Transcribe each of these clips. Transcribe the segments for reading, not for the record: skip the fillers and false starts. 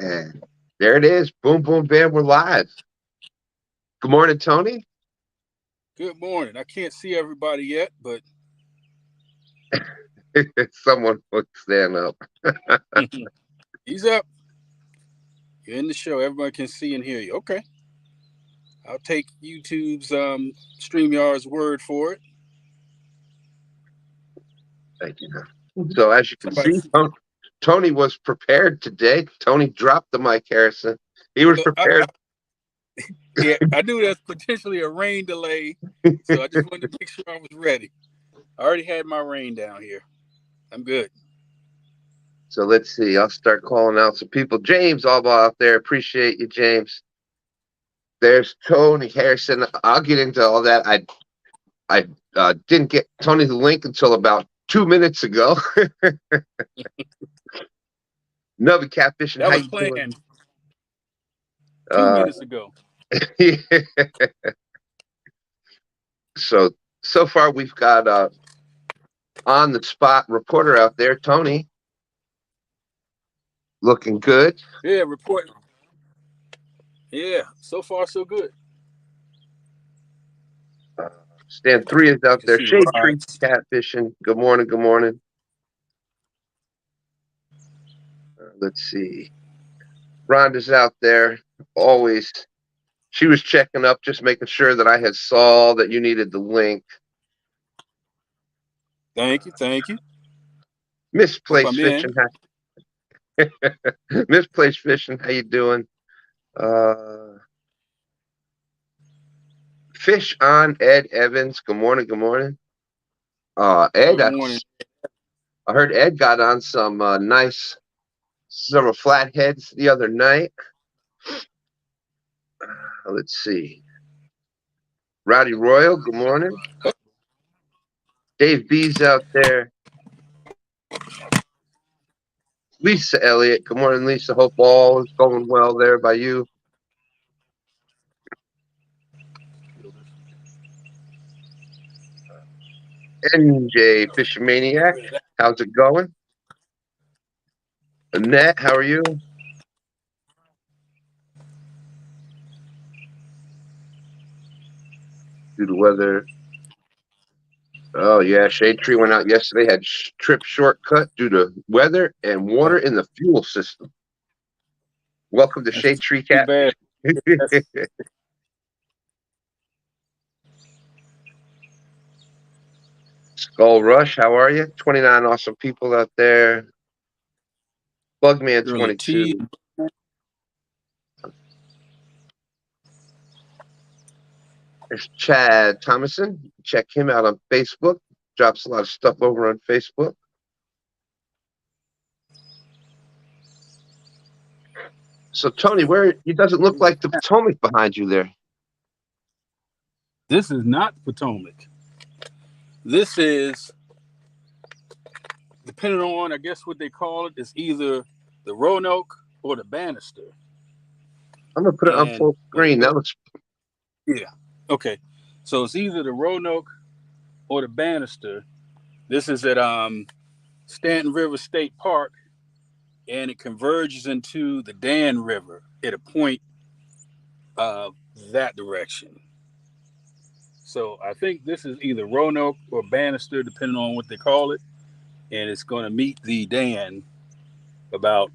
And there it is. Boom, boom, bam. We're live. Good morning, Tony. Good morning. I can't see everybody yet, but Someone would stand up. he's up. You're in the show. Everybody can see and hear you. Okay. I'll take YouTube's StreamYard's word for it. Thank you. So as you can Somebody, see, Tony was prepared today. Tony dropped the mic, Harrison. He was prepared. Yeah, I knew there's potentially a rain delay, so I just wanted to make sure I was ready. I already had my rain down here. I'm good. So let's see. I'll start calling out some people. James, all out there. Appreciate you, James. There's Tony Harrison. I'll get into all that. I didn't get Tony the link until about 2 minutes ago. Nubby Catfish. That was planned 2 minutes ago. Yeah. So far we've got on the spot reporter out there, Tony. Looking good. Yeah, report. Yeah, so far so good. Stand 3 is out there. Shade Tree Catfishing. Good morning. Good morning. Let's see. Rhonda's out there. Always. She was checking up, just making sure that I had saw that you needed the link. Thank you. Thank you. Misplaced Fishing. Misplaced Fishing. How you doing? Fish on Ed Evans. Good morning. Good morning. Ed, Good morning. I heard Ed got on some nice several flatheads the other night. Let's see. Rowdy Royal, good morning. Dave B's out there. Lisa Elliott, good morning, Lisa. Hope all is going well there by you. NJ Fisher Maniac, how's it going? Annette, how are you? Due to weather. Oh, yeah. Shade Tree went out yesterday, had trip shortcut due to weather and water in the fuel system. Welcome to Shade Tree Cat. Skull Rush, how are you? 29 awesome people out there. Bugman 22. There's Chad Thomason. Check him out on Facebook. Drops a lot of stuff over on Facebook. So, Tony, it doesn't look like the Potomac behind you there. This is not Potomac. This is, depending on, I guess what they call it, is either the Roanoke or the Bannister. I'm going to put it on full screen. That looks... Yeah. Okay. So it's either the Roanoke or the Bannister. This is at Stanton River State Park, and it converges into the Dan River at a point that direction. So I think this is either Roanoke or Bannister, depending on what they call it. And it's going to meet the Dan about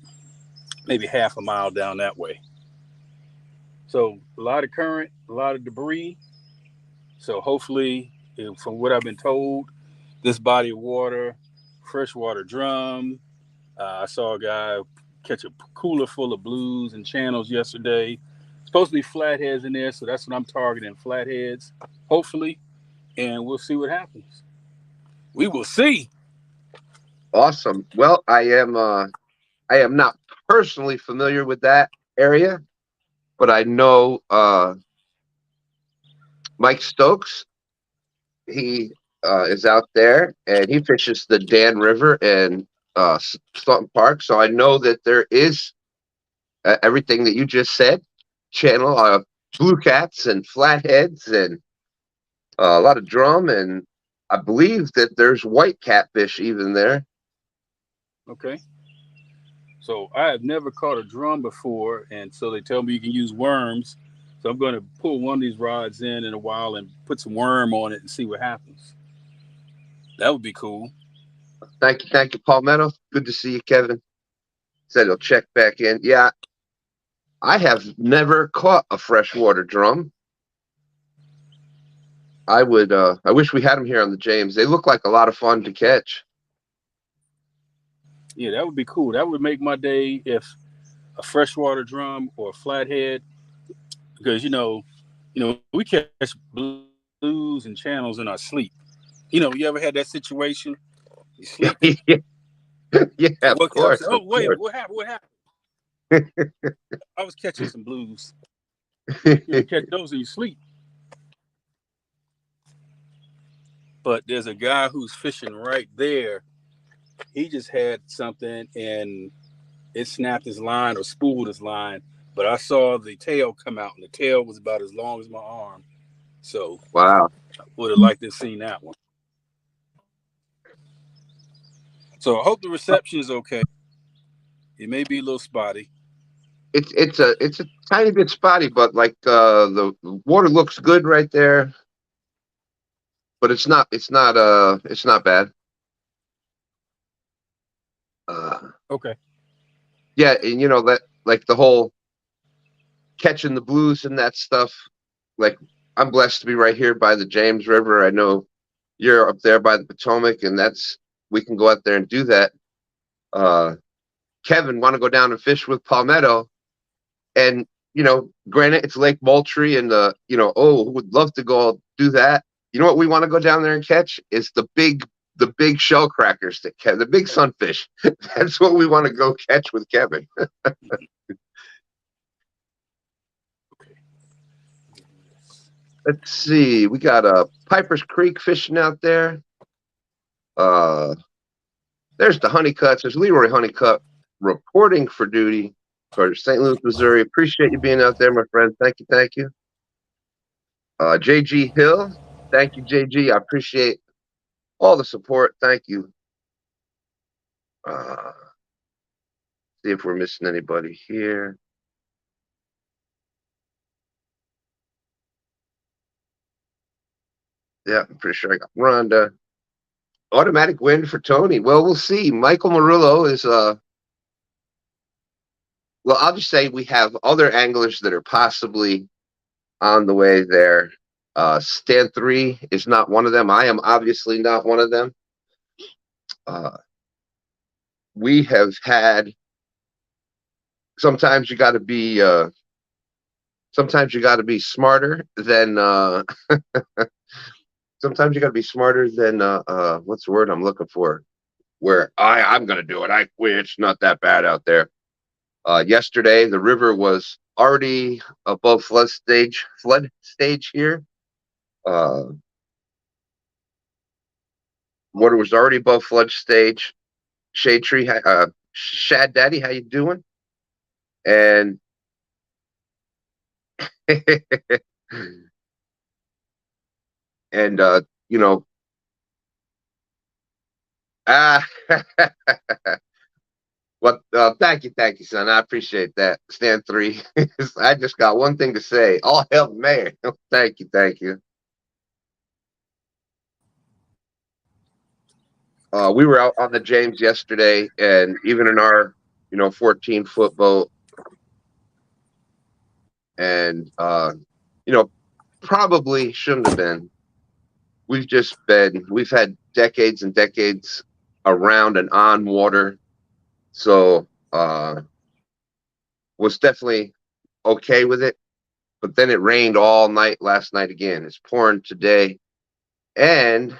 maybe half a mile down that way. So a lot of current, a lot of debris. So hopefully, from what I've been told, this body of water, freshwater drum. I saw a guy catch a cooler full of blues and channels yesterday. Supposed to be flatheads in there, so that's what I'm targeting, flatheads, hopefully, and we'll see what happens. We will see. Awesome. Well, I am not personally familiar with that area, but I know Mike Stokes. He is out there, and he fishes the Dan River and Staunton Park. So I know that there is everything that you just said. Channel blue cats and flatheads and a lot of drum, and I believe that there's white catfish even there. Okay. So I have never caught a drum before, and so they tell me you can use worms. So I'm going to pull one of these rods in a while and put some worm on it and see what happens. That would be cool. Thank you, Palmetto. Good to see you, Kevin. Said he'll check back in. Yeah, I have never caught a freshwater drum. I would. I wish we had them here on the James. They look like a lot of fun to catch. Yeah, that would be cool. That would make my day if a freshwater drum or a flathead, because we catch blues and channels in our sleep. You ever had that situation? You sleeping, Yeah, yeah, you of wake up, say, course, of "Oh wait, course. what happened? What happened?" I was catching some blues. You catch those in your sleep. But there's a guy who's fishing right there. He just had something and it snapped his line or spooled his line. But I saw the tail come out, and the tail was about as long as my arm. So Wow. I would have liked to have seen that one. So I hope the reception is okay. It may be a little spotty. It's a tiny bit spotty, but like the water looks good right there. But it's not bad. Uh, Okay. yeah, and that like the whole catching the blues and that stuff. Like I'm blessed to be right here by the James River. I know you're up there by the Potomac, and we can go out there and do that. Uh, Kevin, want to go down and fish with Palmetto? And granted, it's Lake Moultrie, and would love to go do that. You know what we want to go down there and catch is the big shell crackers the big sunfish. That's what we want to go catch with Kevin. Let's see, we got a Piper's Creek fishing out there. There's the Honeycutts. There's Leroy Honeycutt reporting for duty for St. Louis, Missouri. Appreciate you being out there, my friend. Thank you, thank you. JG Hill, thank you, JG. I appreciate all the support. Thank you. See if we're missing anybody here. Yeah, I'm pretty sure I got Rhonda. Automatic win for Tony. Well, we'll see. Michael Murillo is well, I'll just say we have other anglers that are possibly on the way there. STANday is not one of them. I am obviously not one of them. We have had sometimes you got to be smarter than sometimes you got to be smarter than what's the word I'm looking for? Where I'm gonna do it. It's not that bad out there. Yesterday the river was already above flood stage here. Water was already above flood stage. Shade Tree, Shad Daddy, how you doing? And and ah, well, thank you, son. I appreciate that. STANday. I just got one thing to say. All hell, man. Thank you, thank you. We were out on the James yesterday, and even in our 14-foot boat, and probably shouldn't have been. We've had decades and decades around and on water, so was definitely okay with it. But then it rained all night last night again. It's pouring today, and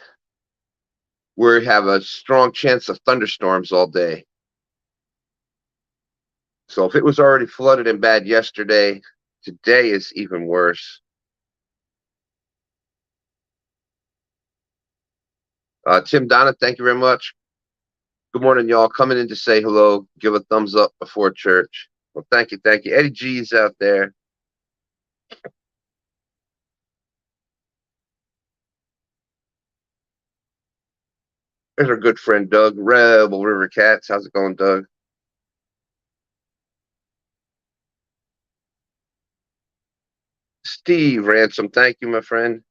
we have a strong chance of thunderstorms all day. So if it was already flooded and bad yesterday, today is even worse. Tim Donna, thank you very much. Good morning, y'all. Coming in to say hello. Give a thumbs up before church. Well, thank you, thank you. Eddie G's out there. There's our good friend Doug, Rebel River Cats. How's it going, Doug? Steve Ransom, thank you, my friend.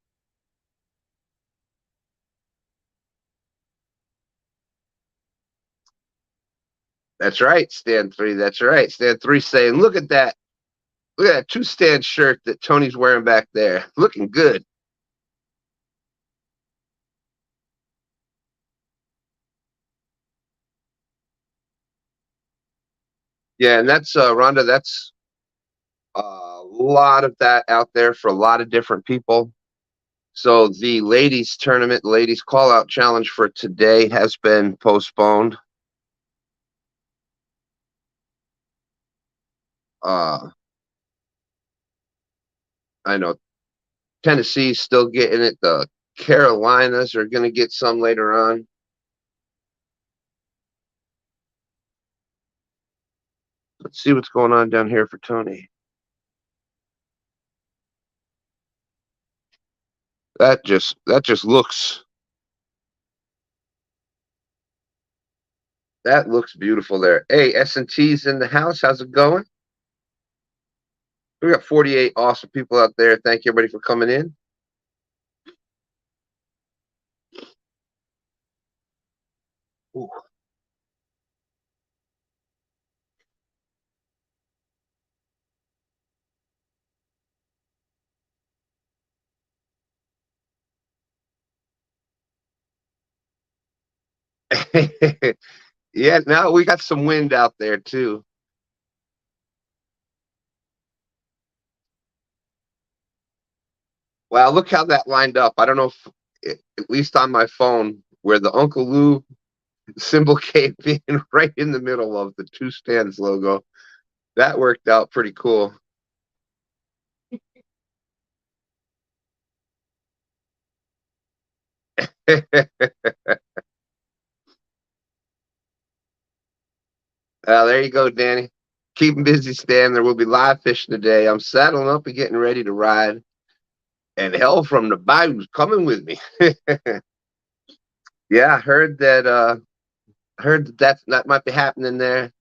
That's right, Stan3. That's right. Stan3 saying, look at that. Look at that 2 Stan shirt that Tony's wearing back there. Looking good. Yeah, and that's Rhonda, that's a lot of that out there for a lot of different people. So the ladies tournament, ladies call out challenge for today has been postponed. I know Tennessee's still getting it. The Carolinas are going to get some later on. Let's see what's going on down here for Tony. That just looks, that looks beautiful there. Hey, S&T's in the house. How's it going? We got 48 awesome people out there. Thank you, everybody, for coming in. Ooh. Yeah, now we got some wind out there too. Wow, look how that lined up. I don't know if, at least on my phone, where the Uncle Lou symbol came in right in the middle of the 2 Stands logo. That worked out pretty cool. There you go, Danny. Keep 'em busy, Stan. There will be live fishing today. I'm saddling up and getting ready to ride. And hell from the bayou's coming with me. Yeah, I heard that that might be happening there.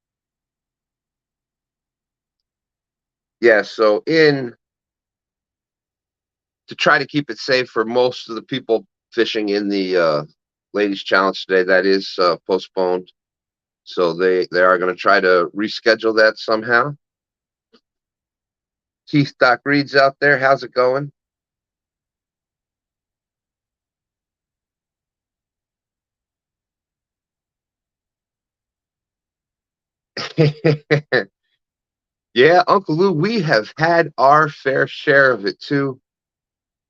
Yeah, so in to try to keep it safe for most of the people fishing in the ladies challenge today, that is postponed. So they are going to try to reschedule that somehow. Keith Doc Reed's out there. How's it going? Yeah, Uncle Lou, we have had our fair share of it too.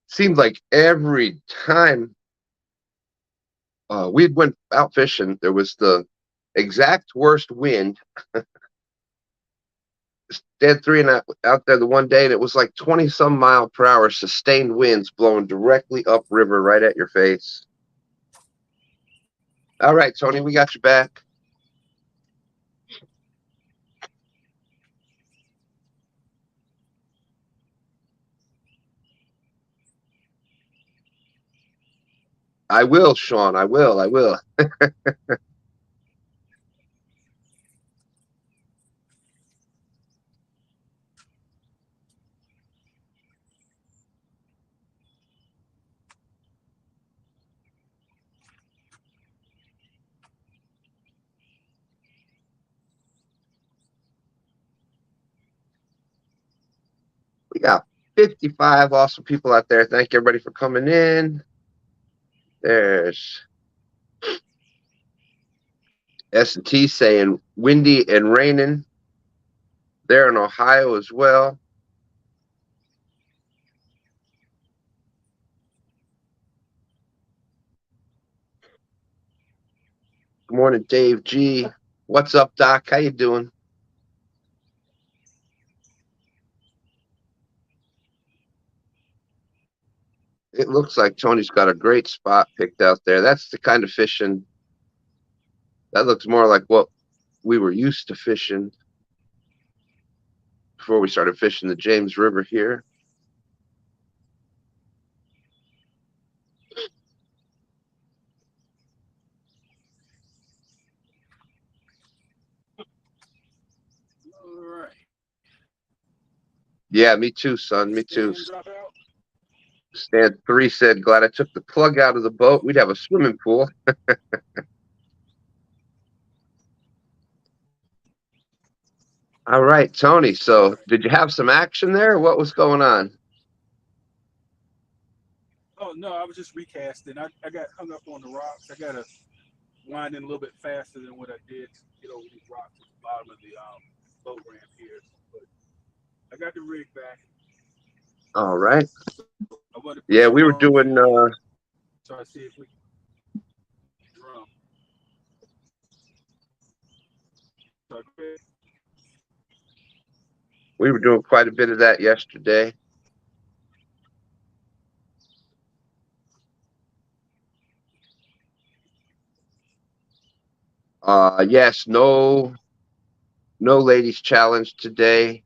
Seemed like every time we'd went out fishing, there was the exact worst wind. Stan3 and I out there the one day, and it was like 20 some mile per hour sustained winds blowing directly upriver right at your face. All right, Tony, we got you back. I will, Sean. I will. I will. We got 55 awesome people out there. Thank you, everybody, for coming in. There's S&T saying windy and raining there in Ohio as well. Good morning, Dave G. What's up, Doc? How you doing? It looks like Tony's got a great spot picked out there. That's the kind of fishing that looks more like what we were used to fishing before we started fishing the James River here. All right. Yeah, me too, son. Me too. Stan3 said, glad I took the plug out of the boat. We'd have a swimming pool. All right, Tony. So did you have some action there? What was going on? Oh no, I was just recasting. I got hung up on the rocks. I gotta wind in a little bit faster than what I did to get over these rocks at the bottom of the boat ramp here. But I got the rig back. All right. So I want to put Yeah, some we were drums doing. in here. So I see if we can drum. So We were doing quite a bit of that yesterday. Yes, no ladies challenge today.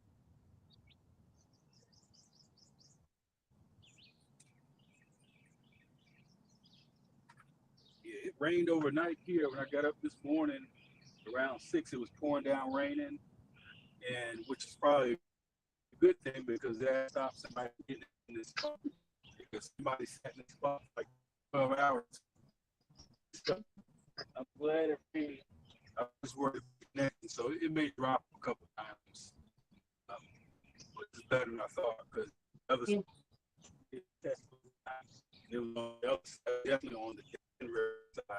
it rained overnight here when I got up this morning. Around 6, it was pouring down raining, and which is probably a good thing because that stops somebody getting in this spot because somebody sat in this spot for like 12 hours. So I'm glad it rained. I was worried about connecting, so it may drop a couple times. But it's better than I thought because other it was on the other side, definitely on the Denver side.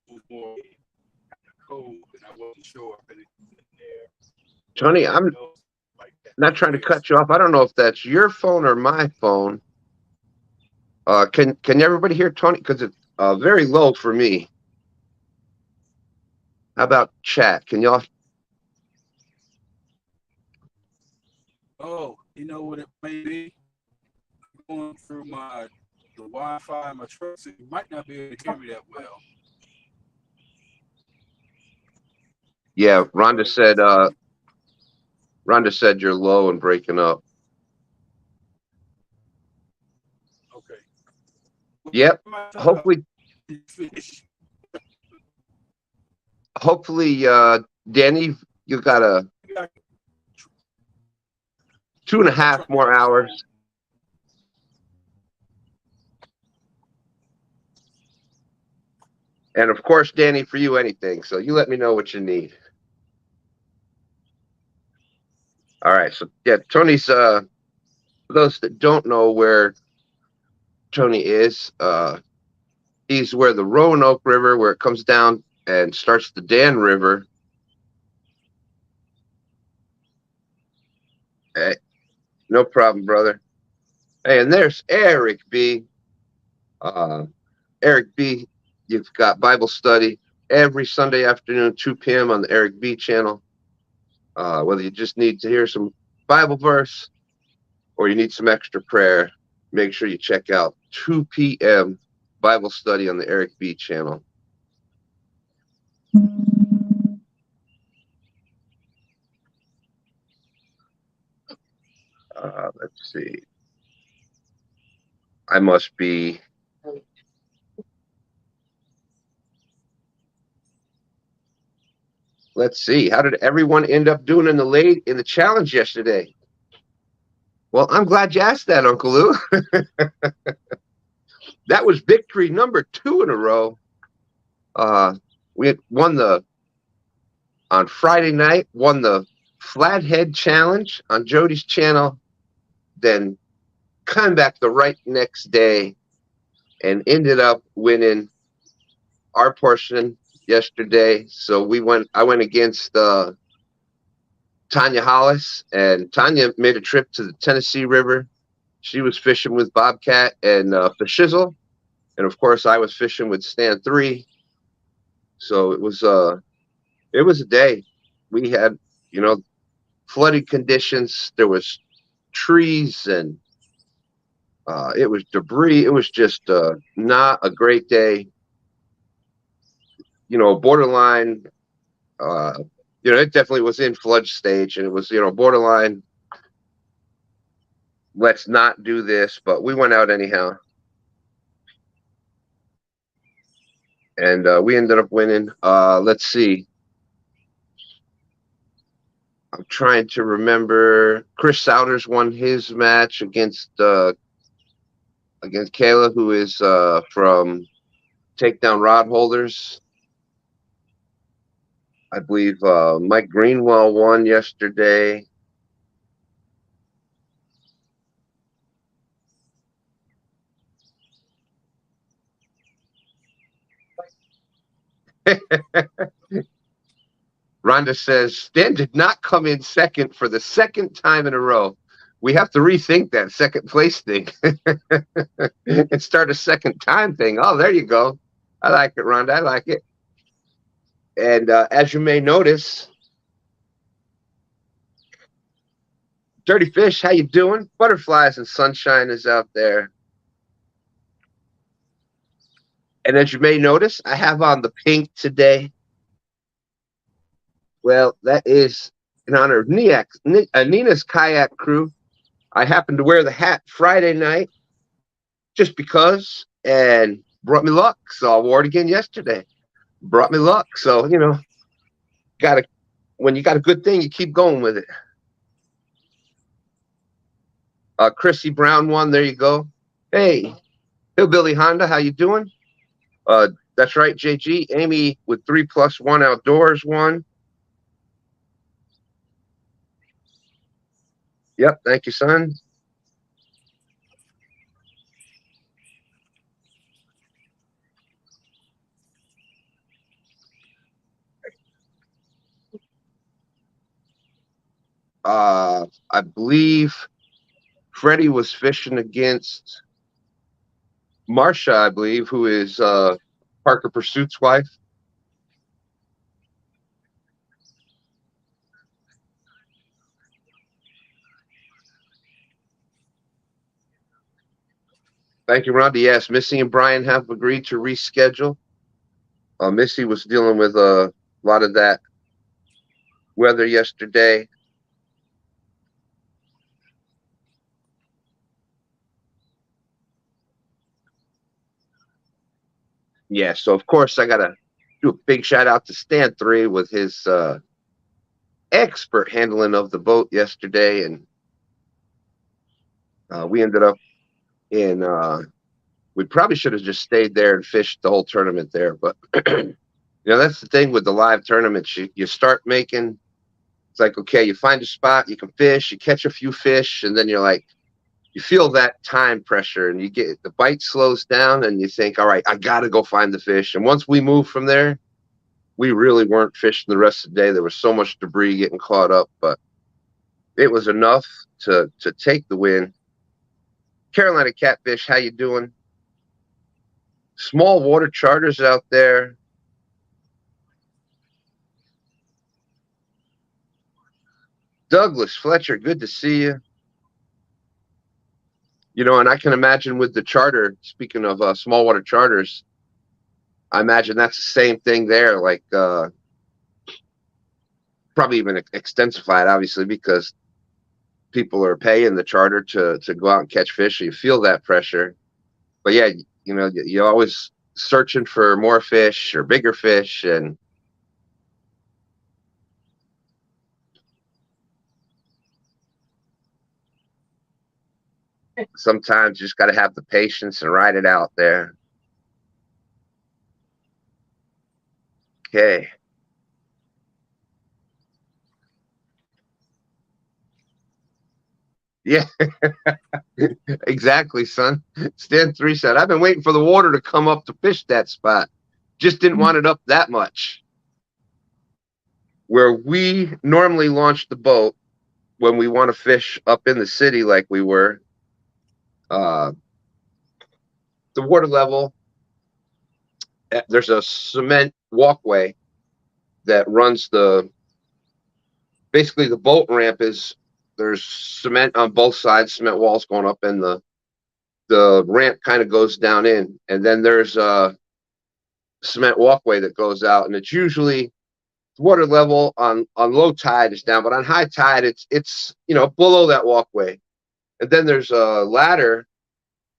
It was more cold, and I wasn't sure if anything was in there. Tony, I'm like not trying to cut you off. I don't know if that's your phone or my phone. Can everybody hear Tony? Because it's very low for me. How about chat? Can y'all? Oh, you know what it may be? Going through the Wi-Fi in my truck, so you might not be able to hear me that well. Yeah, Rhonda said you're low and breaking up. Okay. Yep. Hopefully, Danny, you got 2.5 more hours. And of course, Danny, for you, anything. So you let me know what you need. All right. So yeah, Tony's, for those that don't know where Tony is, he's where the Roanoke River, where it comes down and starts the Dan River. Hey, no problem, brother. Hey, and there's Eric B. Eric B., you've got Bible study every Sunday afternoon, 2 p.m. on the Eric B. channel. Whether you just need to hear some Bible verse or you need some extra prayer, make sure you check out 2 p.m. Bible study on the Eric B. channel. Let's see. I must be. Let's see. How did everyone end up doing in the challenge yesterday? Well, I'm glad you asked that, Uncle Lou. That was victory number 2 in a row. We had won on Friday night, won the Flathead Challenge on Jody's channel, then came back the right next day and ended up winning our portion yesterday. So I went against Tanya Hollis, and Tanya made a trip to the Tennessee River. She was fishing with Bobcat and Fishizzle, and of course I was fishing with Stan3. So it was a day. We had, flooded conditions. There was trees and it was debris. It was just not a great day. Borderline. It definitely was in flood stage, and it was borderline. Let's not do this, but we went out anyhow, and we ended up winning. Let's see. I'm trying to remember. Chris Souders won his match against against Kayla, who is from Takedown Rod Holders. I believe Mike Greenwell won yesterday. Rhonda says, Stan did not come in second for the second time in a row. We have to rethink that second place thing and start a second time thing. Oh, there you go. I like it, Rhonda. I like it. And as you may notice, Dirty Fish, how you doing? Butterflies and Sunshine is out there. And as you may notice, I have on the pink today. Well, that is in honor of Nina's kayak crew. I happened to wear the hat Friday night just because, and brought me luck. So I wore it again yesterday. Brought me luck. So, you know, when you got a good thing, you keep going with it. Chrissy Brown won. There you go. Hey, Hillbilly Honda, how you doing? That's right, JG. Amy with 3+1 Outdoors won. Yep, thank you, son. I believe Freddie was fishing against Marsha, I believe, who is Parker Pursuit's wife. Thank you, Rhonda. Yes, Missy and Brian have agreed to reschedule. Missy was dealing with a lot of that weather yesterday. Yeah, so of course I gotta do a big shout out to STANday with his expert handling of the boat yesterday, and we ended up in we probably should have just stayed there and fished the whole tournament there, but you know, that's the thing with the live tournaments. You start making, it's like, okay, you find a spot, you can fish, you catch a few fish, and then you're like, you feel that time pressure, and you get the bite slows down, and you think, all right, I gotta go find the fish. And once we moved from there, we really weren't fishing the rest of the day. There was so much debris getting caught up, but it was enough to take the win. Carolina Catfish, how you doing? Small water charters out there. Douglas Fletcher, good to see you. You know, and I can imagine with the charter, speaking of small water charters, I imagine that's the same thing there, like probably even extensified, obviously, because people are paying the charter to go out and catch fish. So you feel that pressure. But yeah, you know, you're always searching for more fish or bigger fish, and sometimes you just got to have the patience and ride it out there. Okay. Yeah, exactly, son. Stan3 said, I've been waiting for the water to come up to fish that spot. Just didn't want it up that much. Where we normally launch the boat when we want to fish up in the city like we were, the water level, there's a cement walkway that runs basically the boat ramp is, there's cement on both sides, cement walls going up, and the ramp kind of goes down in, and then there's a cement walkway that goes out, and it's usually water level on low tide is down, but on high tide it's you know, below that walkway. And then there's a ladder,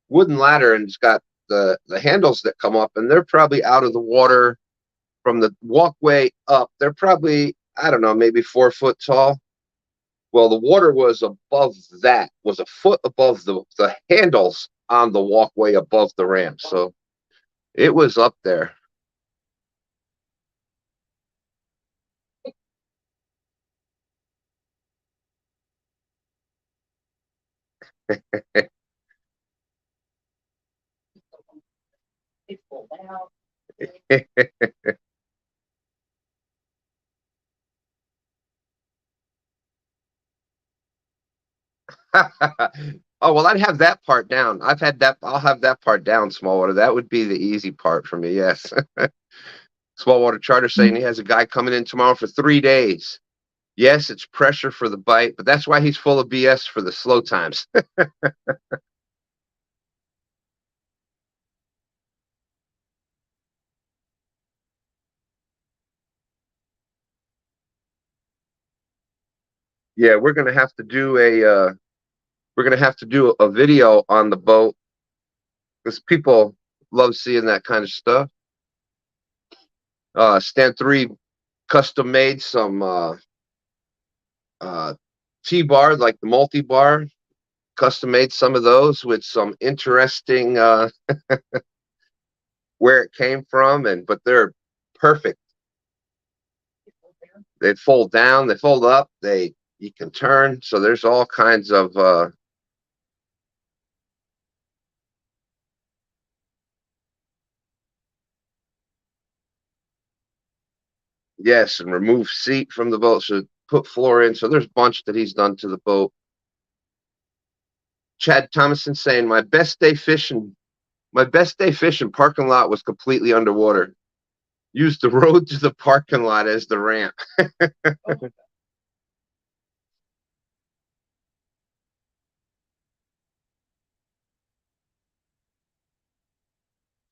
wooden ladder, and it's got the handles that come up, and they're probably out of the water from the walkway up. They're probably, I don't know, maybe 4 foot tall. Well, the water was above that, was a foot above the handles on the walkway above the ramp. So it was up there. Oh, well, I'd have that part down. I've had that. I'll have that part down, small water. That would be the easy part for me. Yes. Small water charter saying he has a guy coming in tomorrow for 3 days. Yes, it's pressure for the bite, but that's why he's full of BS for the slow times. Yeah, we're gonna have to do a video on the boat because people love seeing that kind of stuff. STANday custom made some uh, T-bar, like the multi-bar, custom made some of those with some interesting where it came from, and but they're perfect. They fold down, they fold up, they you can turn. So there's all kinds of yes, and remove seat from the boat. So put floor in. So there's a bunch that he's done to the boat. Chad Thomason saying my best day fishing parking lot was completely underwater. Used the road to the parking lot as the ramp.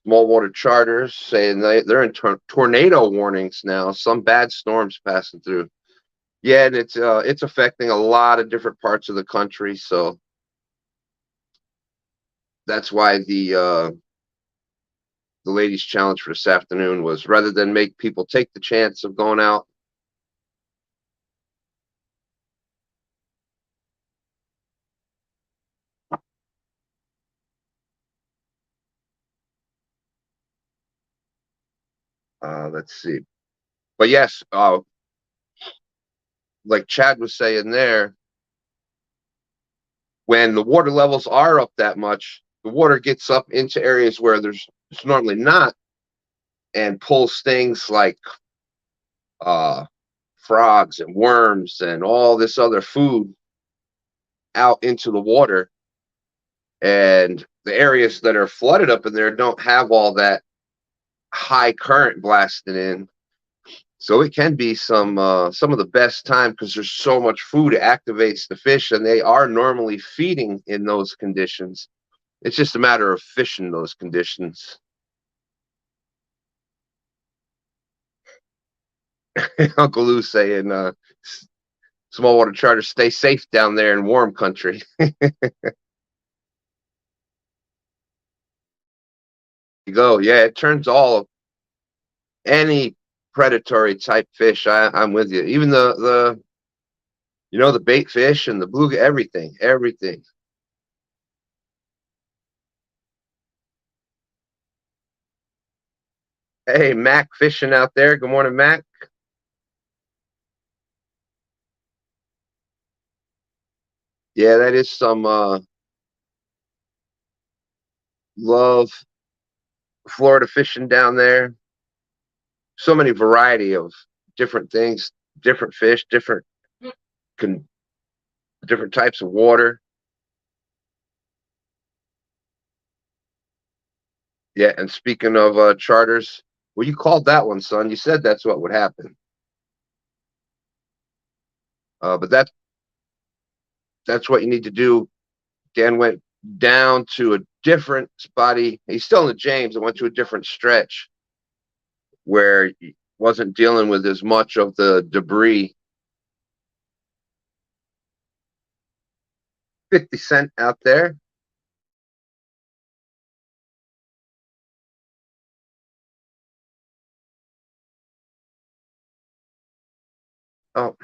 Small water charters saying they're in tornado warnings now. Some bad storms passing through. Yeah, and it's affecting a lot of different parts of the country. So that's why the ladies' challenge for this afternoon was rather than make people take the chance of going out. Let's see. But yes, like Chad was saying there, when the water levels are up that much, the water gets up into areas where there's normally not, and pulls things like uh, frogs and worms and all this other food out into the water. And the areas that are flooded up in there don't have all that high current blasting in. So it can be some of the best time because there's so much food, it activates the fish, and they are normally feeding in those conditions. It's just a matter of fishing those conditions. Uncle Lou saying, small water charter, stay safe down there in warm country. You go, yeah, it turns all any predatory type fish. I'm with you. Even the bait fish and the blue, everything. Hey, Mac fishing out there. Good morning, Mac. Yeah, that is some love Florida fishing down there. So many variety of different things, different fish, con, different types of water. Yeah, and speaking of charters, well, you called that one, son. You said that's what would happen. But that's what you need to do. Dan went down to a different spot. He's still in the James and went to a different stretch where he wasn't dealing with as much of the debris. 50 Cent out there. Oh,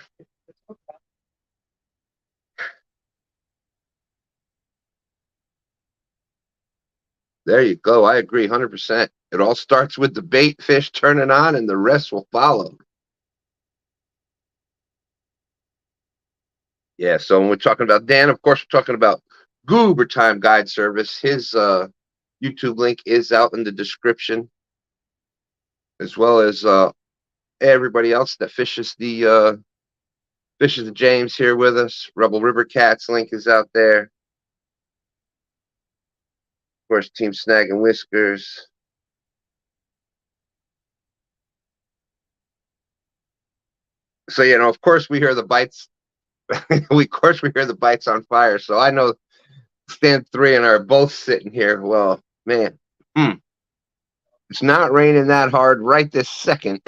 There you go. I agree 100%. It all starts with the bait fish turning on and the rest will follow. Yeah, so when we're talking about Dan, of course, we're talking about Goober Time Guide Service. His YouTube link is out in the description, as well as everybody else that fishes the James here with us. Rebel River Cats link is out there. Of course, Team Snag and Whiskers. So, of course we hear the bites. Of course we hear the bites on fire. So I know STANday and I are both sitting here. Well, man, it's not raining that hard right this second.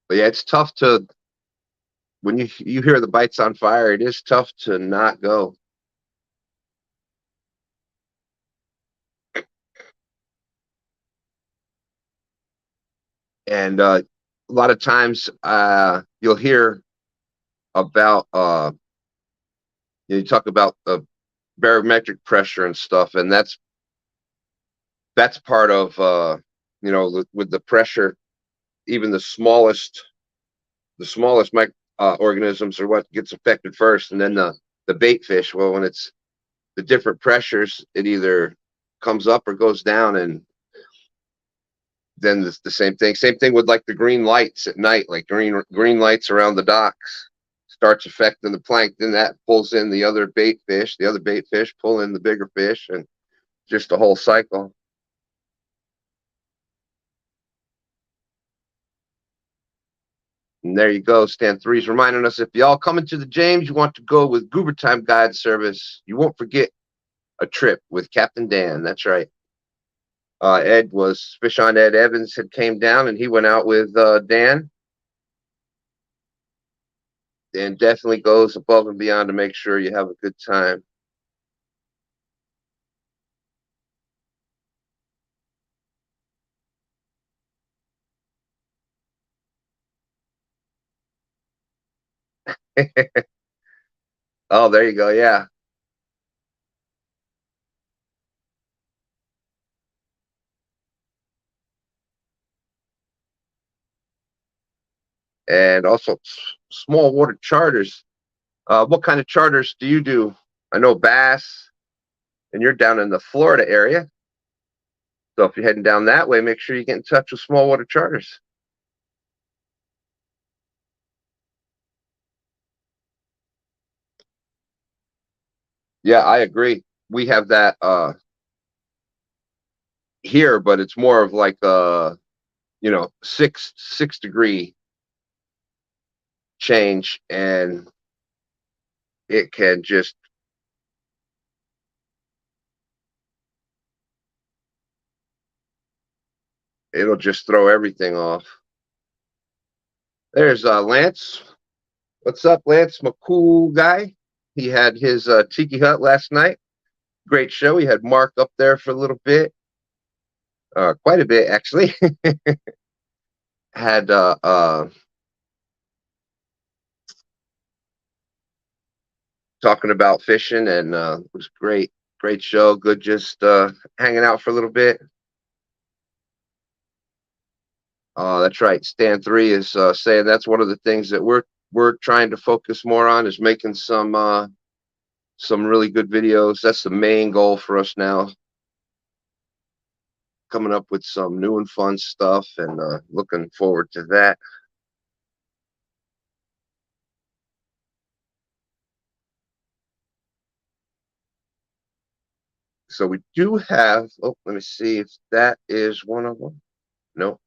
But yeah, it's tough to, when you hear the bites on fire, it is tough to not go. And a lot of times you'll hear about you talk about the barometric pressure and stuff, and that's part of with the pressure, even the smallest organisms are what gets affected first, and then the bait fish. Well, when it's the different pressures, it either comes up or goes down, and then the same thing. Same thing with like the green lights at night, like green lights around the docks starts affecting the plankton. That pulls in the other bait fish. The other bait fish pull in the bigger fish, and just the whole cycle. And there you go. STANday reminding us, if y'all coming to the James, you want to go with Goober Time Guide Service, you won't forget a trip with Captain Dan. That's right. Ed was Fish on Ed Evans had came down, and he went out with Dan. Dan definitely goes above and beyond to make sure you have a good time. Oh, there you go. Yeah. And also small water charters. What kind of charters do you do? I know bass, and you're down in the Florida area. So if you're heading down that way, make sure you get in touch with small water charters. Yeah, I agree. We have that here, but it's more of like 6 degree change, and it can just it'll just throw everything off. There's Lance. What's up, Lance? My cool guy. He had his tiki hut last night. Great show. He had Mark up there for a little bit, quite a bit actually. Had talking about fishing, and it was great. Great show. Good, just hanging out for a little bit. That's right. STANday is saying that's one of the things that we're trying to focus more on, is making some really good videos. That's the main goal for us now. Coming up with some new and fun stuff, and looking forward to that. So we do have, oh, let me see if that is one of them. No.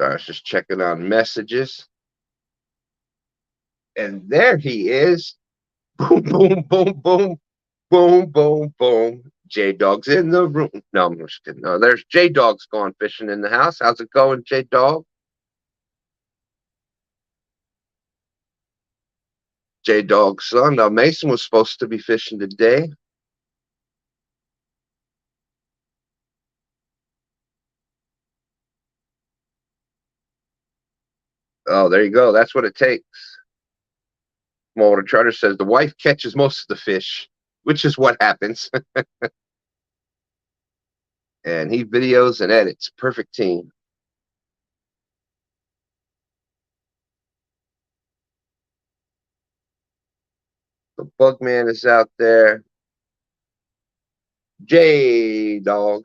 I was just checking on messages. And there he is. Boom, boom, boom, boom, boom, boom, boom. J Dog's in the room. No, I'm just kidding. No, there's J Dog's going fishing in the house. How's it going, J Dog? J-Dog's son. Now, Mason was supposed to be fishing today. Oh, there you go. That's what it takes. Smallwater Charter says the wife catches most of the fish, which is what happens. And he videos and edits. Perfect team. The Bugman is out there. J-Dog.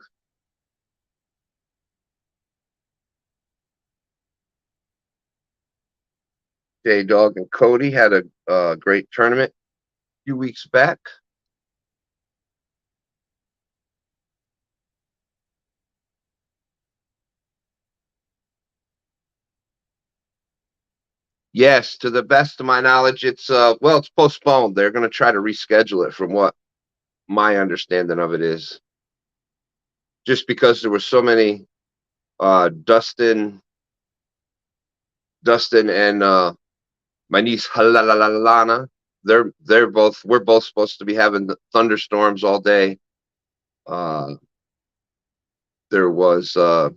J-Dog and Cody had a great tournament a few weeks back. Yes, to the best of my knowledge, it's well, it's postponed. They're going to try to reschedule it from what my understanding of it is. Just because there were so many Dustin and my niece Halalalana, we're both supposed to be having the thunderstorms all day. There was your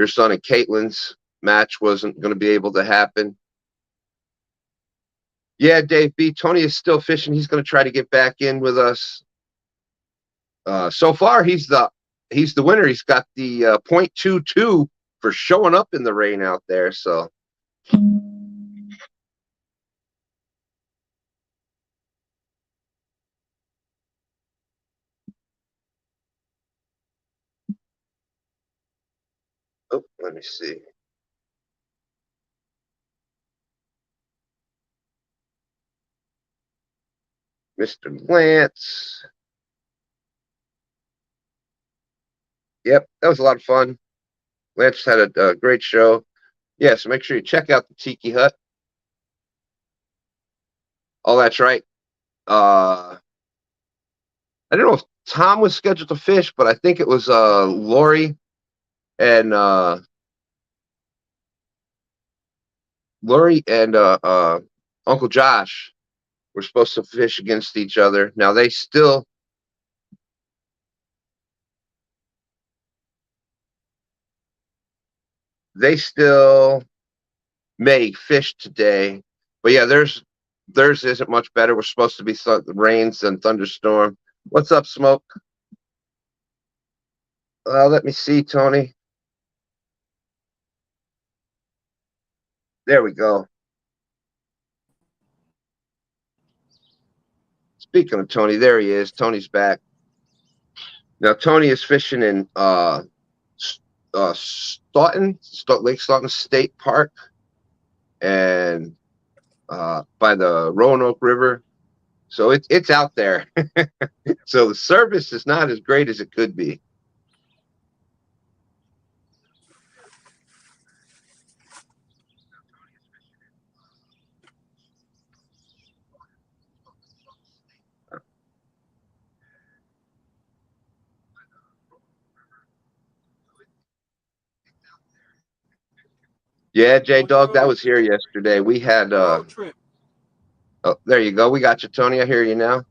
son and Caitlin's match wasn't going to be able to happen. Yeah, Dave B. Tony is still fishing. He's going to try to get back in with us. So far, he's the winner. He's got the 0.22 for showing up in the rain out there. So. Oh, let me see. Mr. Lance. Yep, that was a lot of fun. Lance had a great show. Yeah, so make sure you check out the Tiki Hut. Oh, that's right. I don't know if Tom was scheduled to fish, but I think it was Lori and Uncle Josh were supposed to fish against each other. Now they still may fish today, but yeah, theirs isn't much better. We're supposed to be rains and thunderstorm. What's up, Smoke? Let me see, Tony. There we go. Speaking of Tony, there he is. Tony's back. Now Tony is fishing in Lake Staunton State Park, and by the Roanoke River. So it's out there. So the service is not as great as it could be. Yeah, J-Dog, that was here yesterday. We had oh, there you go. We got you, Tony. I hear you now.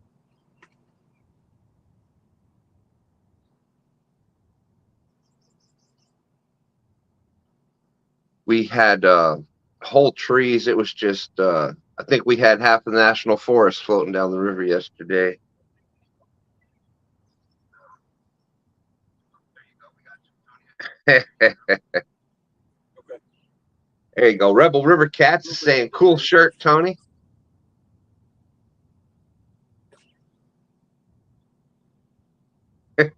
We had whole trees. It was just I think we had half the national forest floating down the river yesterday. There you go. Rebel River Cats is saying, cool shirt, Tony. There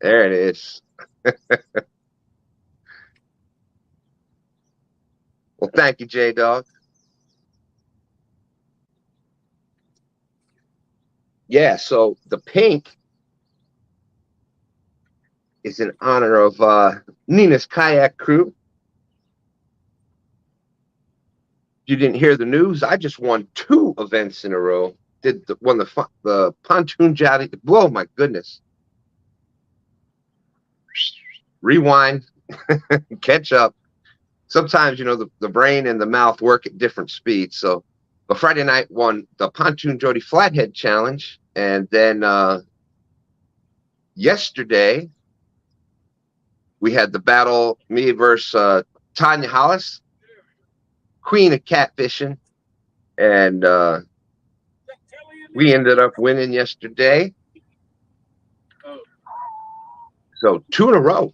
it is. Well, thank you, J-Dog. Yeah, so the pink is in honor of Nina's kayak crew. You didn't hear the news. I just won 2 events in a row. Won the pontoon jetty. Whoa, my goodness! Rewind, catch up. sometimes, you know, the brain and the mouth work at different speeds. So, but Friday night won the Pontoon Jody Flathead Challenge. And then yesterday, we had the battle, me versus Tanya Hollis, queen of catfishing. And we ended up winning yesterday. So 2 in a row.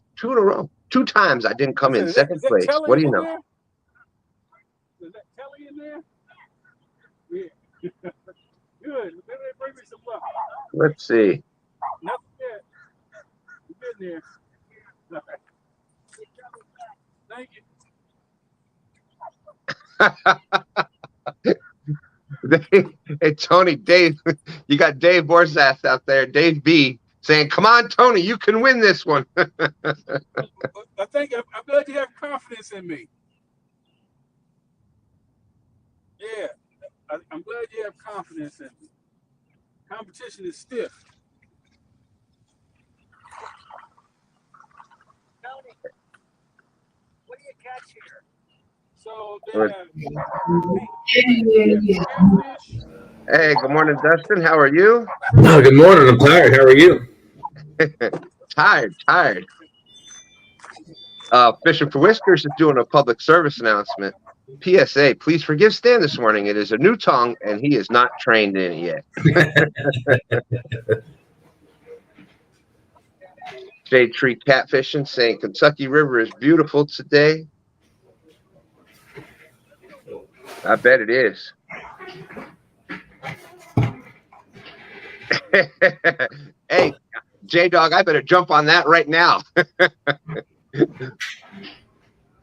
2 times I didn't come in second place. What do you know? Is that Kelly in there? Yeah. Good. Maybe bring me some luck. Let's see. Nothing yet. You've been there. Thank you. Hey, Tony, Dave, you got Dave Borsath out there, Dave B, saying, come on, Tony, you can win this one. I think I'm glad you have confidence in me. Yeah, I'm glad you have confidence in me. Competition is stiff. Tony, what do you catch here? So Hey, good morning, Dustin. How are you? Oh, good morning. I'm tired. How are you? Tired. Fishing for Whiskers is doing a public service announcement. PSA, please forgive Stan this morning. It is a new tongue, and he is not trained in it yet. Shade Tree Catfishing saying Kentucky River is beautiful today. I bet it is. Hey, J-Dog, I better jump on that right now.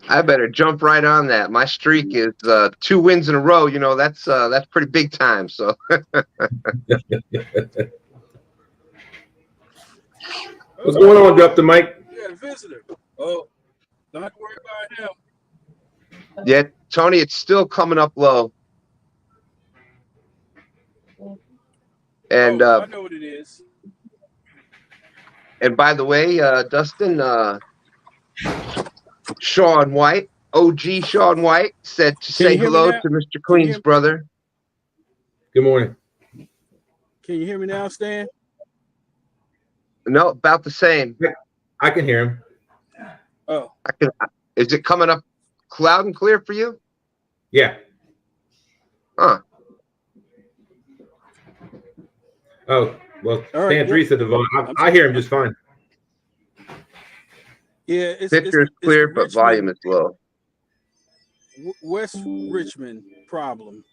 I better jump right on that. My streak is 2 wins in a row. You know, that's pretty big time. So what's going on? Drop the mic. Yeah, a visitor. Oh, not worry about him. yeah, Tony, it's still coming up low. And I know what it is. And by the way, Dustin, Sean White, OG Sean White, said to say hello to Mr. Clean's brother. Good morning. Can you hear me now, Stan? No, about the same. I can hear him. Oh, I can. Is it coming up loud and clear for you? Yeah. Huh. Oh, well, all Stan right, Tree said the volume. I hear him just fine. Yeah, Picture is clear, but volume is low. West Richmond problem.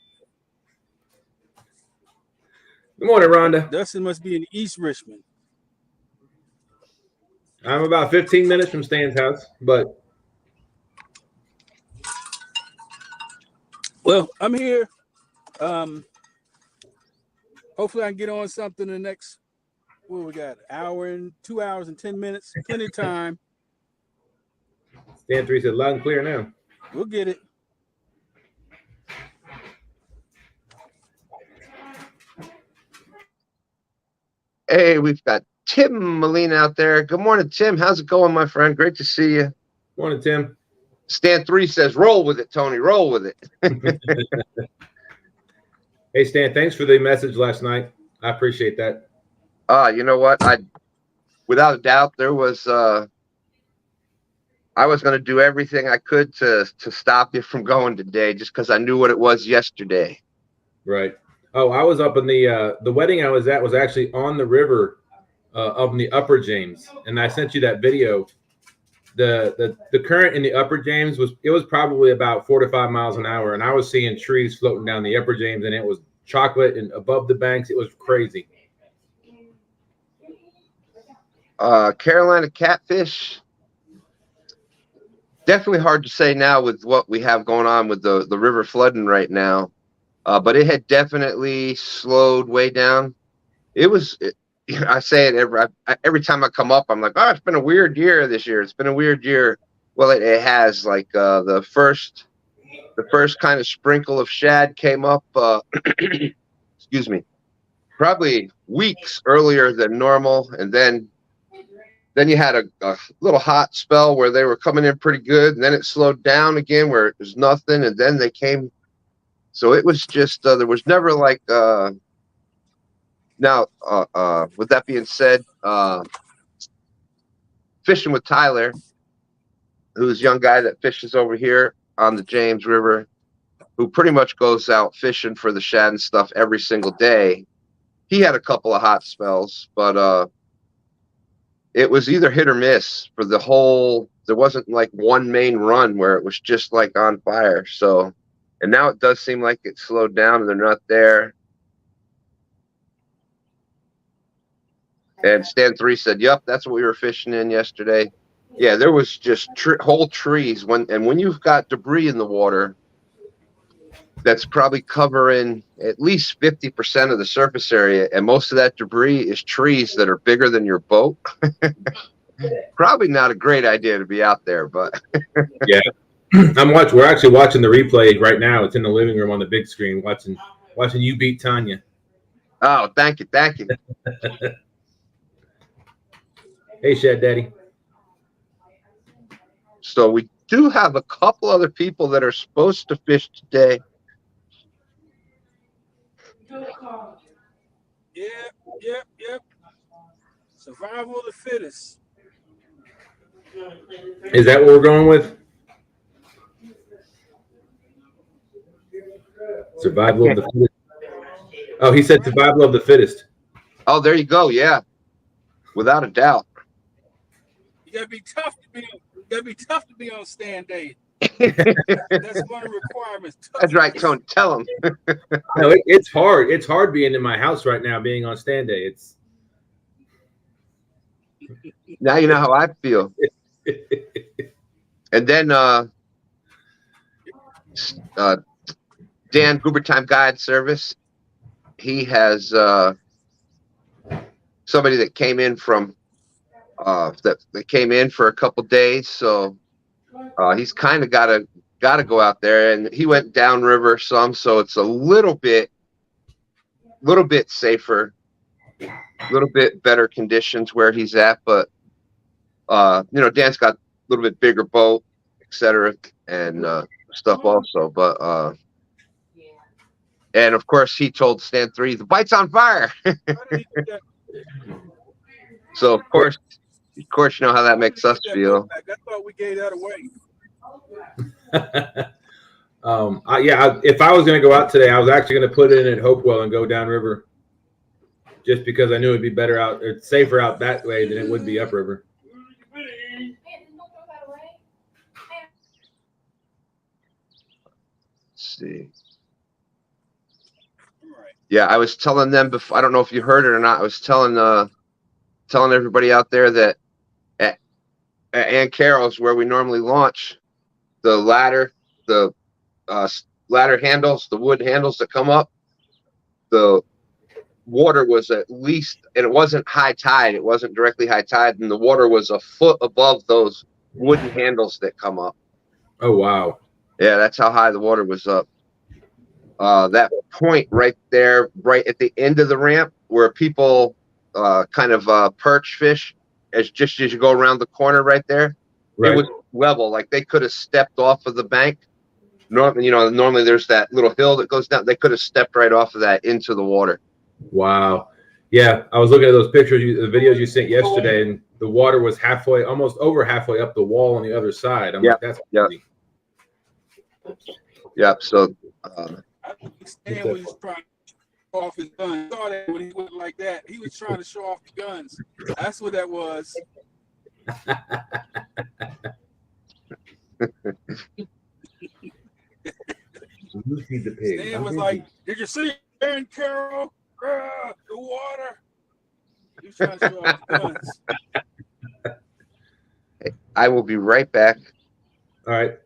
Good morning, Rhonda. Dustin must be in East Richmond. I'm about 15 minutes from Stan's house, but well, I'm here. Hopefully I can get on something in the next, what we got, hour and 2 hours and 10 minutes. Plenty of time. Stan Tree said loud and clear now. We'll get it. Hey, we've got Tim Molina out there. Good morning, Tim. How's it going, my friend? Great to see you. Morning, Tim. Stan 3 says, roll with it, Tony. Roll with it. Hey, Stan, thanks for the message last night. I appreciate that. You know what? Without a doubt, there was I was going to do everything I could to stop you from going today, just because I knew what it was yesterday. Right. Oh, I was up in the wedding I was at was actually on the river up in the Upper James, and I sent you that video. The current in the Upper James was probably about 4 to 5 miles an hour, and I was seeing trees floating down the Upper James, and it was chocolate and above the banks. It was crazy. Carolina Catfish. Definitely hard to say now with what we have going on with the river flooding right now. But it had definitely slowed way down. I say it every time I come up, I'm like, oh, it's been a weird year this year. It's been a weird year. Well, it has. Like the first kind of sprinkle of shad came up, excuse me, probably weeks earlier than normal. And then then you had a little hot spell where they were coming in pretty good, and then it slowed down again where it was nothing, and then they came. So it was just there was never like now. With that being said, fishing with Tyler, who's a young guy that fishes over here on the James River, who pretty much goes out fishing for the shad and stuff every single day. He had a couple of hot spells, but it was either hit or miss for the whole. There wasn't like one main run where it was just like on fire. So, and now it does seem like it slowed down and they're not there. And STANday said, "Yep, that's what we were fishing in yesterday." Yeah, there was just whole trees when you've got debris in the water that's probably covering at least 50% of the surface area, and most of that debris is trees that are bigger than your boat. Probably not a great idea to be out there, but yeah. We're actually watching the replay right now. It's in the living room on the big screen, watching you beat Tanya. Oh, thank you. Hey, Shad Daddy. So we do have a couple other people that are supposed to fish today. Yep. Survival of the fittest. Is that what we're going with? Survival of the fittest. Oh, he said survival of the fittest. Oh, there you go. Yeah, without a doubt. You gotta be tough to be on STANday. That's one of the requirements. That's right, Tony. Tell him. No, it's hard. It's hard being in my house right now, being on STANday. It's now you know how I feel. And then Dan, Goober Time Guide Service, he has somebody that came in from that came in for a couple days, so he's kind of got to go out there, and he went downriver some, so it's a little bit safer, a little bit better conditions where he's at, but Dan's got a little bit bigger boat, etc., and stuff also, but and of course he told STANday the bite's on fire. So of course you know how that makes us feel. I thought we gave that away. If I was going to go out today, I was actually going to put it in at Hopewell and go downriver, just because I knew it'd be better out, it's safer out that way than it would be upriver. Let's see. Yeah, I was telling them before. I don't know if you heard it or not. I was telling everybody out there that at Ann Carroll's, where we normally launch, the ladder handles, the wood handles that come up, the water was at least, and it wasn't high tide, it wasn't directly high tide, and the water was a foot above those wooden handles that come up. Oh, wow. Yeah, that's how high the water was up. That point right there, right at the end of the ramp, where people kind of perch fish, as you go around the corner right there, right. It was level. Like they could have stepped off of the bank. Normally there's that little hill that goes down. They could have stepped right off of that into the water. Wow. Yeah, I was looking at those pictures, the videos you sent yesterday, and the water was almost over halfway up the wall on the other side. I'm like, that's crazy. Yeah. So I think Stan was trying to show off his gun. I saw that when he went like that. He was trying to show off the guns. That's what that was. Stan was like, "Did you see Aaron Carroll? The water." He was trying to show off the guns. I will be right back. All right.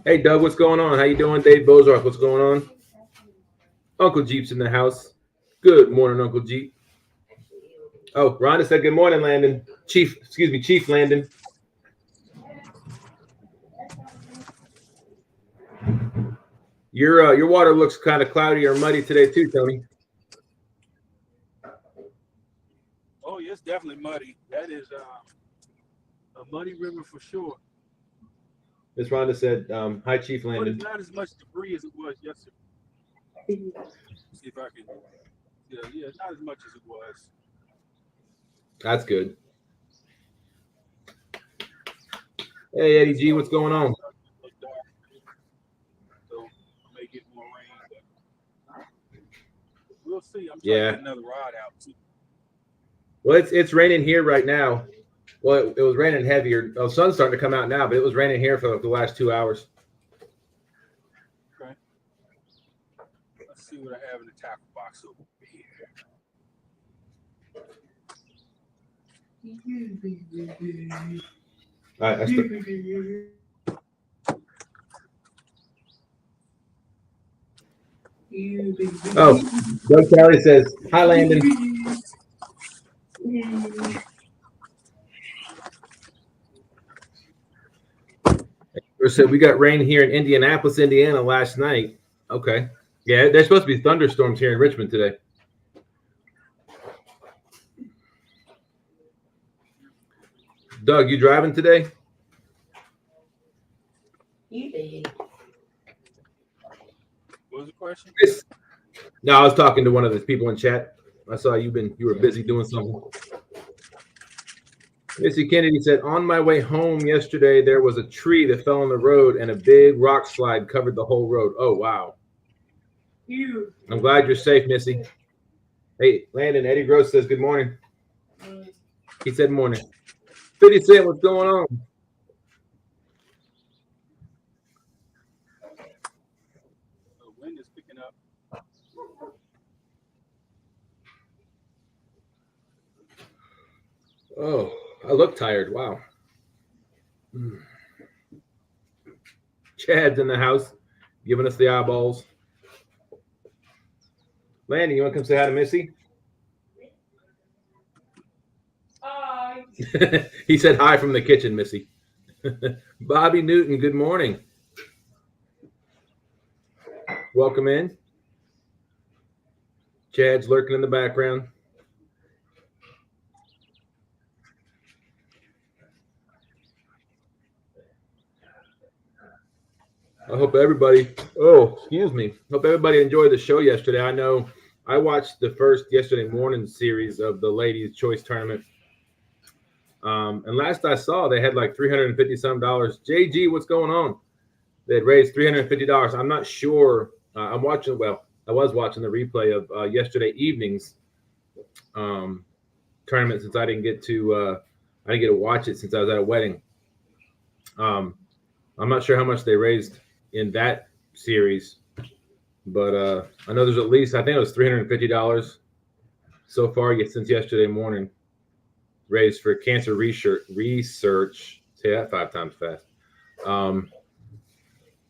Hey, Doug, what's going on? How you doing? Dave Bozarth, what's going on? Uncle Jeep's in the house. Good morning, Uncle Jeep. Oh, Rhonda said good morning, Landon. Chief Landon. Your water looks kind of cloudy or muddy today too, Tony. Oh yeah. it's definitely muddy. That is a muddy river for sure. Miss Rhonda said, "Hi, Chief But Landon." it's not as much debris as it was yesterday. See if I can. Yeah, not as much as it was. That's good. Hey, Eddie G, what's going on? So I may get more rain, but we'll see. I'm trying Yeah. to get another rod out too. Well, it's raining here right now. Well, it was raining heavier. The sun's starting to come out now, but it was raining here for the last 2 hours. Okay. Let's see what I have in the tackle box over here. All right, Doug Kelly says, "Hi, Landon." So we got rain here in Indianapolis, Indiana last night. Okay. Yeah, there's supposed to be thunderstorms here in Richmond today. Doug, you driving today? What was the question? No, I was talking to one of the people in chat. I saw you were busy doing something. Missy Kennedy said, "On my way home yesterday, there was a tree that fell on the road and a big rock slide covered the whole road." Oh, wow. I'm glad you're safe, Missy. Hey, Landon, Eddie Gross says, "Good morning." He said morning. 50 Cent, what's going on? The wind is picking up. Oh, I look tired. Wow. Chad's in the house, giving us the eyeballs. Landon, you want to come say hi to Missy? Hi. He said hi from the kitchen, Missy. Bobby Newton, good morning. Welcome in. Chad's lurking in the background. I hope everybody, hope everybody enjoyed the show yesterday. I know I watched the first yesterday morning series of the Ladies' Choice Tournament. And last I saw, they had like $350 some. JG, what's going on? They had raised $350. I'm not sure. I was watching the replay of yesterday evening's tournament since I didn't get to watch it since I was at a wedding. I'm not sure how much they raised in that series, but I know there's at least, I think it was $350 so far since yesterday morning raised for cancer research. Say that 5 times fast.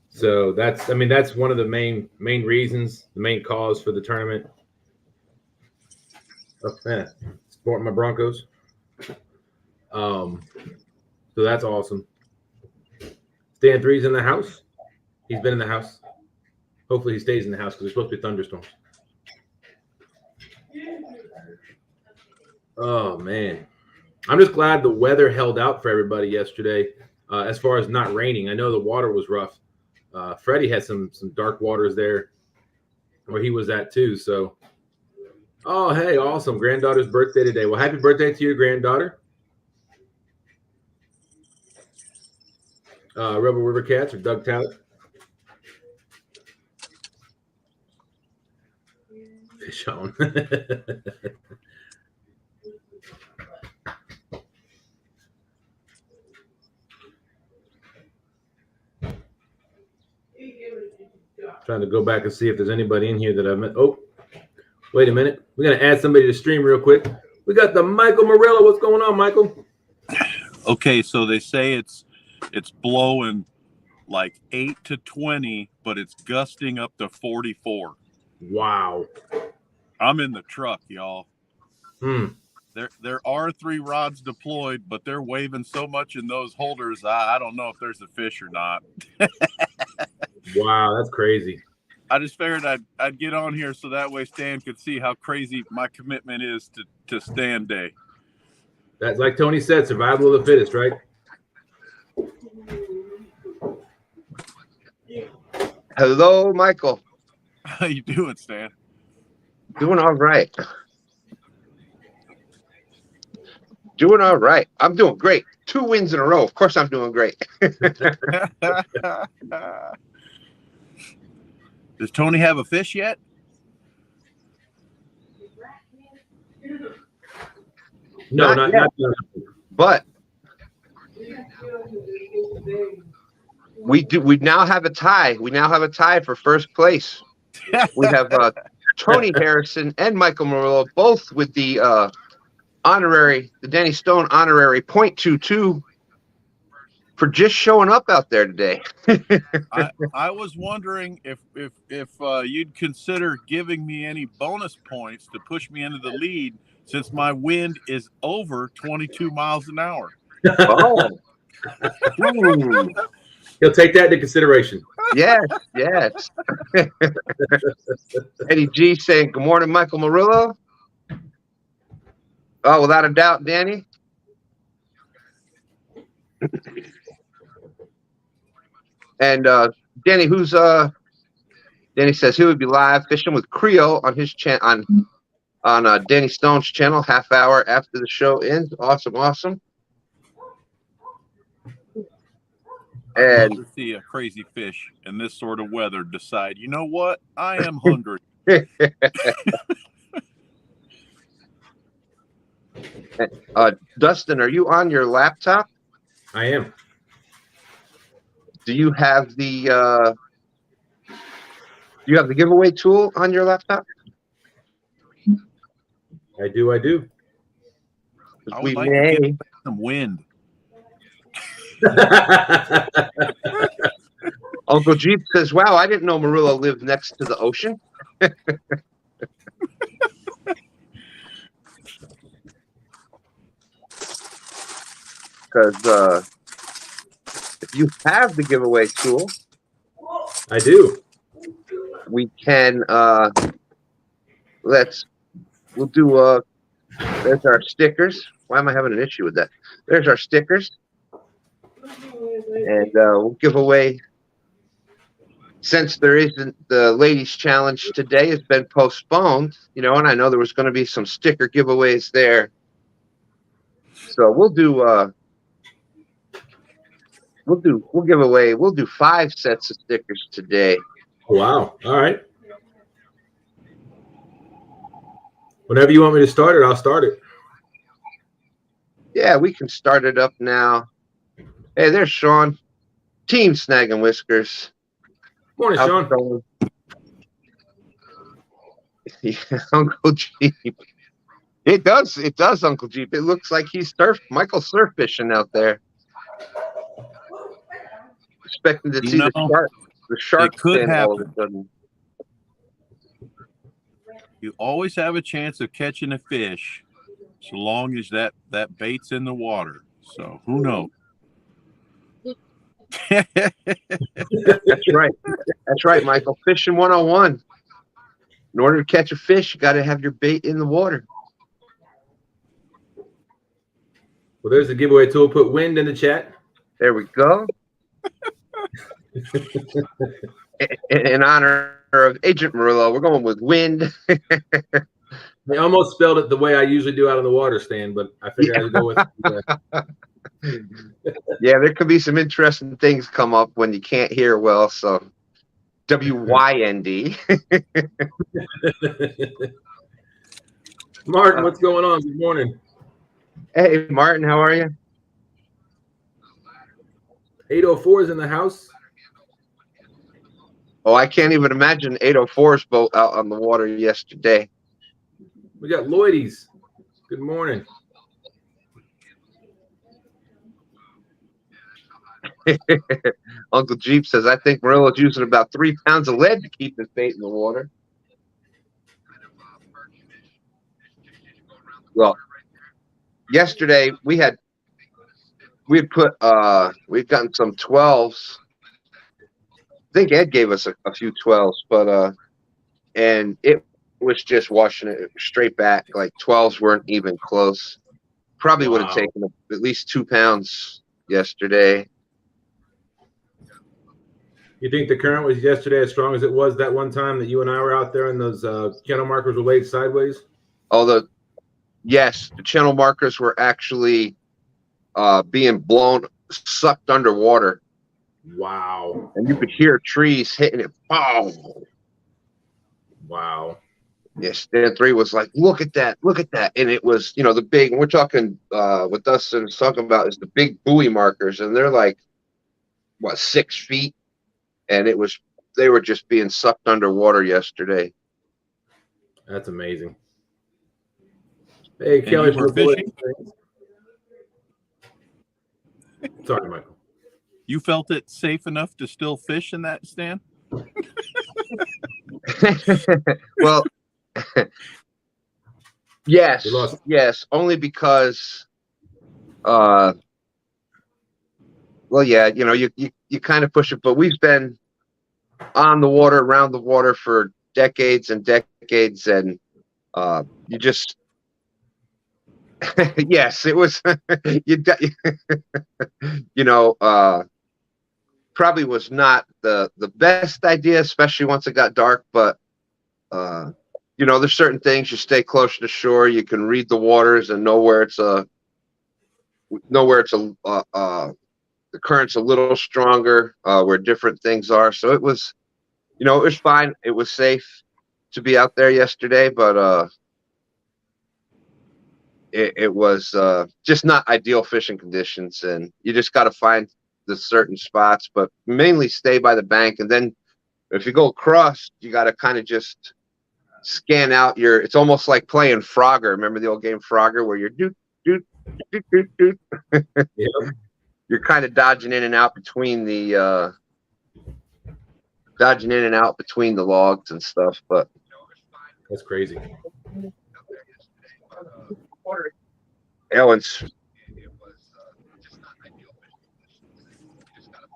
So that's one of the main reasons, the main cause for the tournament. Oh man, supporting my Broncos. So that's awesome. Stan 3's in the house. He's been in the house. Hopefully he stays in the house because there's supposed to be thunderstorms. Oh man, I'm just glad the weather held out for everybody yesterday. As far as not raining, I know the water was rough. Freddie had some dark waters there where he was at too. So, oh hey, awesome! Granddaughter's birthday today. Well, happy birthday to your granddaughter. Rebel River Cats or Doug Talent. Fish on. Trying to go back and see if there's anybody in here that I've met. Oh, wait a minute. We're going to add somebody to stream real quick. We got the Michael Morello. What's going on, Michael? Okay, so they say it's blowing like 8 to 20, but it's gusting up to 44. Wow. I'm in the truck, y'all. Hmm. There are 3 rods deployed, but they're waving so much in those holders, I don't know if there's a fish or not. Wow, that's crazy. I just figured I'd get on here so that way Stan could see how crazy my commitment is to STANday. That's like Tony said, survival of the fittest, right? Hello, Michael. How you doing, Stan? Doing all right. Doing all right. I'm doing great. 2 wins in a row. Of course, I'm doing great. Does Tony have a fish yet? No, Not not yet. But we do. We now have a tie. We now have a tie for first place. We have Tony Harrison and Michael Murillo both with the honorary, the Danny Stone honorary .22 for just showing up out there today. I was wondering if you'd consider giving me any bonus points to push me into the lead, since my wind is over 22 miles an hour. Oh. He'll take that into consideration. Yes, yes. Eddie G saying, good morning, Michael Murillo. Oh, without a doubt, Danny. And Danny, Danny says he would be live fishing with Creole on his channel on Danny Stone's channel, half hour after the show ends. Awesome, awesome. And to see a crazy fish in this sort of weather decide, you know what? I am hungry. Dustin, are you on your laptop? I am. Do you have the giveaway tool on your laptop? I do. I We would like may. to get some wind. Uncle Jeep says, wow, I didn't know Murillo lived next to the ocean. Because if you have the giveaway tool, I do. we can we'll do there's our stickers. Why am I having an issue with that? There's our stickers. And we'll give away, since there isn't the ladies challenge today, has been postponed, you know, and I know there was going to be some sticker giveaways there. So we'll do 5 sets of stickers today. Wow. All right. Whenever you want me to start it, I'll start it. Yeah, we can start it up now. Hey, there's Sean. Team Snagging Whiskers. Morning, How's Sean. it going? Yeah, Uncle Jeep. It does, Uncle Jeep. It looks like he's Michael's surf fishing out there. Expecting to see the shark could fin all of a happen. sudden. You always have a chance of catching a fish, so long as that bait's in the water. So who knows? That's right. That's right, Michael. Fishing 101. In order to catch a fish, you got to have your bait in the water. Well, there's the giveaway tool. Put wind in the chat. There we go. In honor of Agent Murillo, we're going with wind. I almost spelled it the way I usually do out on the water stand, but I figured I'd go with Yeah, there could be some interesting things come up when you can't hear well. So WYND. Martin, what's going on? Good morning. Hey, Martin, how are you? 804 is in the house. Oh, I can't even imagine 804's boat out on the water yesterday. We got Lloydies. Good morning. Uncle Jeep says, I think Murillo's using about 3 pounds of lead to keep his bait in the water. Well, yesterday we'd gotten some 12s. I think Ed gave us a few 12s, but and it was just washing it straight back. Like 12s weren't even close. Probably would have Wow. taken at least 2 pounds yesterday. You think the current was yesterday as strong as it was that one time that you and I were out there and those channel markers were laid sideways? Although, yes, the channel markers were actually being sucked underwater, Wow. and you could hear trees hitting it. Oh, Wow. yes. STANday was like, look at that, and it was, the big. We're talking what Dustin's talking about is the big buoy markers, and they're like what 6 feet, and they were just being sucked underwater yesterday. That's amazing. Hey, And Kelly, you were from the fishing? Sorry, Michael. You felt it safe enough to still fish in that, Stan? Well, yes, You lost. yes, only because, well, yeah, you kind of push it, but we've been on the water, around the water for decades and decades, and you just, yes, it was, probably was not the best idea, especially once it got dark, but there's certain things you stay closer to shore, you can read the waters and know where the current's a little stronger, where different things are. So it was, it was fine. It was safe to be out there yesterday, but it was just not ideal fishing conditions, and you just got to find the certain spots, but mainly stay by the bank. And then if you go across, you got to kind of just scan out it's almost like playing Frogger. Remember the old game Frogger where you're doot, doot, doot, doot, doot. Yep. You're kind of dodging in and out between the logs and stuff, but That's crazy.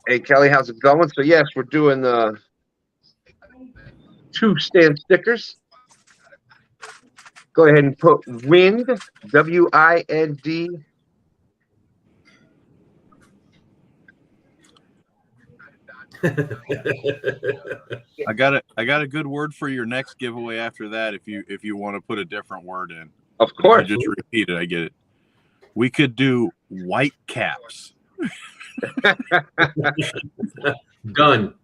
Hey Kelly, how's it going? So yes, we're doing 2 stand stickers. Go ahead and put wind, WIND. I got a good word for your next giveaway after that if you want to put a different word in. Of I course. just repeat it, I get it. We could do white caps. Done.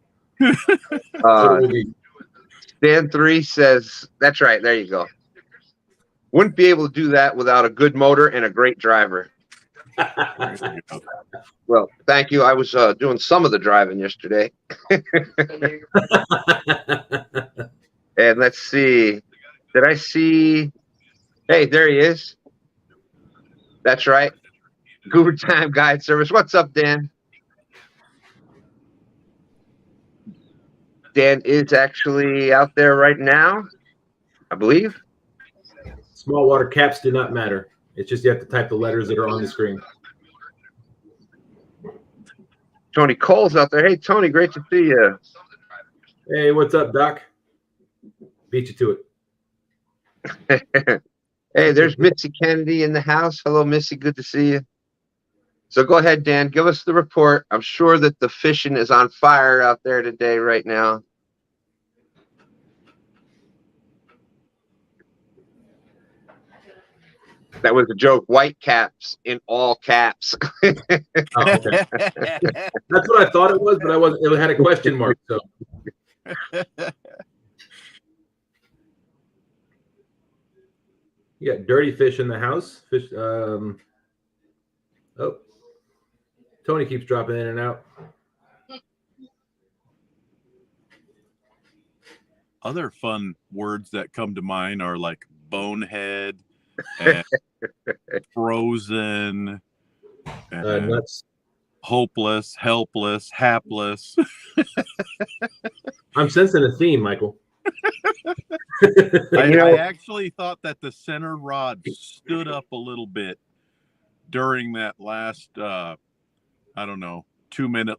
STANday says, that's right, there you go. Wouldn't be able to do that without a good motor and a great driver. Well, thank you. I was doing some of the driving yesterday. And let's see. Did I see? Hey, there he is. That's right. Goober Time Guide Service. What's up, Dan? Dan is actually out there right now, I believe. Small water caps do not matter. It's just you have to type the letters that are on the screen. Tony Cole's out there. Hey, Tony, great to see you. Hey, what's up, Doc? Beat you to it. Hey, there's Missy Kennedy in the house. Hello, Missy. Good to see you. So go ahead, Dan. Give us the report. I'm sure that the fishing is on fire out there today, right now. That was a joke. White caps in all caps. Oh, okay. That's what I thought it was, but I wasn't. It had a question mark. So. You got dirty fish in the house. Fish. Oh, Tony keeps dropping in and out. Other fun words that come to mind are like bonehead and frozen and Nuts. hopeless, helpless, hapless. I'm sensing a theme, Michael. I actually thought that the center rod stood up a little bit during that last, 2-minute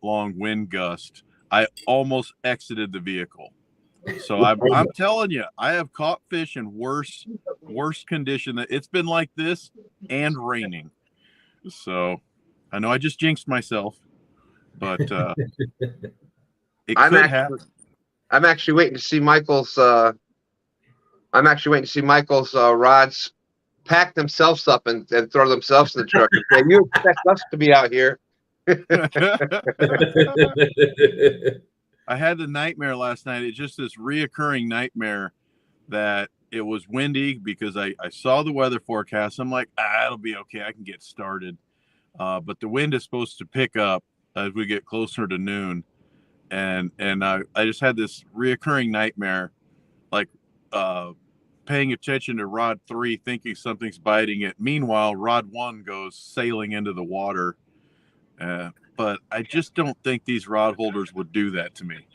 long wind gust. I almost exited the vehicle. So I'm telling you, I have caught fish in worse condition. It's been like this and raining. So I know I just jinxed myself, but it I'm could actually, happen. I'm actually waiting to see Michael's. Rods pack themselves up and throw themselves in the truck. And say, you expect us to be out here? I had the nightmare last night. It's just this reoccurring nightmare that it was windy because I saw the weather forecast. I'm like, it'll be okay. I can get started. But the wind is supposed to pick up as we get closer to noon. And I just had this reoccurring nightmare, like paying attention to rod 3, thinking something's biting it. Meanwhile, rod 1 goes sailing into the water. But I just don't think these rod holders would do that to me.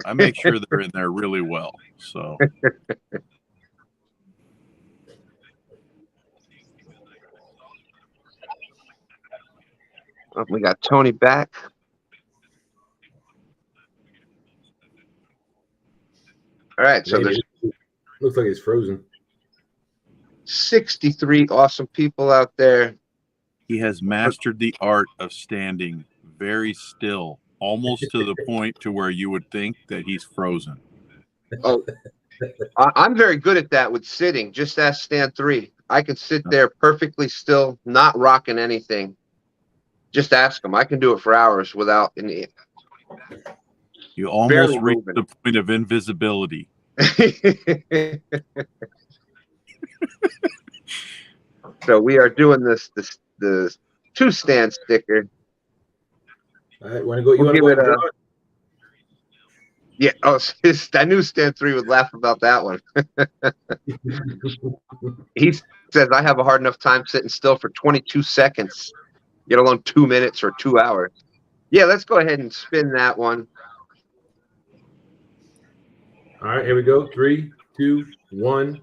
I make sure they're in there really well. So We got Tony back. All right, so there's looks like it's frozen. 63 awesome people out there. he has mastered the art of standing very still, almost to the point to where you would think that he's frozen. Oh, I'm very good at that with sitting. Just ask STANday. I can sit there perfectly still, not rocking anything. Just ask him. I can do it for hours without any. You almost reach the point of invisibility. So we are doing the 2 stand sticker. All right, want to go? You want to go ahead and draw it? Yeah. Oh, I knew STANday would laugh about that one. He says I have a hard enough time sitting still for 22 seconds, let alone 2 minutes or 2 hours. Yeah, let's go ahead and spin that one. All right, here we go. 3, 2, 1.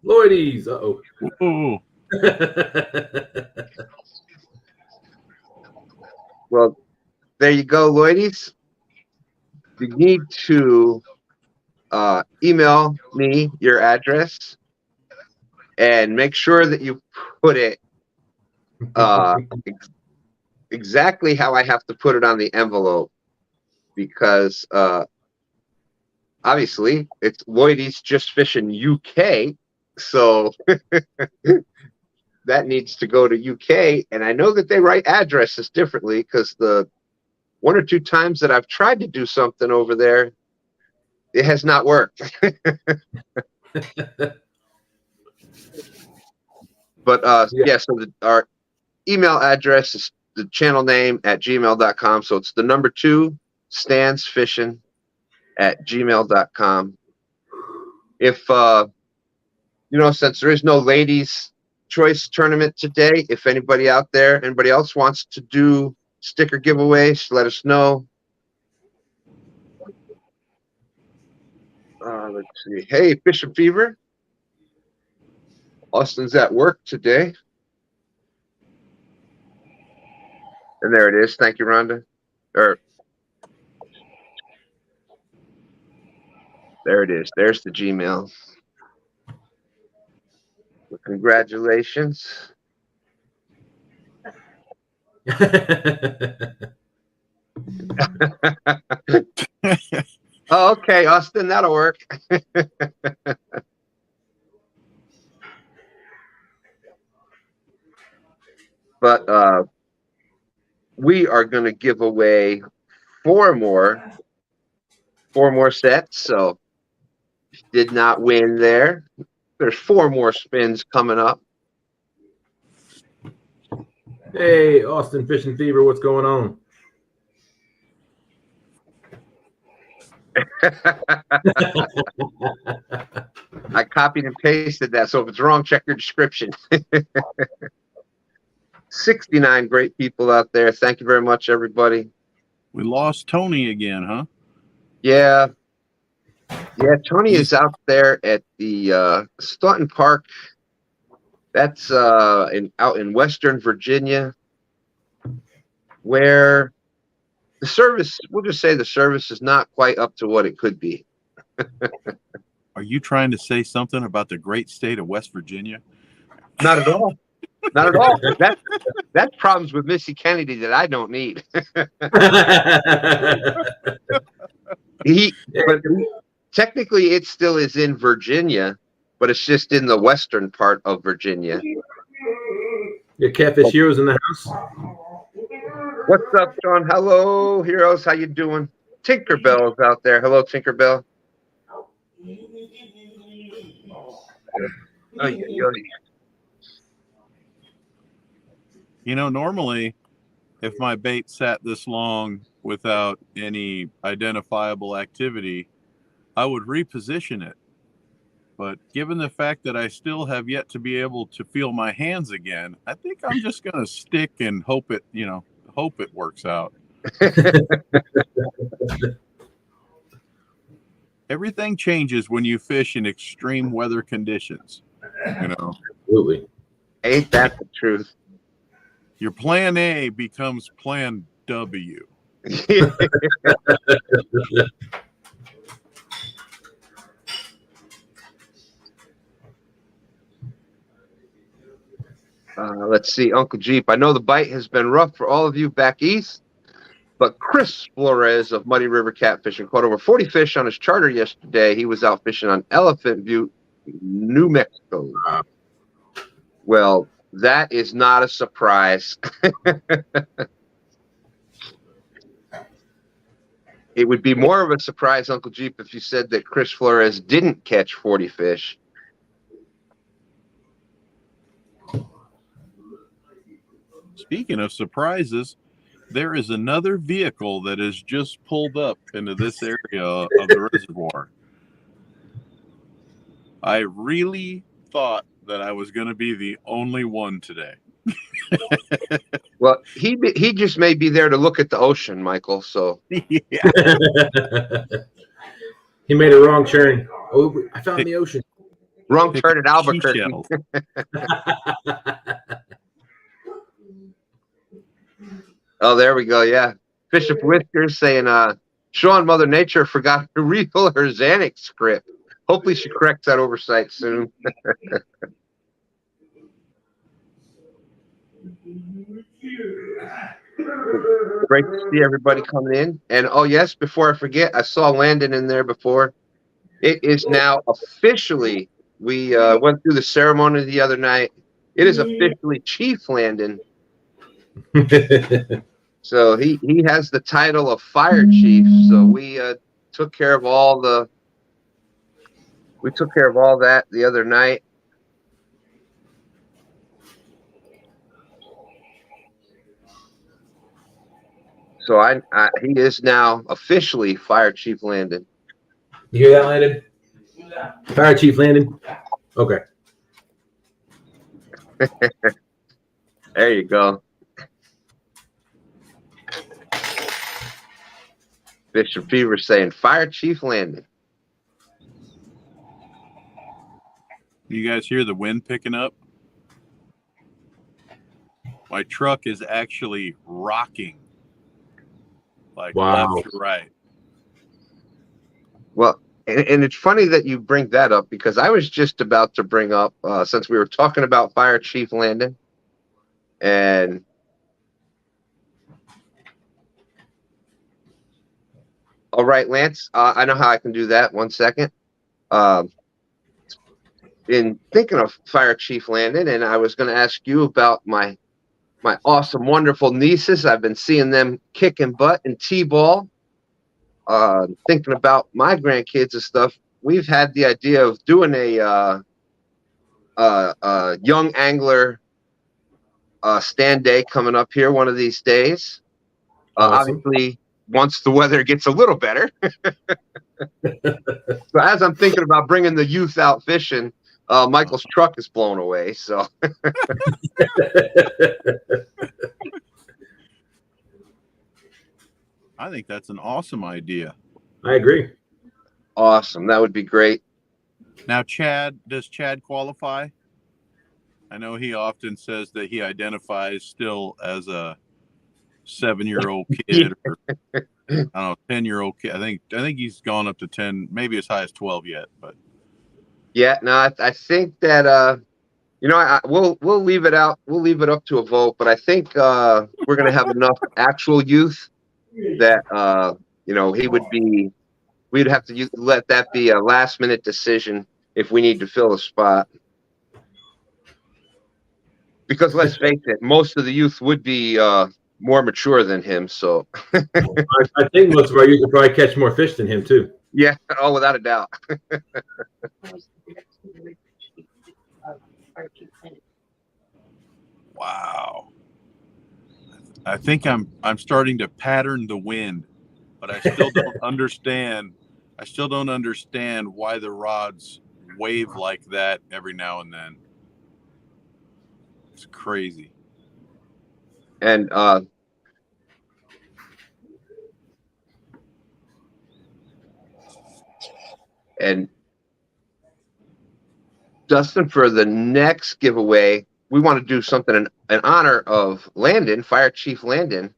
Lloydies. Uh-oh. Ooh. Well, there you go, Lloydies. You need to email me your address and make sure that you put it exactly how I have to put it on the envelope, because obviously it's Lloydies Just Fishing UK, so that needs to go to UK. And I know that they write addresses differently, because the 1 or 2 times that I've tried to do something over there, it has not worked. But yeah, so our email address is the channel name at gmail.com. So it's the number 2 standsfishing@gmail.com. If since there is no ladies choice tournament today, if anybody else wants to do sticker giveaways, let us know. Let's see. Hey, Bishop Fever. Austin's at work today. And there it is. Thank you, Rhonda. There it is. There's the Gmail. Well, congratulations. Oh, okay, Austin, that'll work. But we are going to give away 4 more sets. So did not win there. There's 4 more spins coming up. Hey, Austin Fishing Fever, what's going on? I copied and pasted that, so if it's wrong, check your description. 69 great people out there. Thank you very much, everybody. We lost Tony again, huh? Yeah. Yeah, Tony is out there at the Staunton Park. That's out in Western Virginia, where the service, we'll just say the service is not quite up to what it could be. Are you trying to say something about the great state of West Virginia? Not at all. Not at all. That's problems with Missy Kennedy that I don't need. But technically it still is in Virginia, but it's just in the western part of Virginia. Your Catfish Heroes in the house. What's up, Sean? Hello, heroes. How you doing? Tinkerbell's out there. Hello, Tinkerbell. You know, normally, if my bait sat this long without any identifiable activity, I would reposition it. But given the fact that I still have yet to be able to feel my hands again, I think I'm just going to stick and hope it works out. Everything changes when you fish in extreme weather conditions. You know, Absolutely. Ain't that the truth? Your plan A becomes plan W. Let's see, Uncle Jeep. I know the bite has been rough for all of you back east, but Chris Flores of Muddy River Catfishing caught over 40 fish on his charter yesterday. He was out fishing on Elephant Butte, New Mexico. Well, that is not a surprise. It would be more of a surprise, Uncle Jeep, if you said that Chris Flores didn't catch 40 fish. Speaking of surprises, there is another vehicle that has just pulled up into this area of the reservoir. I really thought that I was going to be the only one today. Well, he just may be there to look at the ocean, Michael. So Yeah. He made a wrong turn. Oh, I found the ocean. wrong Pick turn at Albuquerque. seashells. Oh, there we go. Yeah, Bishop Whiskers saying, "Sean, Mother Nature forgot to refill her Xanax script. Hopefully, she corrects that oversight soon." Great to see everybody coming in. And oh yes, before I forget, I saw Landon in there before. It is now officially. We went through the ceremony the other night. It is officially Chief Landon. So he has the title of Fire Chief. So we took care of all that the other night. So he is now officially Fire Chief Landon. You hear that, Landon? Fire Chief Landon. Okay. There you go. Bishop Fever saying Fire Chief Landon. You guys hear the wind picking up? My truck is actually rocking. Like left to right. Well, and it's funny that you bring that up because I was just about to bring up, since we were talking about Fire Chief Landon, and all right, Lance, I know how I can do that. 1 second. In thinking of Fire Chief Landon, and I was going to ask you about my awesome, wonderful nieces. I've been seeing them kicking butt in T-ball. Thinking about my grandkids and stuff. We've had the idea of doing a young angler STANday coming up here one of these days. Awesome. Obviously, once the weather gets a little better. So as I'm thinking about bringing the youth out fishing, Michael's truck is blown away. So. I think that's an awesome idea. I agree. Awesome. That would be great. Now, does Chad qualify? I know he often says that he identifies still as a 7-year-old kid or I don't know, 10-year-old kid. I think he's gone up to 10, maybe as high as 12 yet. But Yeah, no, I think that we'll leave it out. We'll leave it up to a vote, but I think we're gonna have enough actual youth that he would be. We'd have to let that be a last minute decision if we need to fill a spot. Because let's face it, most of the youth would be more mature than him. So I think most of our youth could probably catch more fish than him too. yeah, oh, without a doubt. wow. I think I'm starting to pattern the wind, but I still don't understand. I still don't understand why the rods wave like that every now and then. It's crazy. And Dustin, for the next giveaway, we want to do something in honor of Landon, Fire Chief Landon.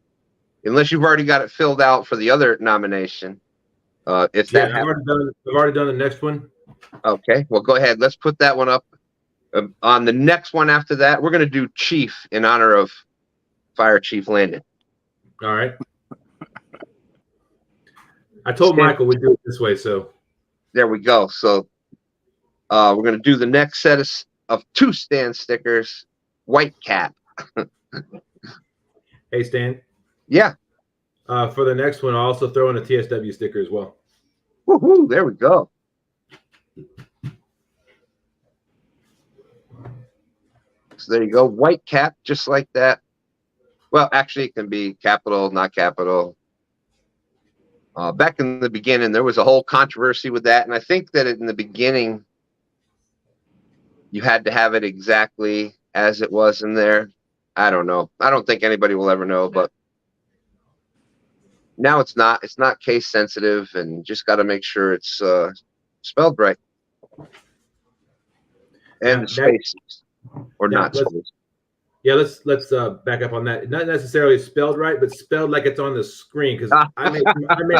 Unless you've already got it filled out for the other nomination. If that I've already done the next one. Okay, well, go ahead. Let's put that one up. On the next one after that, we're going to do Chief in honor of Fire Chief Landon. All right. I told Michael we'd do it this way, so there we go. So we're going to do the next set of 2 stand stickers, white cap. Hey, Stan. Yeah. For the next one, I'll also throw in a TSW sticker as well. Woohoo! There we go. So there you go, white cap, just like that. Well, actually, it can be capital, not capital. Back in the beginning, there was a whole controversy with that, and I think that in the beginning, you had to have it exactly as it was in there. I don't know. I don't think anybody will ever know, but now it's not. It's not case sensitive, and just got to make sure it's spelled right. And the spaces, or not spaces. Yeah, let's back up on that. Not necessarily spelled right, but spelled like it's on the screen, because I may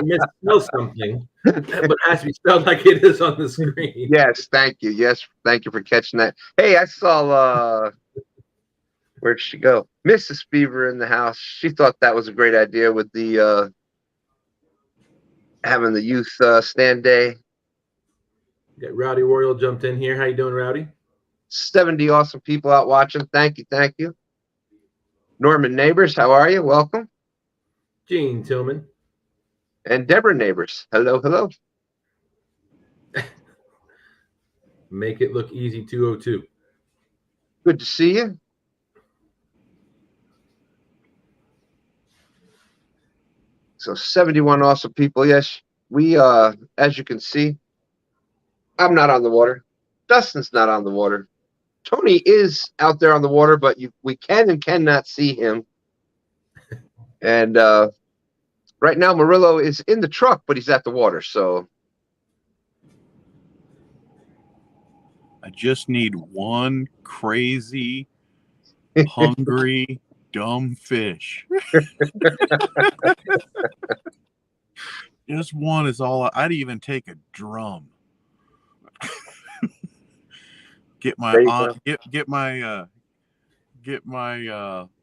misspell something, but it has to be spelled like it is on the screen. Yes, thank you. Yes, thank you for catching that. Hey, I saw where'd she go? Mrs. Beaver in the house. She thought that was a great idea with the having the youth STANday. Yeah, Rowdy Royal jumped in here. How you doing, Rowdy? 70 awesome people out watching. Thank you, thank you. Norman Neighbors, how are you? Welcome. Gene Tillman. And Deborah Neighbors. Hello, hello. Make it look easy 202. Good to see you. So 71 awesome people. Yes, we as you can see, I'm not on the water. Dustin's not on the water. Tony is out there on the water, but we can and cannot see him. And right now, Murillo is in the truck, but he's at the water. So I just need one crazy, hungry, dumb fish. Just one is all. I'd even take a drum. Get my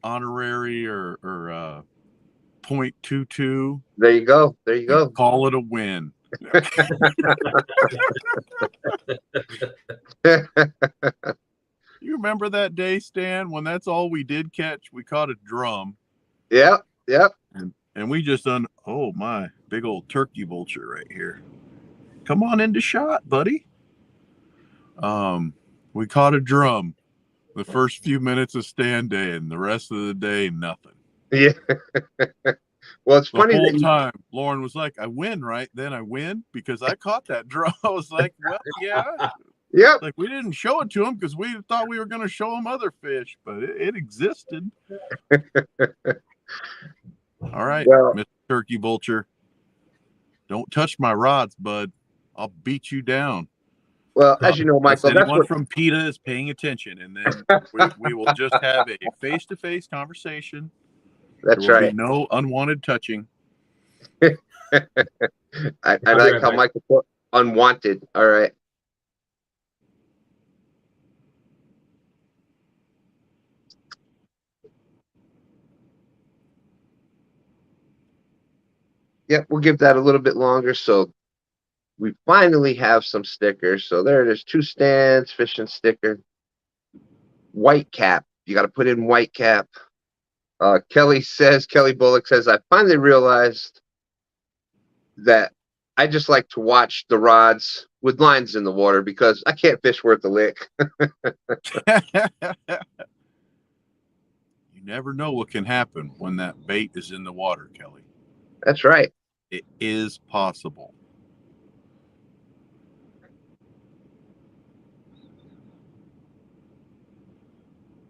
honorary or 0.22. there you go. There you go. Call it a win. You remember that day, Stan, when that's all we did catch? We caught a drum. Yep, yep. And we just oh my, big old turkey vulture right here. Come on into shot, buddy. We caught a drum the first few minutes of STANday, and the rest of the day, nothing. Yeah. Well, it's funny. The whole time, Lauren was like, I win, right? Then I win because I caught that drum. I was like, well, yeah. Yeah. Like, we didn't show it to him because we thought we were going to show him other fish, but it existed. All right, Well, Mr. Turkey Vulture. Don't touch my rods, bud. I'll beat you down. Well, as you know, Michael, that's anyone what. from PETA is paying attention, and then we will just have a face-to-face conversation. That's There will right. be no unwanted touching. I like how Michael put unwanted. All right. Yep, we'll give that a little bit longer. So we finally have some stickers. So there it is. 2 stands, fishing sticker. White cap. You got to put in white cap. Kelly Bullock says, I finally realized that I just like to watch the rods with lines in the water because I can't fish worth a lick. You never know what can happen when that bait is in the water, Kelly. That's right. It is possible.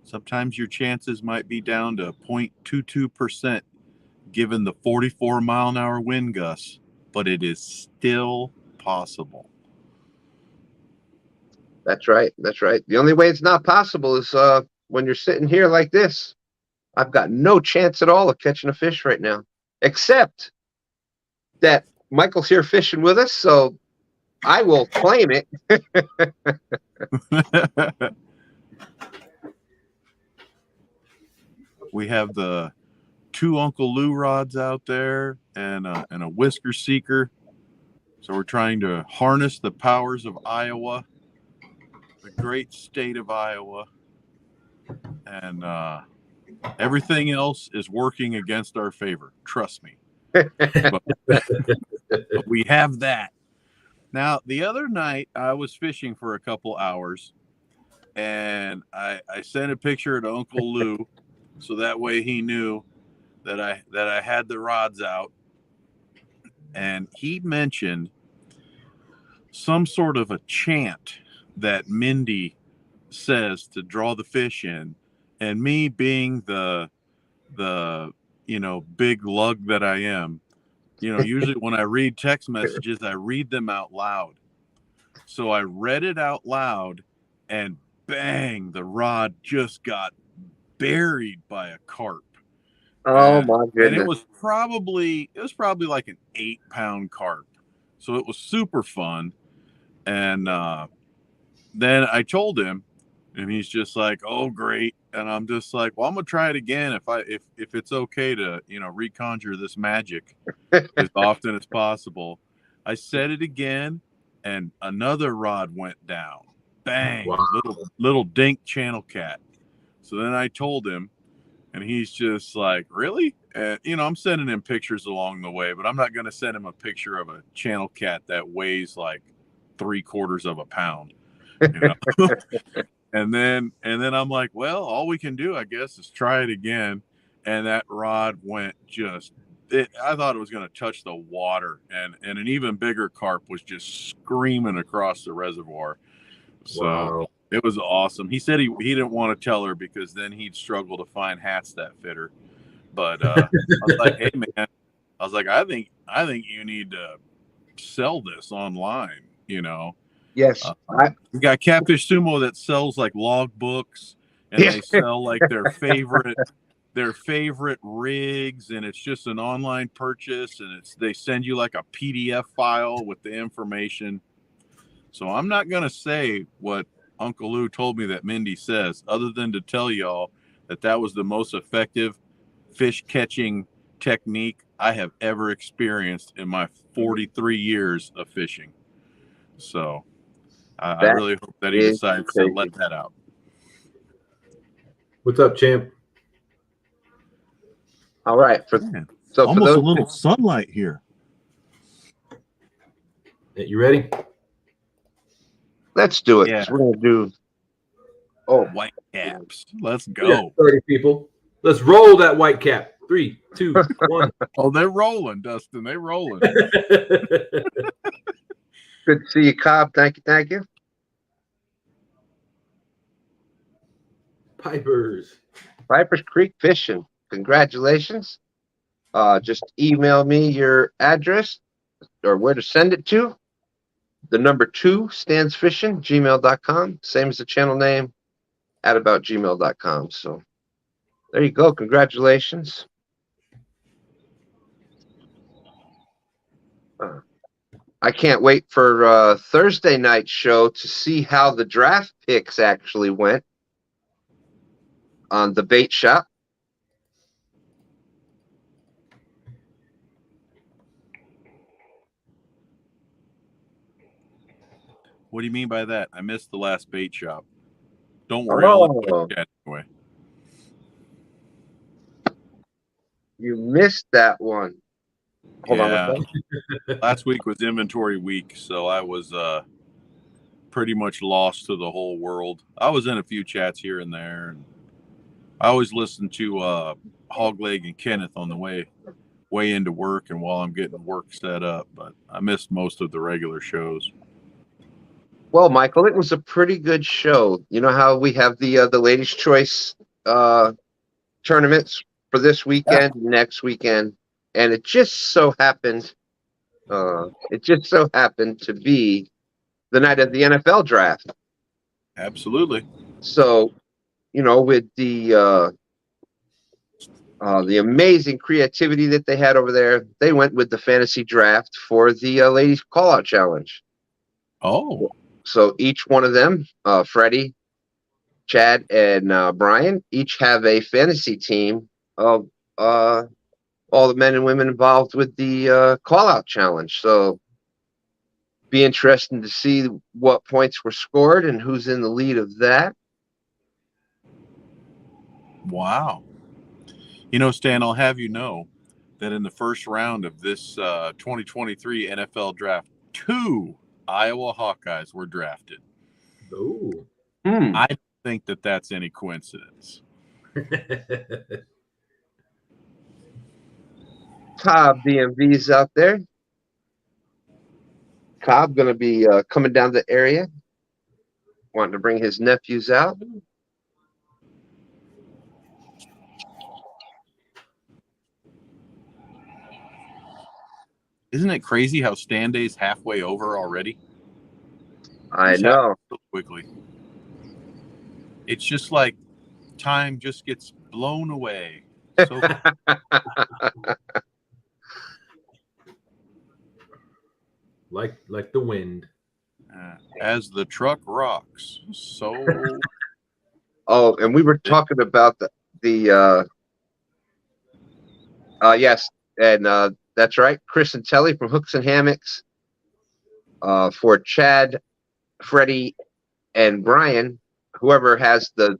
Sometimes your chances might be down to 0.22% given the 44-mile-an-hour wind gusts, but it is still possible. That's right. That's right. The only way it's not possible is when you're sitting here like this. I've got no chance at all of catching a fish right now, except that Michael's here fishing with us, so I will claim it. We have the 2 Uncle Lou rods out there and a whisker seeker. So we're trying to harness the powers of Iowa, the great state of Iowa. And everything else is working against our favor. Trust me. But we have that. Now, the other night I was fishing for a couple hours and I sent a picture to Uncle Lou so that way he knew that I had the rods out. And he mentioned some sort of a chant that Mindy says to draw the fish in. And me being the big lug that I am, usually when I read text messages, I read them out loud. So I read it out loud and bang, the rod just got buried by a carp. Oh my goodness. And it was probably like an 8-pound carp. So it was super fun. And then I told him, and he's just like, "Oh, great." And I'm just like, "Well, I'm gonna try it again if it's okay to reconjure this magic as often as possible." I said it again, and another rod went down. Bang! Wow. Little dink channel cat. So then I told him, and he's just like, "Really?" And I'm sending him pictures along the way, but I'm not gonna send him a picture of a channel cat that weighs like 3/4 pounds. And then I'm like, well, all we can do, I guess, is try it again. And that rod went I thought it was going to touch the water, and an even bigger carp was just screaming across the reservoir. So Wow. It was awesome. He said he didn't want to tell her because then he'd struggle to find hats that fit her. But I was like, hey man, I think you need to sell this online, Yes. We got Catfish Sumo that sells like log books, and they sell like their favorite rigs, and it's just an online purchase, and they send you like a PDF file with the information. So I'm not gonna say what Uncle Lou told me that Mindy says, other than to tell y'all that was the most effective fish catching technique I have ever experienced in my 43 years of fishing. So I really hope that he decides to let that out. What's up, champ? All right. So almost a little sunlight here. You ready? Let's do it. Yeah. We're gonna do white caps. Let's go. Yeah, 30 people. Let's roll that white cap. 3, 2, 1. Oh, they're rolling, Dustin. They're rolling. Good to see you, Cobb. Thank you. Pipers Creek Fishing. Congratulations. Just email me your address or where to send it to, the number 2 stands fishing, gmail.com. Same as the channel name, at about gmail.com. So there you go. Congratulations. I can't wait for Thursday night show to see how the draft picks actually went on the bait shop. What do you mean by that? I missed the last bait shop. Don't worry, I'll let you chat anyway. You missed that one. Hold on a second. Last week was inventory week, so I was pretty much lost to the whole world. I was in a few chats here and there, and I always listen to Hogleg and Kenneth on the way into work and while I'm getting work set up, but I missed most of the regular shows. Well, Michael, it was a pretty good show. You know how we have the Ladies' Choice tournaments for this weekend, next weekend, and it just so happened to be the night of the NFL draft. Absolutely. So, you know, with the amazing creativity that they had over there, they went with the fantasy draft for the ladies call-out challenge. Oh. So each one of them, Freddie, Chad, and Brian, each have a fantasy team of all the men and women involved with the call-out challenge. So be interesting to see what points were scored and who's in the lead of that. Wow. You know, Stan, I'll have you know that in the first round of this 2023 NFL draft, 2 Iowa Hawkeyes were drafted. Ooh. I don't think that that's any coincidence. Cobb DMV's out there. Cobb going to be coming down the area, wanting to bring his nephews out. Isn't it crazy how STANday's halfway over already? I know. So quickly. It's just like time just gets blown away. So like the wind. As the truck rocks. So Oh, and we were talking about yes, and that's right, Chris and Telly from Hooks and Hammocks. For Chad, Freddie, and Brian, whoever has gets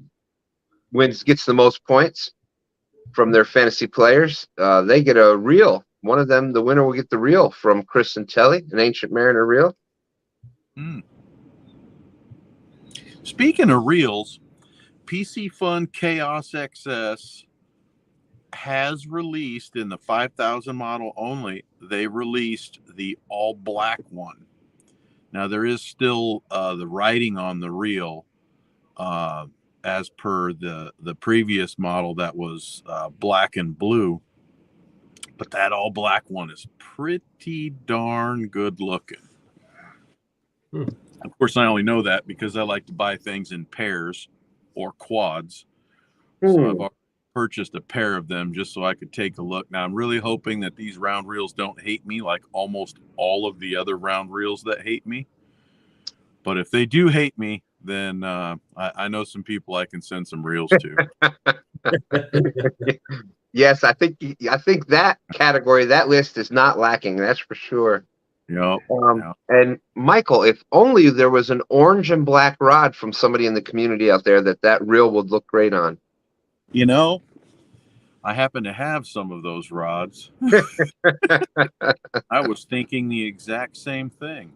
the most points from their fantasy players, they get a reel. One of them, the winner, will get the reel from Chris and Telly, an Ancient Mariner reel. Speaking of reels, PC Fun Chaos XS has released in the 5000 model only. They released the all black one. Now there is still the writing on the reel as per the previous model that was black and blue, but that all black one is pretty darn good looking. Of course, I only know that because I like to buy things in pairs or quads. So I've already purchased a pair of them just so I could take a look. Now I'm really hoping that these round reels don't hate me like almost all of the other round reels that hate me. But if they do hate me, then I know some people I can send some reels to. Yes, I think that category, that list is not lacking. That's for sure. Yep. And Michael, if only there was an orange and black rod from somebody in the community out there that reel would look great on. You know, I happen to have some of those rods. I was thinking the exact same thing.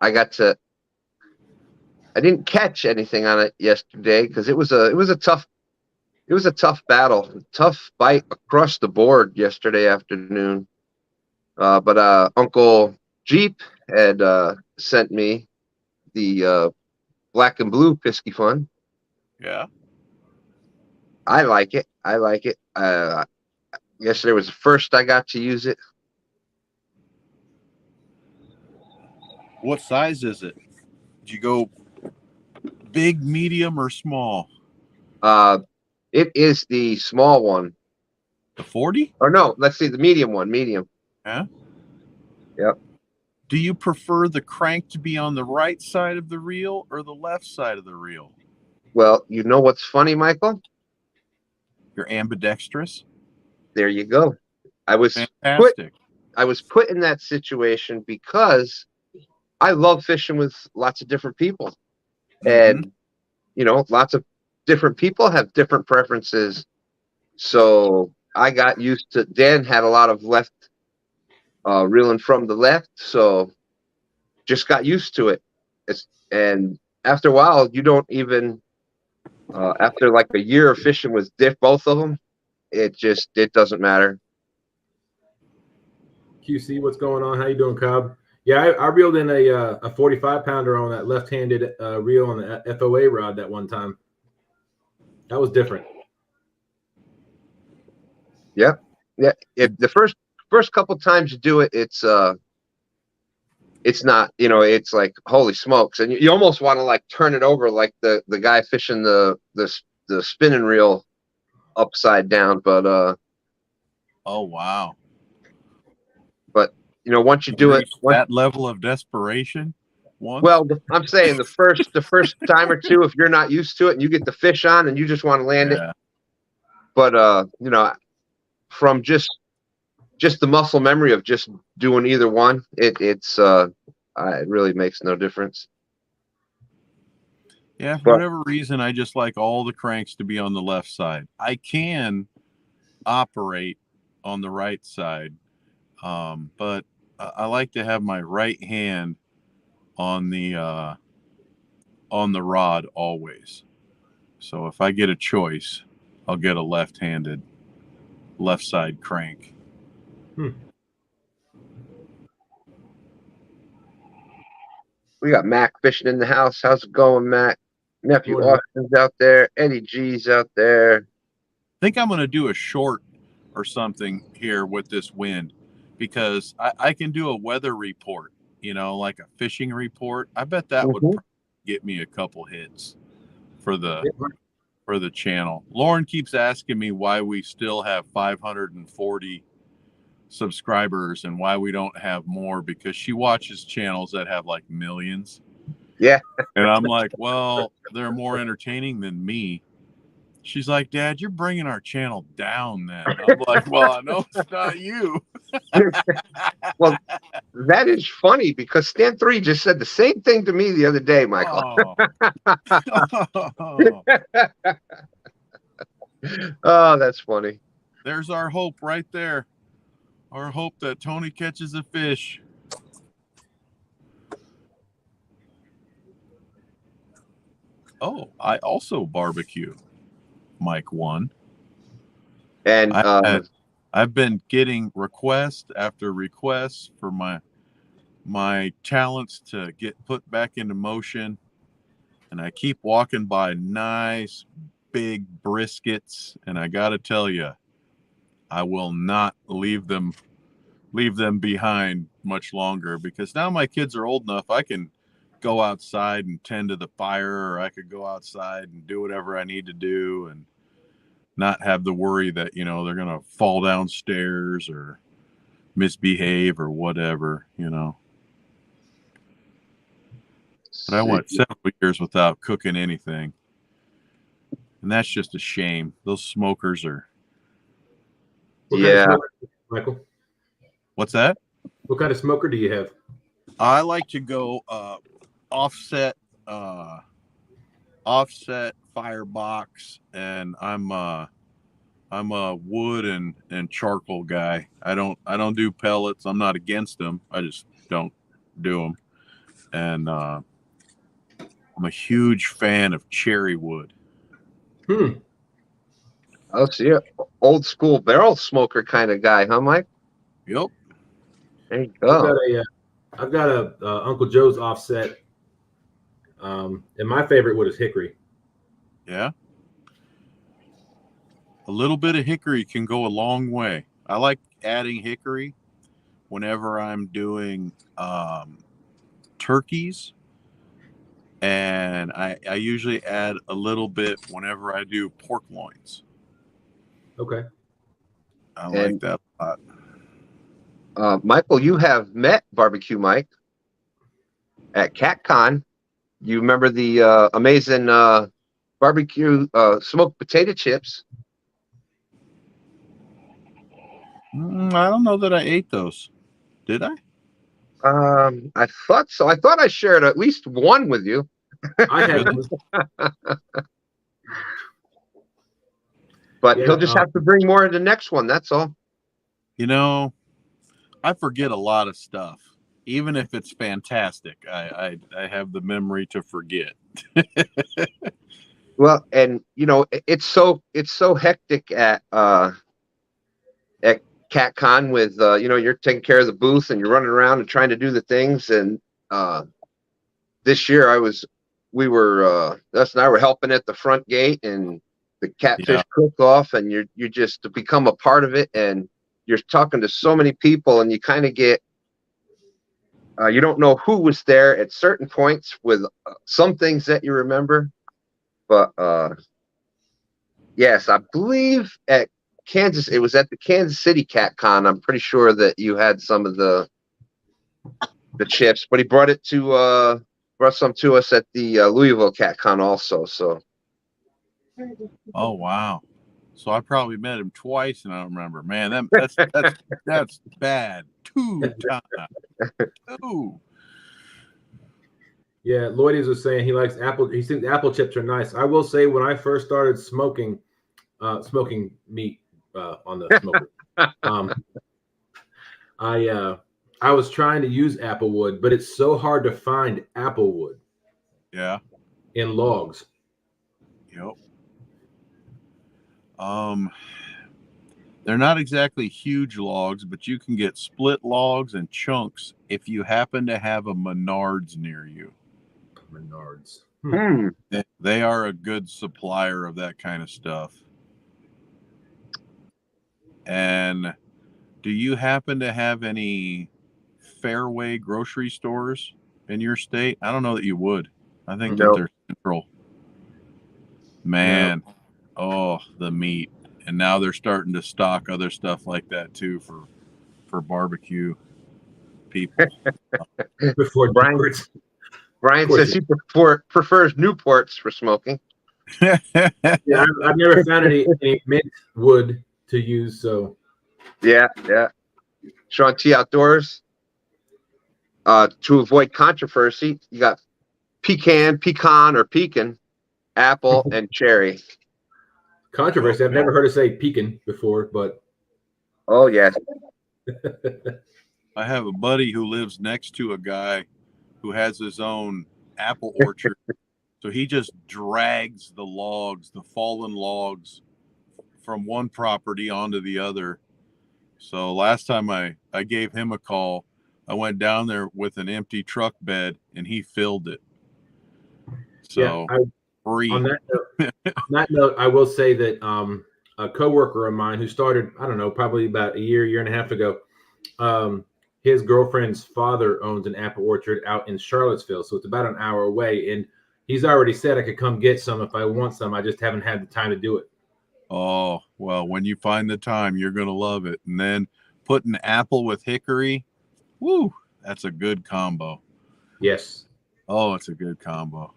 I didn't catch anything on it yesterday because it was a tough battle, tough bite across the board yesterday afternoon. But Uncle Jeep had sent me the black and blue Pisky Fun. Yeah. I like it. Yesterday was the first I got to use it. What size is it? Did you go big, medium, or small? It is the small one. The 40? Or no, let's see, the medium one. Medium. Yeah. Yep. Do you prefer the crank to be on the right side of the reel or the left side of the reel? Well, you know what's funny, Michael? You're ambidextrous. There you go. I was Fantastic. put in that situation because I love fishing with lots of different people. And, lots of different people have different preferences. So I got used to, Dan had a lot of left, reeling from the left. So just got used to it. And after a while, you don't even, after like a year of fishing with both of them, it doesn't matter. QC, what's going on? How you doing, Cobb? Yeah, I reeled in a 45-pounder on that left-handed reel on the FOA rod that one time. That was different. Yeah. If the first couple times you do it, it's not, it's like holy smokes, and you almost want to like turn it over like the guy fishing the spinning reel upside down, but Oh, wow. But once you do it, that level of desperation. Well, I'm saying the first time or two, if you're not used to it and you get the fish on and you just want to land it, but from just the muscle memory of just doing either one, it really makes no difference. Yeah, for whatever reason, I just like all the cranks to be on the left side. I can operate on the right side, but I like to have my right hand on the rod always. So if I get a choice, I'll get a left-handed, left side crank. We got Mac fishing in the house. How's it going, Mac? Nephew Austin's out there. Eddie G's out there. I think I'm going to do a short or something here with this wind, because I can do a weather report, like a fishing report. I bet that would get me a couple hits for the channel. Lauren keeps asking me why we still have 540 subscribers and why we don't have more, because she watches channels that have like millions. Yeah. And I'm like, well, they're more entertaining than me. She's like, Dad, you're bringing our channel down then. I'm like, well, I know it's not you. Well, that is funny because STANday just said the same thing to me the other day, Michael. Oh, that's funny. There's our hope right there. Our hope that Tony catches a fish. Oh, I also barbecue. Mike 1. And I've been getting request after request for my talents to get put back into motion, and I keep walking by nice big briskets, and I got to tell you, I will not leave them behind much longer, because now my kids are old enough I can go outside and tend to the fire, or I could go outside and do whatever I need to do and not have the worry that, they're going to fall downstairs or misbehave or whatever, But I went several years without cooking anything. And that's just a shame. Those smokers are. What kind of smoker, Michael? What's that? What kind of smoker do you have? I like to go offset firebox, and I'm a wood and charcoal guy. I don't do pellets. I'm not against them. I just don't do them. And I'm a huge fan of cherry wood. Oh, so you're old school barrel smoker kind of guy, huh, Mike? Yep. There you go. I've got a Uncle Joe's offset, and my favorite wood is hickory. Yeah. A little bit of hickory can go a long way. I like adding hickory whenever I'm doing turkeys, and I usually add a little bit whenever I do pork loins. Okay. I like that a lot. Michael, you have met Barbecue Mike at CatCon. You remember the amazing barbecue smoked potato chips? I don't know that I ate those. Did I? I thought so. I thought I shared at least one with you. I have. But Yeah, he'll just have to bring more in the next one. That's all. You know, I forget a lot of stuff. Even if it's fantastic, I have the memory to forget. Well, and you know, it's so hectic at CatCon with you know, you're taking care of the booth and you're running around and trying to do the things. And this year we were Us and I were helping at the front gate and the Catfish cook-off, and you just to become a part of it, and you're talking to so many people, and you kind of get you don't know who was there at certain points with some things that you remember. But yes, I believe at Kansas, it was at the Kansas City CatCon. I'm pretty sure that you had some of the chips, but he brought some to us at the Louisville CatCon also. So. Oh wow! So I probably met him twice, and I don't remember. Man, that's bad. 2 times. 2. Yeah, Lloyd was saying he likes apple. He thinks apple chips are nice. I will say, when I first started smoking meat on the smoker, I was trying to use apple wood, but it's so hard to find apple wood. Yeah. In logs. Yep. They're not exactly huge logs, but you can get split logs and chunks if you happen to have a Menards near you. Menards. They are a good supplier of that kind of stuff. And do you happen to have any Fairway grocery stores in your state? I don't know that you would. I think that they're central. Man, oh, the meat. And now they're starting to stock other stuff like that too for barbecue people. Before Brian says he prefers Newports for smoking. Yeah, I've never found any mint wood to use. So yeah. Sean T Outdoors. To avoid controversy, you got pecan, apple, and cherry. Controversy. I've never heard her say pecan before, but oh yes. I have a buddy who lives next to a guy who has his own apple orchard. So he just drags the fallen logs from one property onto the other. So last time I gave him a call, I went down there with an empty truck bed and he filled it. So free. On that note, I will say that a coworker of mine who started, I don't know, probably about a year and a half ago, his girlfriend's father owns an apple orchard out in Charlottesville. So it's about an hour away. And he's already said I could come get some if I want some. I just haven't had the time to do it. Oh, well, when you find the time, you're going to love it. And then put an apple with hickory. Woo, that's a good combo. Yes. Oh, it's a good combo.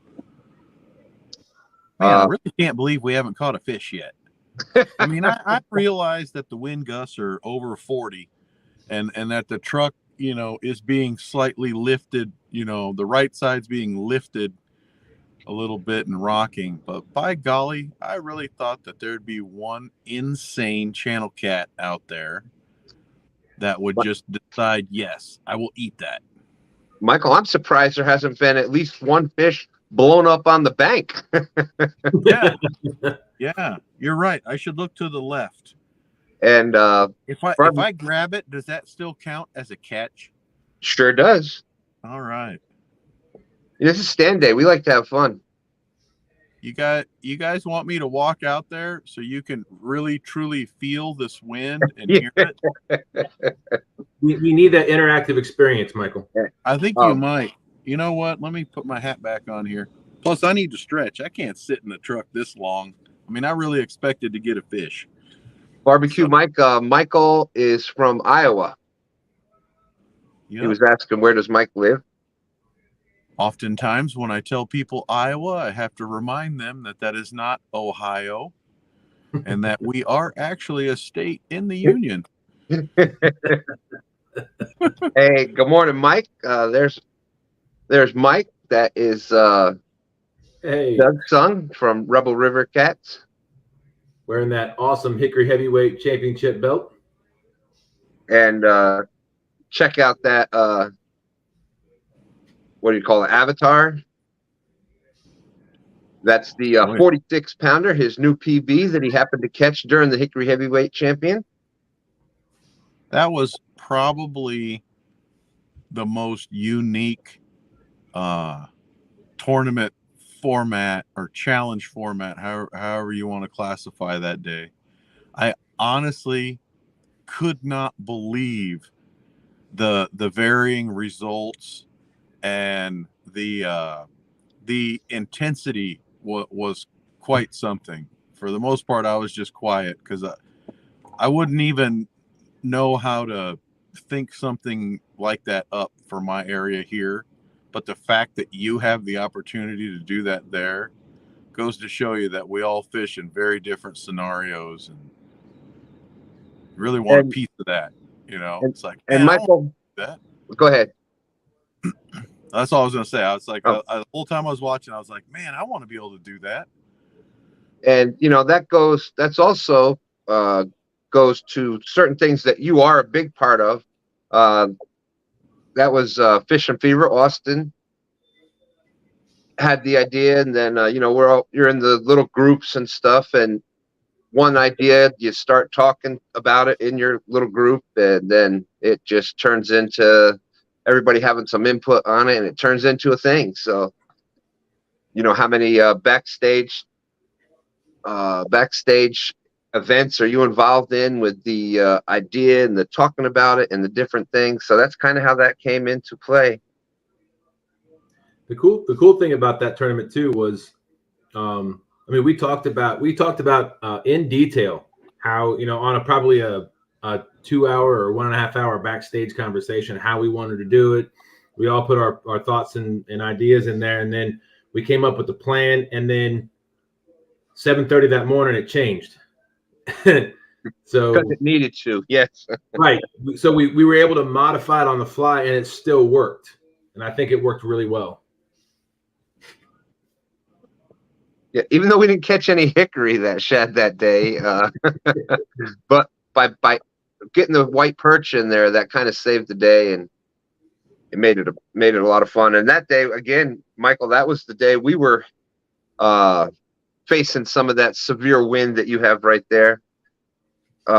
Man, I really can't believe we haven't caught a fish yet. I mean, I realize that the wind gusts are over 40 and that the truck, you know, is being slightly lifted, you know, the right side's being lifted a little bit and rocking. But by golly, I really thought that there'd be one insane channel cat out there that would just decide, yes, I will eat that. Michael, I'm surprised there hasn't been at least one fish blown up on the bank. Yeah, you're right. I should look to the left. And if I grab it, does that still count as a catch? Sure does. All right. This is STANday. We like to have fun. You guys want me to walk out there so you can really truly feel this wind and hear it? We need that interactive experience, Michael. I think you might. You know what? Let me put my hat back on here. Plus, I need to stretch. I can't sit in the truck this long. I mean, I really expected to get a fish. Barbecue Mike. Michael is from Iowa. Yep. He was asking, where does Mike live? Oftentimes, when I tell people Iowa, I have to remind them that that is not Ohio, and that we are actually a state in the union. Hey, good morning, Mike. There's Mike. That is Hey, Doug's son from Rebel River Cats. wearing that awesome Hickory Heavyweight Championship belt. And check out that what do you call it, Avatar? That's the 46 pounder, his new PB that he happened to catch during the Hickory Heavyweight Champion. That was probably the most unique tournament format or challenge format, however you want to classify that day. I honestly could not believe the varying results, and the intensity was quite something. For the most part, I was just quiet because I wouldn't even know how to think something like that up for my area here. But the fact that you have the opportunity to do that there goes to show you that we all fish in very different scenarios and really want a piece of that. It's like, and Michael, that. Go ahead. That's all I was going to say. I was like, the whole time I was watching, I was like, man, I want to be able to do that. And that's also goes to certain things that you are a big part of. That was Fish and Fever. Austin had the idea, and then you're in the little groups and stuff, and one idea, you start talking about it in your little group, and then it just turns into everybody having some input on it, and it turns into a thing. So how many backstage events are you involved in with the idea and the talking about it and the different things? So that's kind of how that came into play. The cool thing about that tournament too was, we talked about in detail how, on probably a 2 hour or 1.5 hour backstage conversation, how we wanted to do it. We all put our thoughts and ideas in there, and then we came up with the plan, and then 7:30 that morning it changed. So because it needed to, yes. Right. So we were able to modify it on the fly, and it still worked. And I think it worked really well. Yeah, even though we didn't catch any hickory that day, but by getting the white perch in there, that kind of saved the day, and it made it a lot of fun. And that day, again, Michael, that was the day we were facing some of that severe wind that you have right there.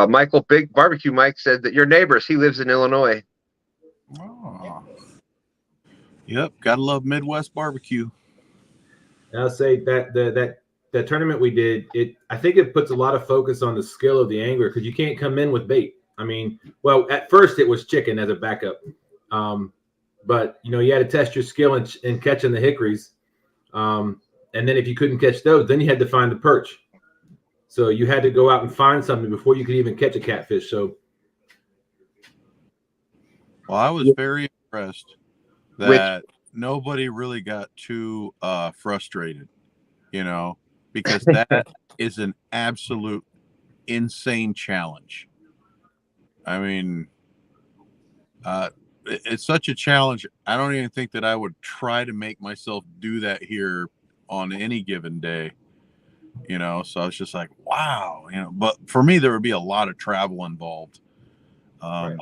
Michael, Big Barbecue Mike, said that your neighbors, he lives in Illinois. Oh. Yep, gotta love Midwest barbecue. And I'll say that that tournament we did, I think it puts a lot of focus on the skill of the angler, because you can't come in with bait. Well, at first it was chicken as a backup, but you had to test your skill in catching the hickories, and then if you couldn't catch those, then you had to find the perch. So you had to go out and find something before you could even catch a catfish. So, well, I was very impressed that nobody really got too frustrated, because that is an absolute insane challenge. It's such a challenge. I don't even think that I would try to make myself do that here on any given day. So I was just like, wow, but for me, there would be a lot of travel involved. Right.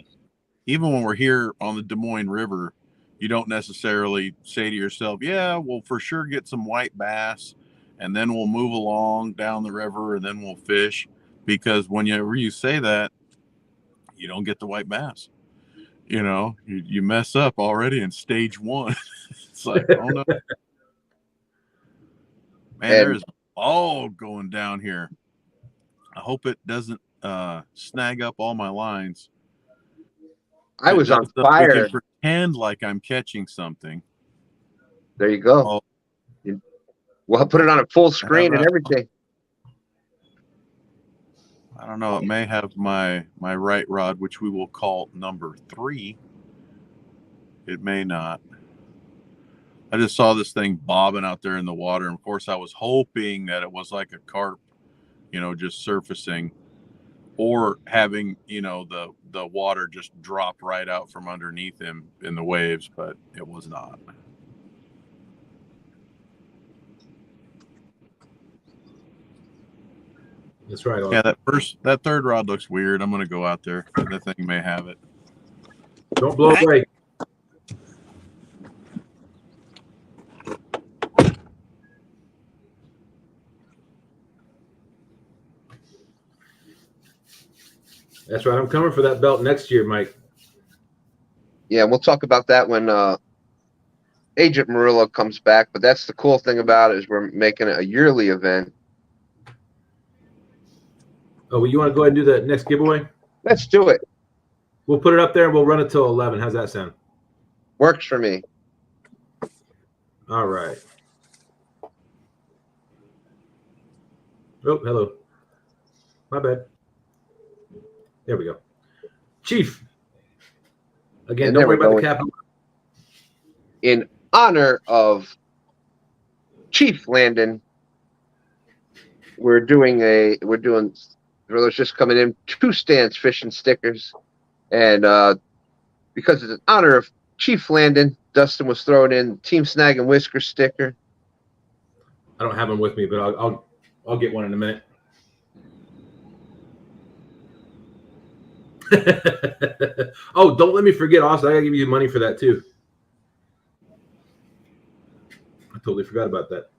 Even when we're here on the Des Moines River, you don't necessarily say to yourself, yeah, we'll for sure get some white bass, and then we'll move along down the river, and then we'll fish. Because whenever you say that, you don't get the white bass. You mess up already in stage one. It's like, oh no. Man, there's all going down here. I hope it doesn't snag up all my lines. I was on fire. We can pretend like I'm catching something. There you go. Oh. We'll put it on a full screen and everything. I don't know. It may have my right rod, which we will call number 3. It may not. I just saw this thing bobbing out there in the water. And of course, I was hoping that it was like a carp, just surfacing, or having, the water just drop right out from underneath him in the waves, but it was not. That's right. Yeah, that third rod looks weird. I'm gonna go out there. That thing may have it. Don't blow away. That's right. I'm coming for that belt next year, Mike. Yeah, we'll talk about that when Agent Murillo comes back. But that's the cool thing about it is we're making it a yearly event. Oh, well, you want to go ahead and do the next giveaway? Let's do it. We'll put it up there and we'll run it till 11. How's that sound? Works for me. All right. Oh, hello. My bad. There we go. Chief. Again, And don't there worry we about go. the cap. In honor of Chief Landon, we're doing brothers just coming in 2 stands fishing stickers, and because it's in honor of Chief Landon, Dustin was throwing in Team Snag and Whisker sticker. I don't have them with me, but I'll get one in a minute. Oh, don't let me forget, Austin. I gotta give you money for that too. I totally forgot about that.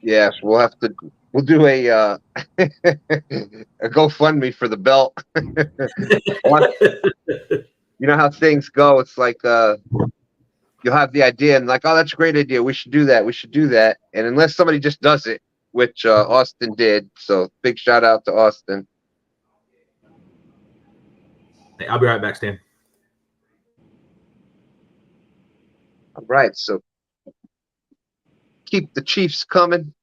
Yes, we'll do a a GoFundMe for the belt. You know how things go. It's like you'll have the idea and like, oh, that's a great idea. We should do that. And unless somebody just does it, which Austin did, so big shout out to Austin. Hey, I'll be right back, Stan. All right, so keep the Chiefs coming.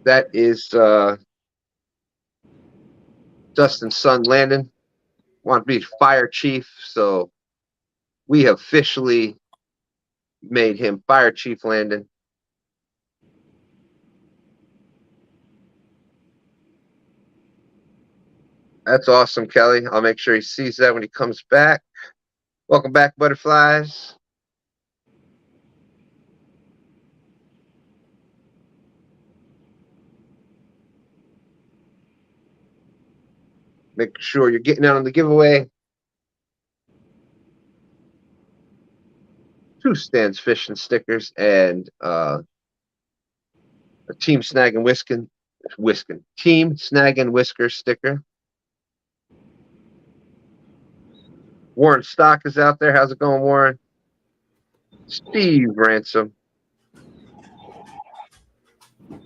That is Dustin's son, Landon. Want to be Fire Chief, so we have officially made him Fire Chief Landon. That's awesome, Kelly. I'll make sure he sees that when he comes back. Welcome back, butterflies. Make sure you're getting out on the giveaway. 2 stands fishing stickers and a Team Snag and Team Snag and Whisker sticker. Warren Stock is out there. How's it going, Warren? Steve Ransom.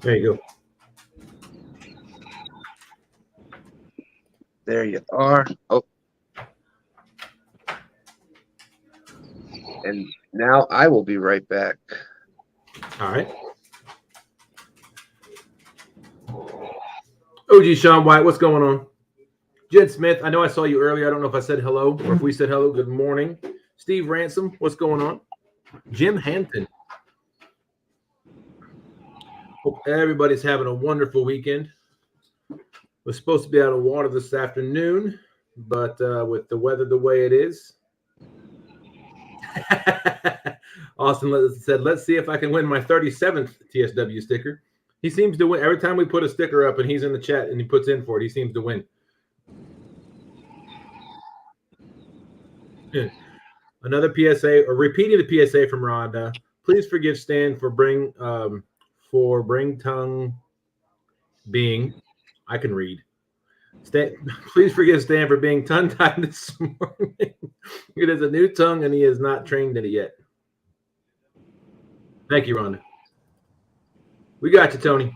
There you go. There you are. Oh. And now I will be right back. All right. OG Sean White, what's going on? Jed Smith, I know I saw you earlier. I don't know if I said hello or if we said hello. Good morning. Steve Ransom, what's going on? Jim Hampton. Hope everybody's having a wonderful weekend. We're supposed to be out of water this afternoon, but with the weather the way it is. Austin said, let's see if I can win my 37th TSW sticker. He seems to win. Every time we put a sticker up and he's in the chat and he puts in for it, he seems to win. Another PSA, or repeating the PSA from Rhonda. Please forgive Stan for bring tongue being. I can read. Stan, please forgive Stan for being tongue-tied this morning. It is a new tongue and he is not trained in it yet. Thank you, Rhonda. We got you, Tony.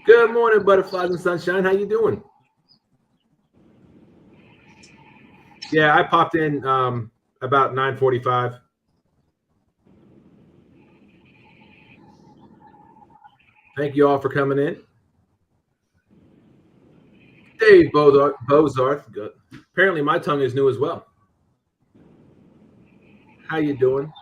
Good morning, butterflies and sunshine. How you doing? Yeah, I popped in about 9:45. Thank you all for coming in. Dave Bozarth. Good. Apparently, my tongue is new as well. How you doing?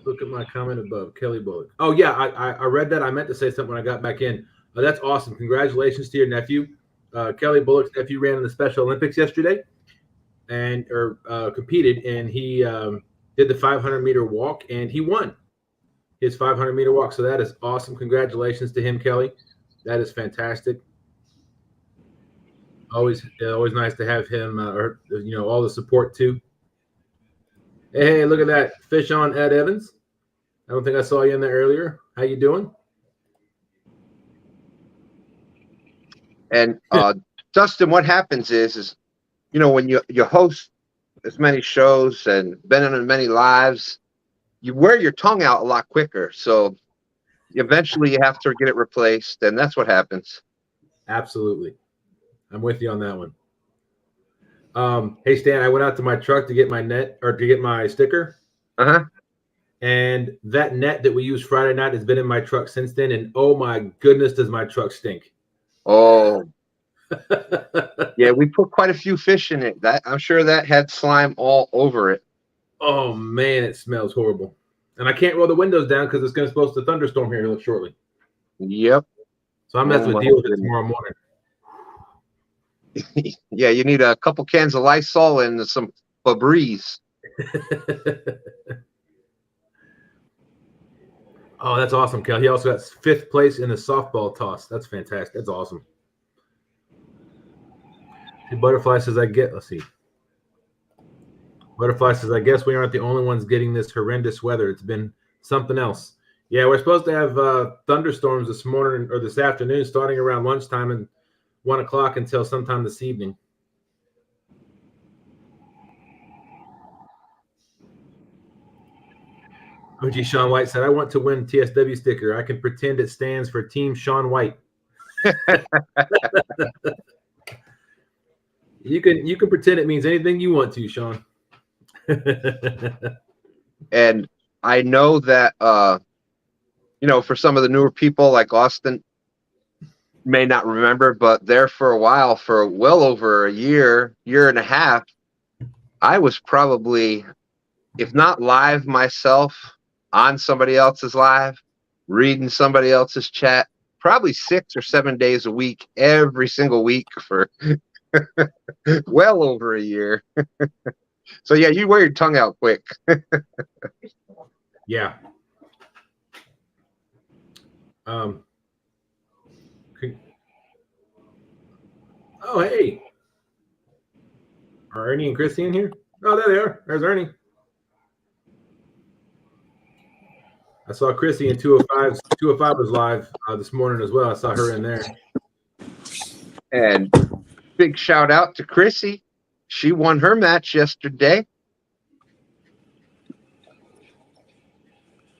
Look at my comment above, Kelly Bullock. Oh yeah, I read that. I meant to say something when I got back in. That's awesome. Congratulations to your nephew. Kelly Bullock's nephew ran in the Special Olympics yesterday, and competed, and he did the 500-meter walk, and he won his 500-meter walk. So that is awesome. Congratulations to him, Kelly. That is fantastic. Always nice to have him, all the support too. Hey, look at that. Fish on Ed Evans. I don't think I saw you in there earlier. How you doing? And Dustin, what happens is when you host as many shows and been on as many lives, you wear your tongue out a lot quicker. So eventually you have to get it replaced, and that's what happens. Absolutely. I'm with you on that one. Hey, Stan, I went out to my truck to get my net or to get my sticker. Uh-huh. And that net that we used Friday night has been in my truck since then. And oh my goodness, does my truck stink. Oh, yeah, we put quite a few fish in it. I'm sure that had slime all over it. Oh man, it smells horrible. And I can't roll the windows down because it's supposed to thunderstorm here shortly. Yep. So I'm going to have to deal with it tomorrow morning. Yeah, you need a couple cans of Lysol and some Febreze. Oh, that's awesome, Kel. He also got 5th place in the softball toss. That's fantastic. That's awesome. Hey, Butterfly says, let's see. Butterfly says, I guess we aren't the only ones getting this horrendous weather. It's been something else. Yeah, we're supposed to have thunderstorms this morning or this afternoon, starting around lunchtime and 1 o'clock until sometime this evening. OG Sean White said, I want to win TSW sticker. I can pretend it stands for Team Sean White. You can pretend it means anything you want to, Sean. And I know that for some of the newer people like Austin may not remember, but there for a while, for well over a year and a half, I was probably, if not live myself, on somebody else's live, reading somebody else's chat, probably 6 or 7 days a week, every single week for well over a year. So yeah, you wear your tongue out quick. Yeah. Oh, hey. Are Ernie and Christy in here? Oh, there they are. There's Ernie. I saw Chrissy in 205. 205 was live this morning as well. I saw her in there. And big shout out to Chrissy. She won her match yesterday.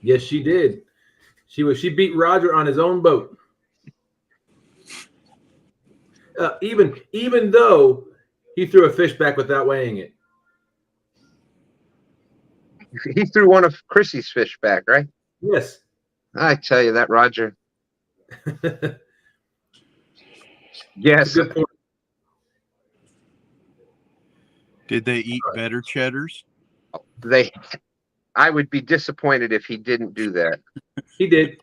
Yes, she did. She beat Roger on his own boat. Even though he threw a fish back without weighing it. He threw one of Chrissy's fish back, right? Yes. I tell you that, Roger. Yes. Did they eat better cheddars? I would be disappointed if he didn't do that. He did.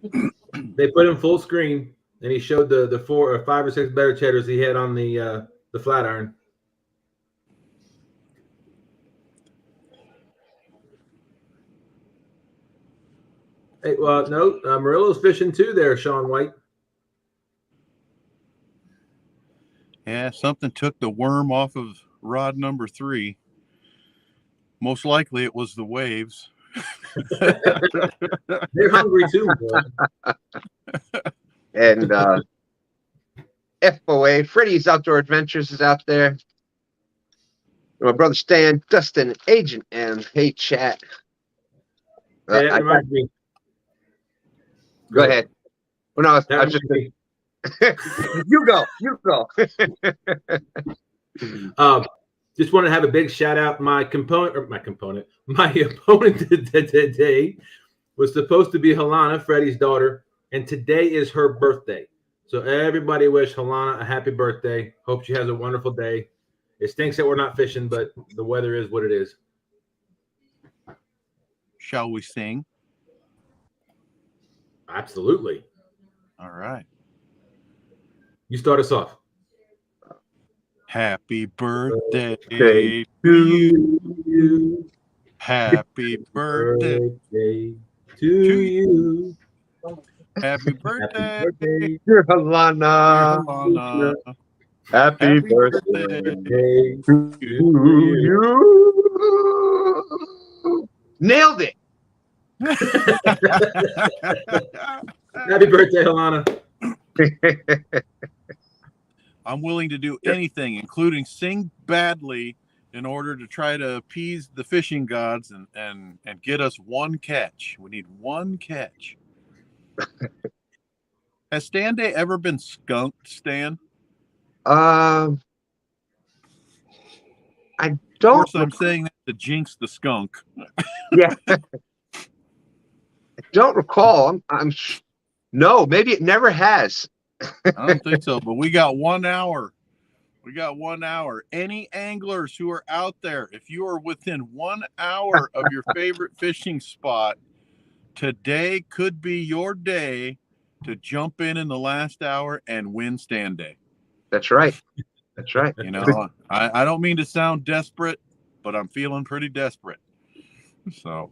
They put him full screen, and he showed the 4 or 5 or 6 better cheddars he had on the flat iron. Hey, well, no, Murillo's fishing too there, Sean White. Yeah, something took the worm off of rod number 3. Most likely it was the waves. They're hungry too. Boy. And FOA, Freddy's Outdoor Adventures is out there. My brother Stan, Dustin, Agent M. Hey, chat. Hey, that reminds me. Go ahead. Well, no, That I was just reminds me. you go. You go. Just want to have a big shout out. My opponent today was supposed to be Helena, Freddie's daughter, and today is her birthday. So everybody wish Helena a happy birthday. Hope she has a wonderful day. It stinks that we're not fishing, but the weather is what it is. Shall we sing? Absolutely. All right. You start us off. Happy birthday Okay. to you. Happy birthday to to you. Happy birthday, Dear Helena. Helena. Happy Happy birthday Birthday to you. Nailed it. Happy birthday, Helena. I'm willing to do anything, including sing badly, in order to try to appease the fishing gods and get us one catch. We need one catch. Has STANday ever been skunked, Stan? I Of don't. course, I'm saying that to jinx the skunk. Yeah. I don't recall. No, maybe it never has. I don't think so, but we got 1 hour. We got 1 hour. Any anglers who are out there, if you are within 1 hour of your favorite fishing spot, today could be your day to jump in the last hour and win STANday. That's right. That's right. You know, I don't mean to sound desperate, but I'm feeling pretty desperate. So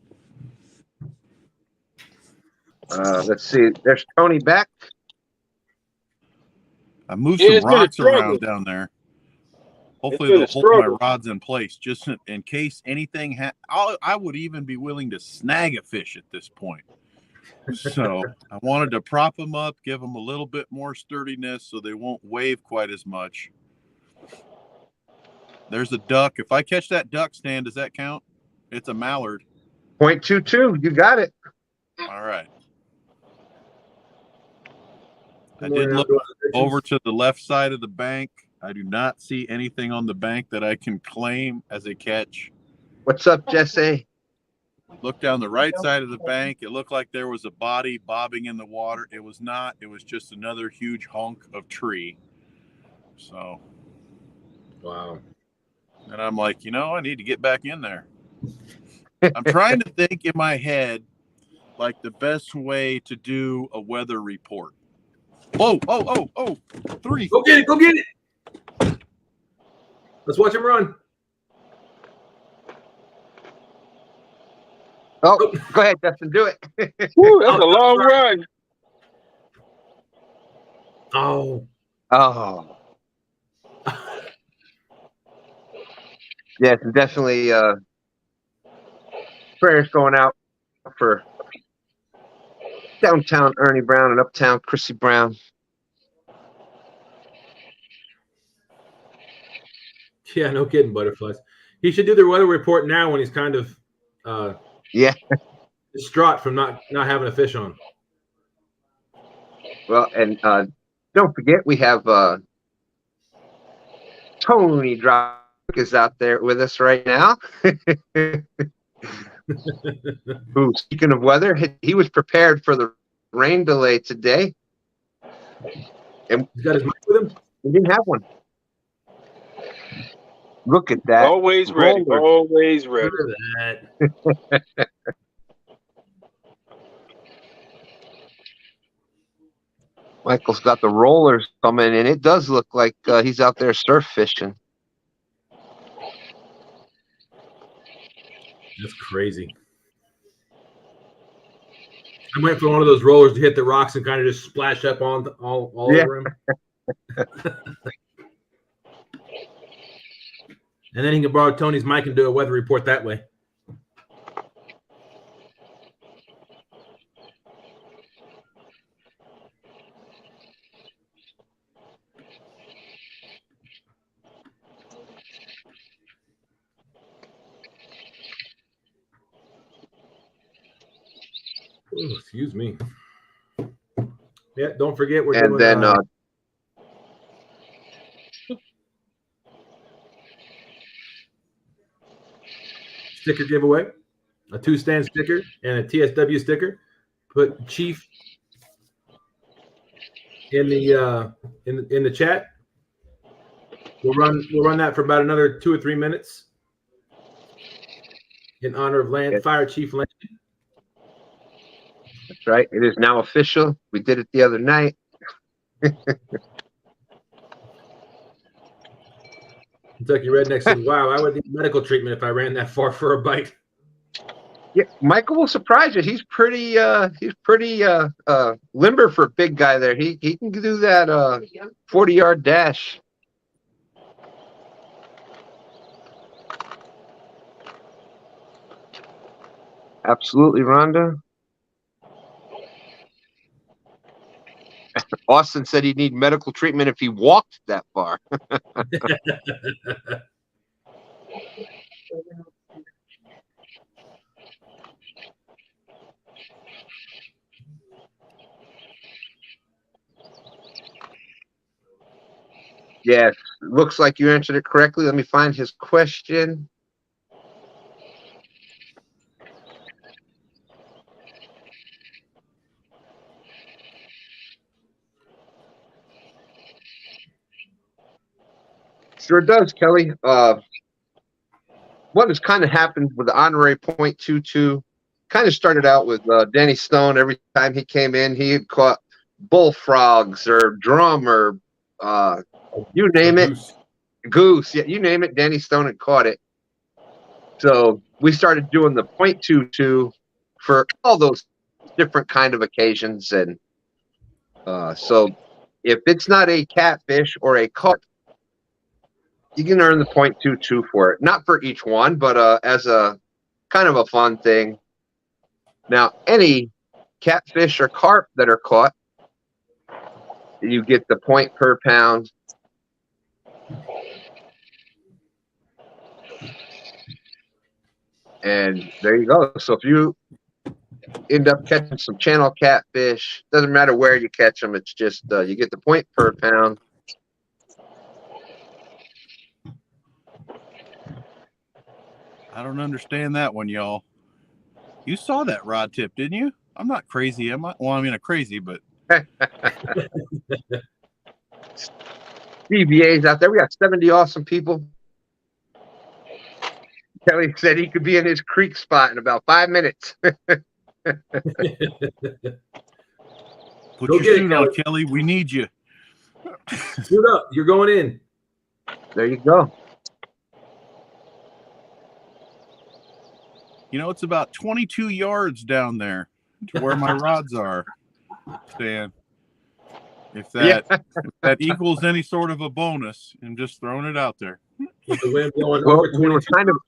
Let's see. There's Tony back. I moved Yeah, some it's been a rocks struggle. around down there. Hopefully been they'll a hold my struggle. rods in place just in case anything. I would even be willing to snag a fish at this point. So I wanted to prop them up, give them a little bit more sturdiness so they won't wave quite as much. There's a duck. If I catch that duck, Stan, does that count? It's a mallard. 0.22. You got it. All right. I did look over to the left side of the bank. I do not see anything on the bank that I can claim as a catch. What's up, Jesse? Look down the right side of the bank. It looked like there was a body bobbing in the water. It was not. It was just another huge hunk of tree. So, Wow. and I'm like, I need to get back in there. I'm trying to think in my head, like the best way to do a weather report. Oh, 3. Go get it. Go get it. Let's watch him run. Oh, go ahead, Dustin. Do it. Woo, that's a long run. Oh. Oh. Yes, definitely. Prayers going out for downtown Ernie Brown and uptown Chrissy Brown. Yeah, no kidding, butterflies. He should do their weather report now when he's kind of Yeah. distraught from not having a fish on. Well, and don't forget we have Tony Drop is out there with us right now. Who, speaking of weather, he was prepared for the rain delay today. And He's got his mic with him. we didn't have one. Look at that. Always ready. roller. Always ready. Look at that. Michael's got the rollers coming, and it does look like he's out there surf fishing. That's crazy. I went for one of those rollers to hit the rocks and kind of just splash up on all Yeah. over him. And then he can borrow Tony's mic and do a weather report that way. Ooh, excuse me. Yeah, don't forget we're And doing then sticker giveaway, a 2-stand sticker and a TSW sticker. Put Chief in the in the chat. We'll run that for about another 2 or 3 minutes in honor of Fire Chief Land. that's right. It is now official. We did it the other night. Kentucky Redneck says, "Wow, I would need medical treatment if I ran that far for a bite." Yeah, Michael will surprise you. He's pretty limber for a big guy there. He can do that 40-yard dash. Absolutely, Rhonda. Austin said he'd need medical treatment if he walked that far. Yes, looks like you answered it correctly. Let me find his question. Sure does, Kelly. What has kind of happened with the honorary .22 kind of started out with Danny Stone. Every time he came in, he had caught bullfrogs or drum or you name it. Goose. Yeah, you name it. Danny Stone had caught it. So we started doing the .22 for all those different kind of occasions. And so if it's not a catfish or a carp, you can earn the .22 for it. Not for each one, but as a kind of a fun thing. Now, any catfish or carp that are caught, you get the point per pound. And there you go. So if you end up catching some channel catfish, doesn't matter where you catch them, it's just you get the point per pound. I don't understand that one, y'all. You saw that rod tip, didn't you? I'm not crazy, am I? Well, I mean, I'm crazy, but DBAs out there. We got 70 awesome people. Kelly said he could be in his creek spot in about 5 minutes. put Go your get it, suit on, Kelly. We need you. Suit up. You're going in. There you go. You know, it's about 22 yards down there to where my rods are, Stan. If that equals any sort of a bonus, I'm just throwing it out there. With the wind blowing Well, over 22.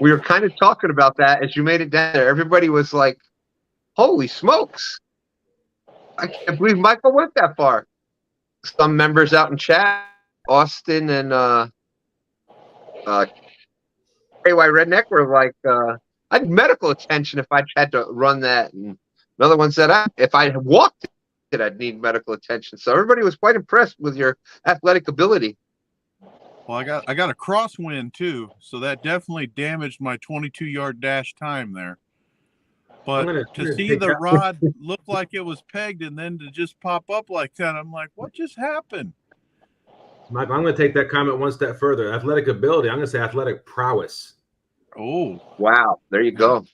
we were kind of talking about that as you made it down there. Everybody was like, "Holy smokes! I can't believe Michael went that far." Some members out in chat, Austin and KY Redneck, were like, "I'd medical attention if I had to run that." And another one said, "If I walked it, I'd need medical attention." So everybody was quite impressed with your athletic ability. Well, I got a crosswind too, so that definitely damaged my 22-yard dash time there. But to see the rod look like it was pegged and then to just pop up like that, I'm like, what just happened? Mike, I'm going to take that comment one step further. Athletic ability. I'm going to say athletic prowess. Oh, wow! There you go.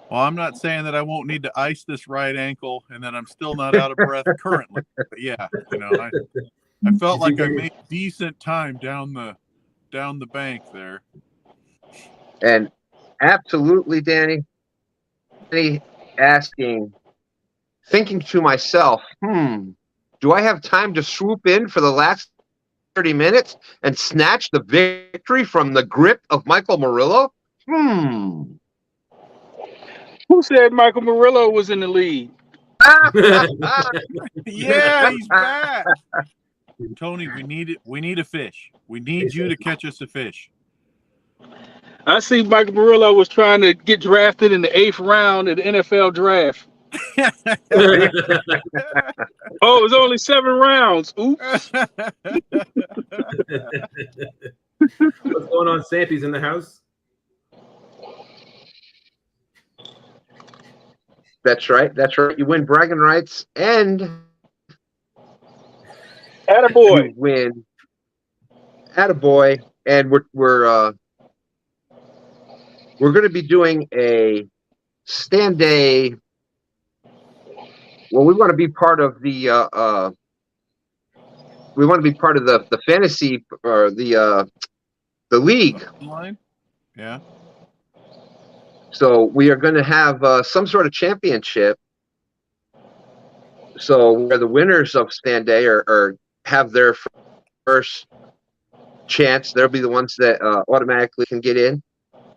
Well, I'm not saying that I won't need to ice this right ankle and that I'm still not out of breath currently. But yeah, you know, I felt like I made decent time down the bank there. And absolutely, Danny asking, thinking to myself, do I have time to swoop in for the last 30 minutes and snatch the victory from the grip of Michael Murillo? Who said Michael Murillo was in the lead? Yeah, he's back. Tony, we need it. We need a fish. We need you to catch us a fish. I see Michael Murillo was trying to get drafted in the 8th round of the NFL draft. Oh, it was only 7 rounds. Oops. What's going on? Santy's in the house. That's right. That's right. You win bragging rights and Attaboy. you win attaboy. And we're going to be doing a STANday. Well, we want to be part of the we want to be part of the fantasy or the league. Online? Yeah. So we are going to have some sort of championship. So where the winners of STANday are have their first chance, they'll be the ones that automatically can get in,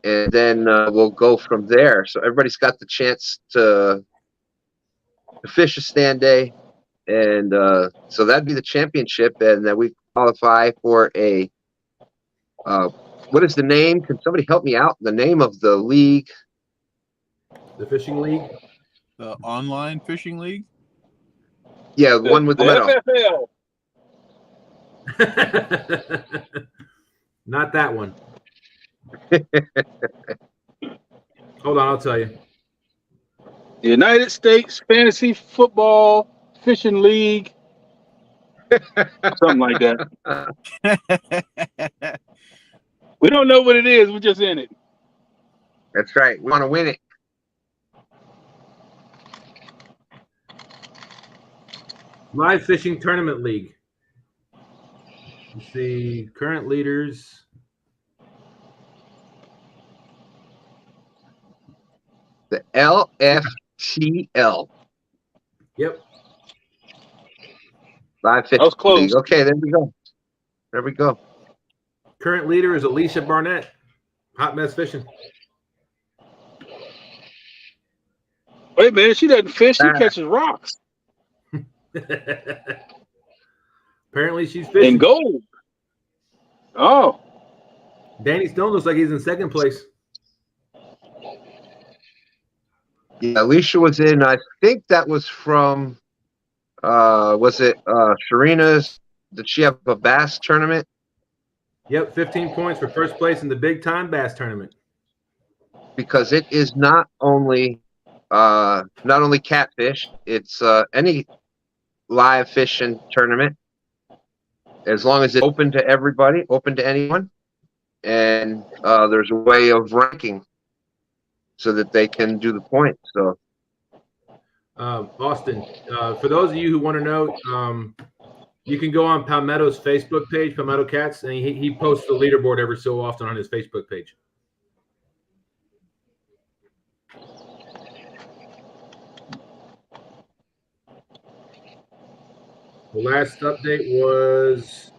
and then we'll go from there. So everybody's got the chance to fish a STANday, and so that'd be the championship, and then we qualify for a what is the name? Can somebody help me out? The name of the league? The fishing league. The online fishing league? Yeah, the one with the medal. FFL. Not that one. Hold on, I'll tell you. The United States Fantasy Football Fishing League. Something like that. We don't know what it is. We're just in it. That's right. We want to win it. Live Fishing Tournament League. Let's see, current leaders. The LFTL. Yep. Live That Fishing was close. League. Okay, there we go. There we go. Current leader is Alicia Barnett. Hot Mess Fishing. Wait, man, she doesn't fish. She catches rocks Apparently she's fishing. and gold. Oh, Danny Stone looks like he's in second place. Yeah, Alicia was in. I think that was from. Was it Sharina's? Did she have a bass tournament? Yep, 15 points for first place in the big time bass tournament. Because it is not only catfish. It's any live fishing tournament. As long as it's open to everybody, open to anyone, and there's a way of ranking so that they can do the points. So, Austin, for those of you who want to know, you can go on Palmetto's Facebook page, Palmetto Cats, and he posts the leaderboard every so often on his Facebook page. The last update was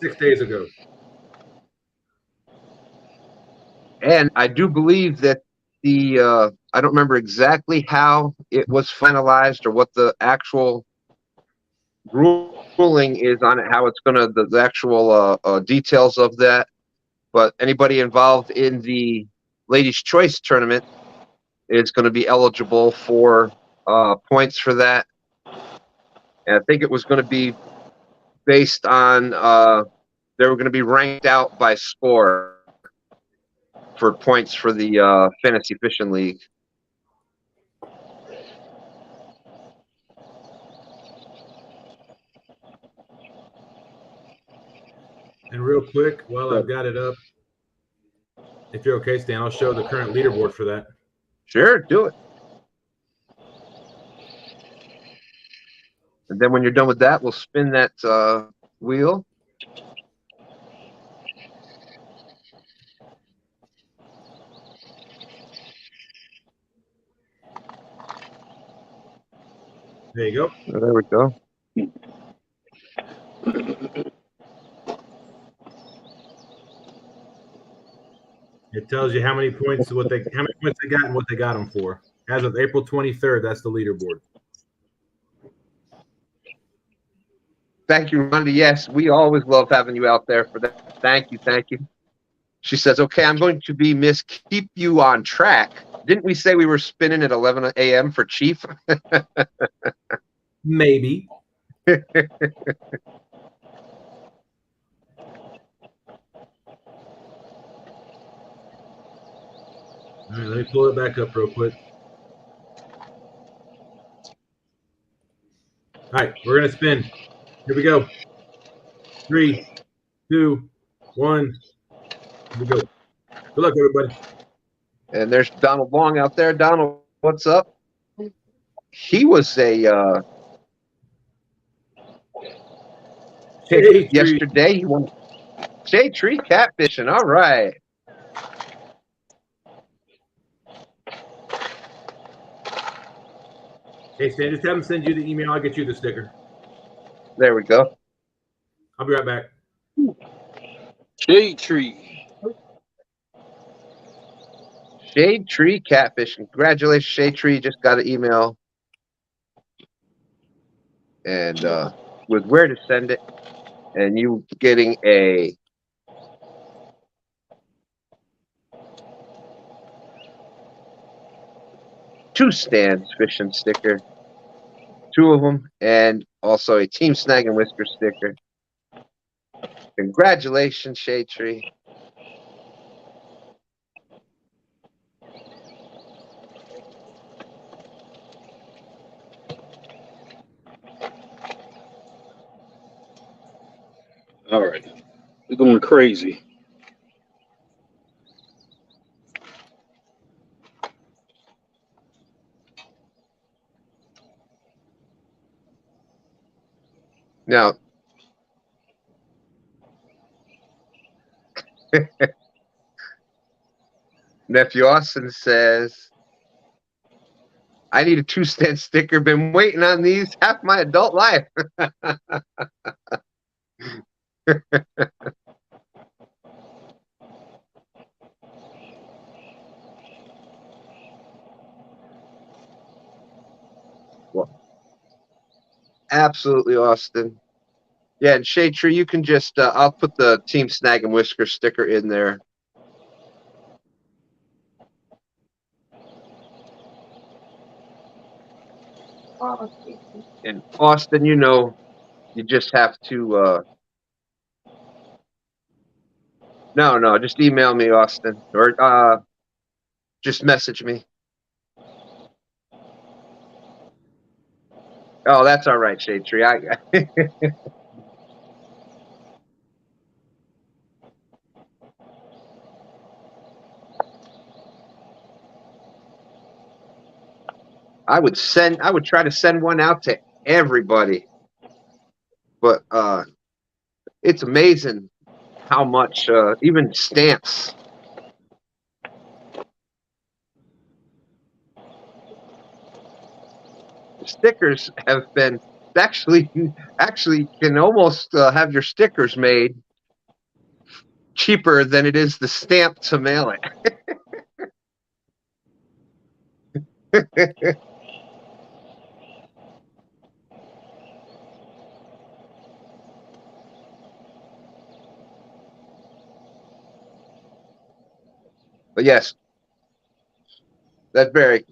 6 days ago. and I do believe that I don't remember exactly how it was finalized or what the actual ruling is on it, how it's gonna the actual details of that. But anybody involved in the Ladies' Choice tournament is going to be eligible for points for that. And I think it was going to be based on they were going to be ranked out by score for points for the Fantasy Fishing League. And real quick, while I've got it up, if you're okay, Stan, I'll show the current leaderboard for that. Sure, do it. And then when you're done with that, we'll spin that wheel. There you go. Oh, there we go. It tells you how many points they got and what they got them for. As of April 23rd, that's the leaderboard. Thank you, Rhonda. Yes, we always love having you out there for that. Thank you. Thank you. She says, okay, I'm going to be Miss Keep You on Track. Didn't we say we were spinning at 11 a.m. for Chief? Maybe. All right, let me pull it back up real quick. All right, we're going to spin. Here we go. 3, 2, 1. Here we go. Good luck, everybody. And there's Donald Long out there. Donald, what's up? He was a Shade tree. yesterday. He won shade tree catfishing. All right. Hey, Stan, just have him send you the email. I'll get you the sticker. There we go. I'll be right back. Shade tree. Shade tree catfish. Congratulations, Shade Tree. Just got an email. And with where to send it. And you getting a two stands fishing sticker. 2 of them. And also a Team Snag and Whisker sticker. Congratulations, Shade Tree. All right. We're going crazy. Now, Nephew Austin says, I need a 2-stand sticker. Been waiting on these half my adult life. Well, absolutely, Austin. Yeah, and Shade Tree, you can just, I'll put the Team Snag and Whisker sticker in there. And Austin, you know, you just have to, no, just email me, Austin, or just message me. Oh, that's all right, Shade Tree. I would try to send one out to everybody. But it's amazing how much even stamps. Stickers have been actually can almost have your stickers made cheaper than it is the stamp to mail it. But yes, that's very,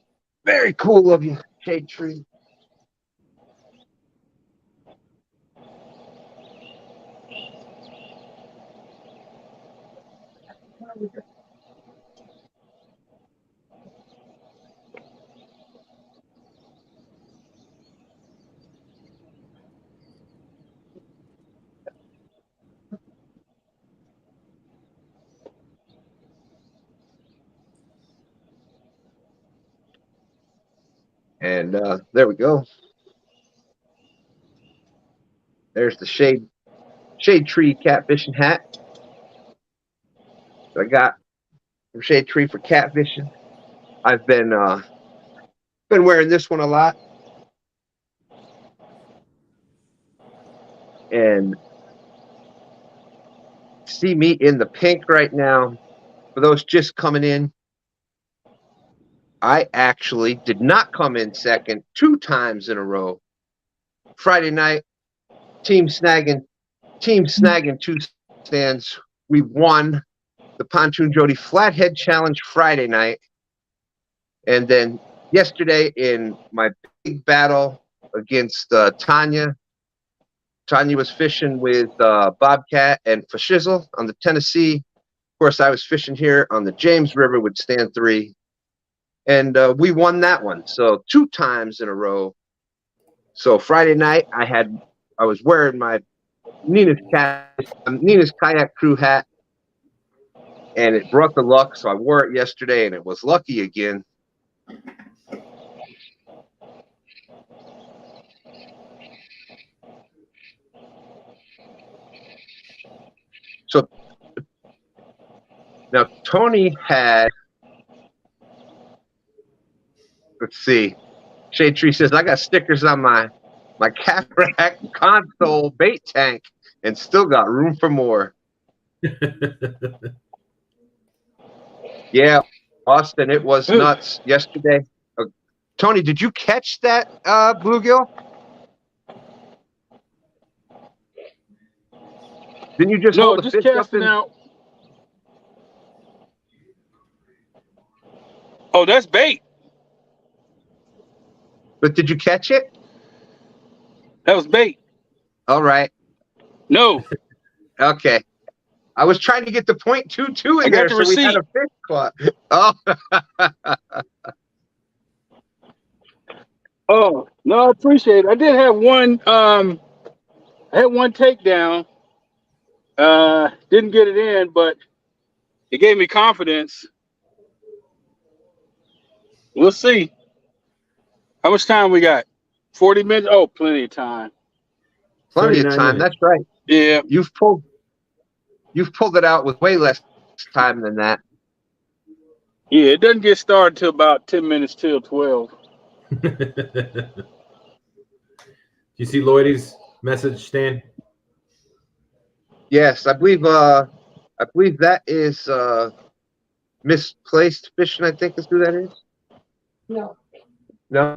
very cool of you, Shade Tree. And there we go. There's the Shade Tree catfishing hat that I got from Shade Tree for catfishing. I've been wearing this one a lot. And see me in the pink right now. For those just coming in, I actually did not come in second 2 times in a row. Friday night, team snagging 2 stands. We won the Pontoon Jody Flathead Challenge Friday night. And then yesterday in my big battle against Tanya was fishing with Bobcat and Fashizzle on the Tennessee. Of course, I was fishing here on the James River with STANday. And we won that one. So 2 times in a row. So Friday night, I was wearing my Nina's Kayak Crew hat, and it brought the luck. So I wore it yesterday, and it was lucky again. So now Tony had, let's see, Shade Tree says, I got stickers on my cataract console bait tank and still got room for more. Yeah, Austin, it was nuts yesterday. Tony, did you catch that bluegill? Didn't you just hold the just fish up casting out. Oh, that's bait. But did you catch it? That was bait. All right. No. Okay. I was trying to get the .22 in there, so we had a fish caught. Oh. Oh, no, I appreciate it. I did have one. I had one takedown. Didn't get it in, but it gave me confidence. We'll see. How much time we got? 40 minutes? Oh, plenty of time. Plenty of time. That's right. Yeah. You've pulled it out with way less time than that. Yeah, it doesn't get started till about 10 minutes till 12. You see Lloydie's message, Stan? Yes, I believe that is misplaced fishing, I think is who that is. No. No?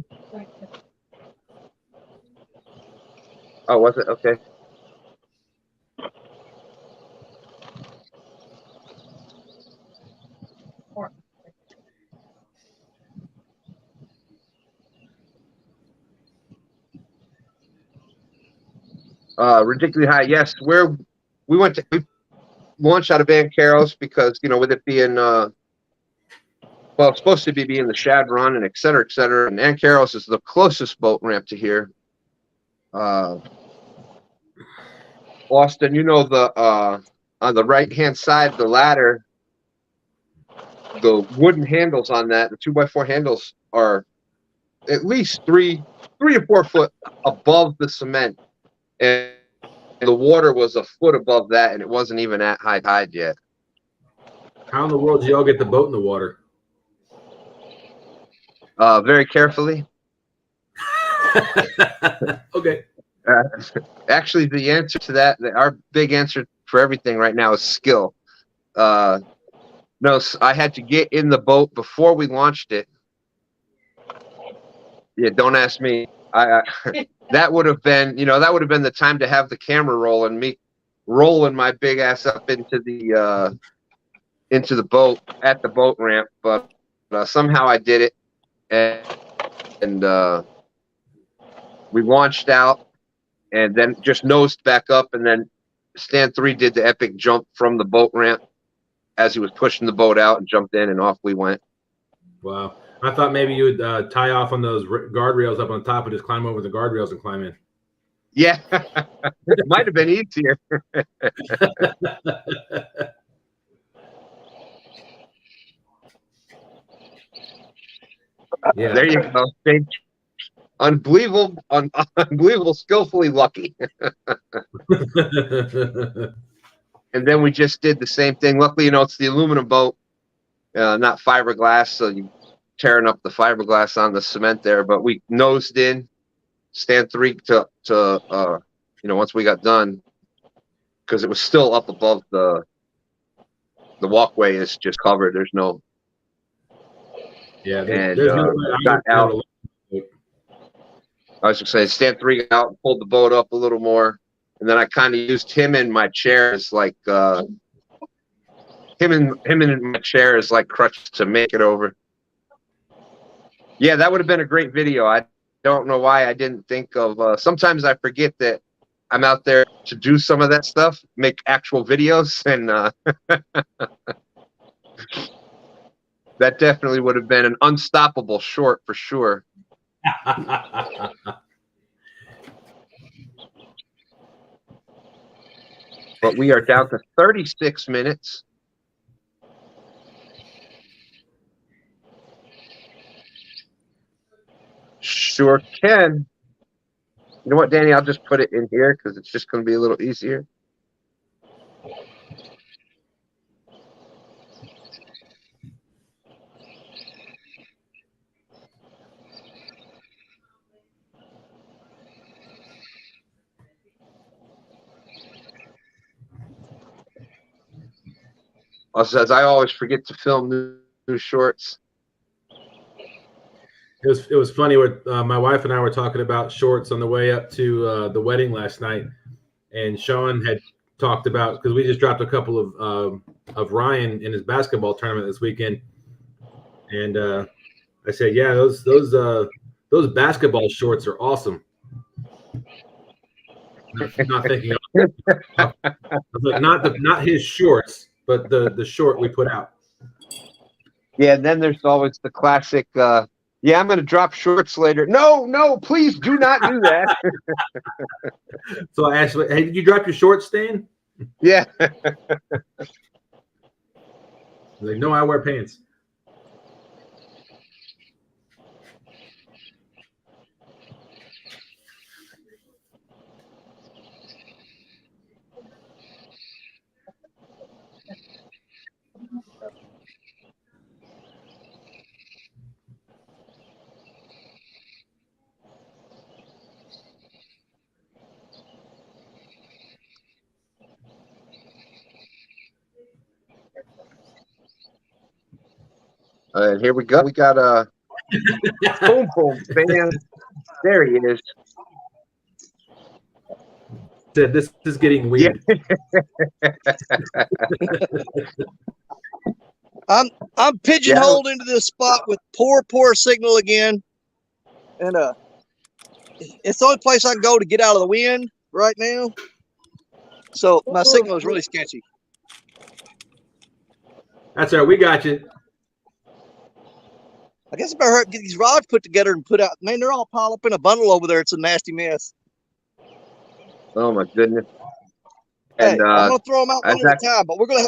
Oh, was it? Okay. Ridiculously high. Yes, we launched out of Van Carroll's because, with it being it's supposed to be being the Shad Run and et cetera, et cetera. And Van Carroll's is the closest boat ramp to here. Austin, the on the right hand side, the ladder, the wooden handles on that, the 2x4 handles are at least 3 or 4 foot above the cement. And the water was a foot above that, and it wasn't even at high tide yet. How in the world did y'all get the boat in the water? Very carefully. Okay. Actually, the answer to that, our big answer for everything right now is skill. No, I had to get in the boat before we launched it. Yeah, don't ask me. That would have been, the time to have the camera roll and me rolling my big ass up into the boat at the boat ramp. But somehow I did it, and we launched out, and then just nosed back up, and then STANday did the epic jump from the boat ramp as he was pushing the boat out and jumped in, and off we went. Wow. I thought maybe you would tie off on those guardrails up on top and just climb over the guardrails and climb in. Yeah, it might have been easier. Yeah. There you go. Unbelievable, skillfully lucky. And then we just did the same thing. Luckily, it's the aluminum boat, not fiberglass, so you tearing up the fiberglass on the cement there. But we nosed in, STANday to once we got done, because it was still up above the walkway is just covered. There's no. Yeah, and got out. I was just saying, STANday got out and pulled the boat up a little more, and then I kind of used him in my chair as like him in my chair as like crutches to make it over. Yeah, that would have been a great video. I don't know why I didn't think of. Sometimes I forget that I'm out there to do some of that stuff, make actual videos, and that definitely would have been an unstoppable short for sure. But we are down to 36 minutes. Sure can. You know what, Danny? I'll just put it in here because it's just going to be a little easier. Also, as I always forget to film new shorts. It was funny. With my wife and I were talking about shorts on the way up to the wedding last night, and Sean had talked about, because we just dropped a couple of Ryan in his basketball tournament this weekend, and I said, yeah, those basketball shorts are awesome. Not thinking of, I was like, not his shorts, but the short we put out. Yeah, and then there's always the classic, yeah, I'm going to drop shorts later. No, please do not do that. So I asked, hey, did you drop your shorts, Stan? Yeah. Like, no, I wear pants. And here we go. We got a boom fan. There he is. Said this is getting weird. Yeah. I'm pigeonholed into this spot with poor signal again, and it's the only place I can go to get out of the wind right now. So my signal is really sketchy. That's all right. We got you. I guess I better get these rods put together and put out. Man, they're all piled up in a bundle over there. It's a nasty mess. Oh my goodness. Hey, And I'm gonna throw them out one at a time, but we're gonna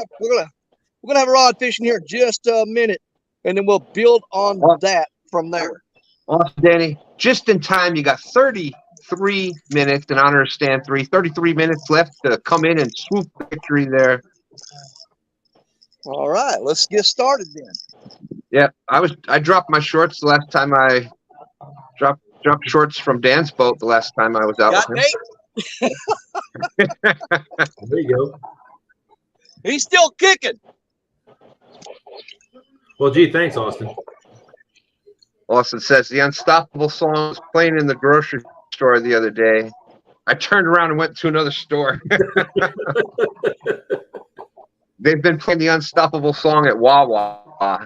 have a rod fishing here in just a minute, and then we'll build on that from there. Awesome, Danny. Just in time, you got 33 minutes, and I understand 33 minutes left to come in and swoop victory there. All right, let's get started then. Yeah, I dropped my shorts the last time I dropped shorts from Dan's boat the last time I was out Got with him. Nate? There you go. He's still kicking. Well, gee, thanks, Austin. Austin says the Unstoppable song was playing in the grocery store the other day. I turned around and went to another store. They've been playing the Unstoppable song at Wawa.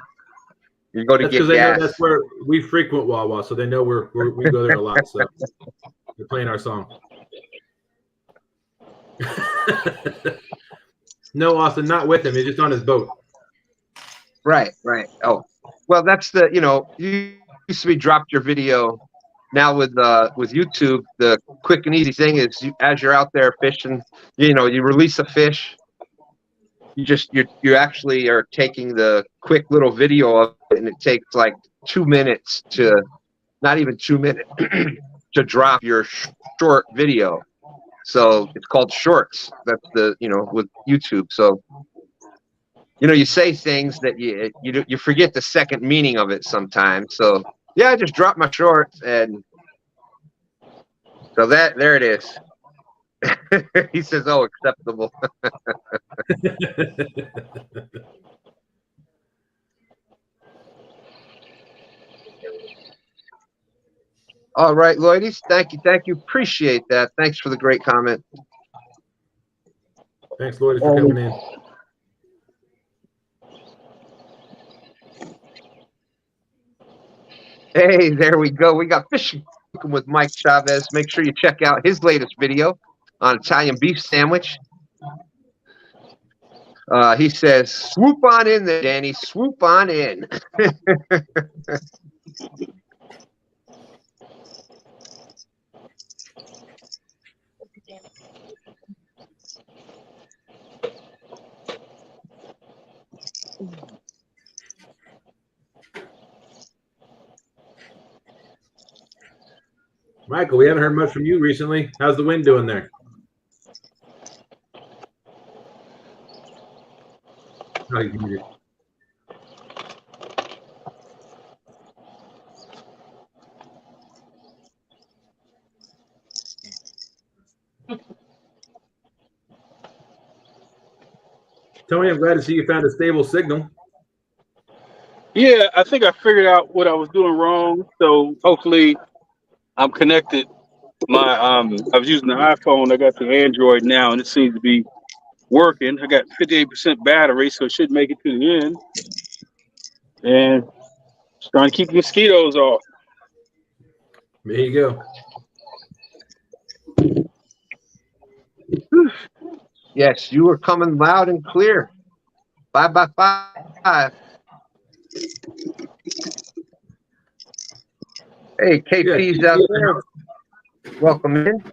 You go to That's get because they know gas. that's where we frequent Wawa, so they know we go there a lot. So they're playing our song. No, Austin, not with him. He's just on his boat. Right. Oh, well, that's the, you used to be dropped your video. Now with YouTube, the quick and easy thing is as you're out there fishing, you release a fish. You actually are taking the quick little video of it, and it takes like 2 minutes not even 2 minutes to drop your short video. So it's called shorts. That's the, with YouTube. So, you say things that you forget the second meaning of it sometimes. So yeah, I just dropped my shorts, and so there it is. He says, "Oh, acceptable." All right, Lloydies. Thank you. Appreciate that. Thanks for the great comment. Thanks, Lloyd, for coming in. Hey, there we go. We got fishing with Mike Chavez. Make sure you check out his latest video on Italian beef sandwich. He says, swoop on in there, Danny. Swoop on in. Michael, we haven't heard much from you recently. How's the wind doing there? Oh, you can hear it. Tony, I'm glad to see you found a stable signal. Yeah, I think I figured out what I was doing wrong. So hopefully I'm connected. I was using the iPhone. I got the Android now, and it seems to be working. I got 58% battery, so it should make it to the end. And just trying to keep the mosquitoes off. There you go. Yes, you were coming loud and clear. 5x5. Hey, KP's out there. Welcome in.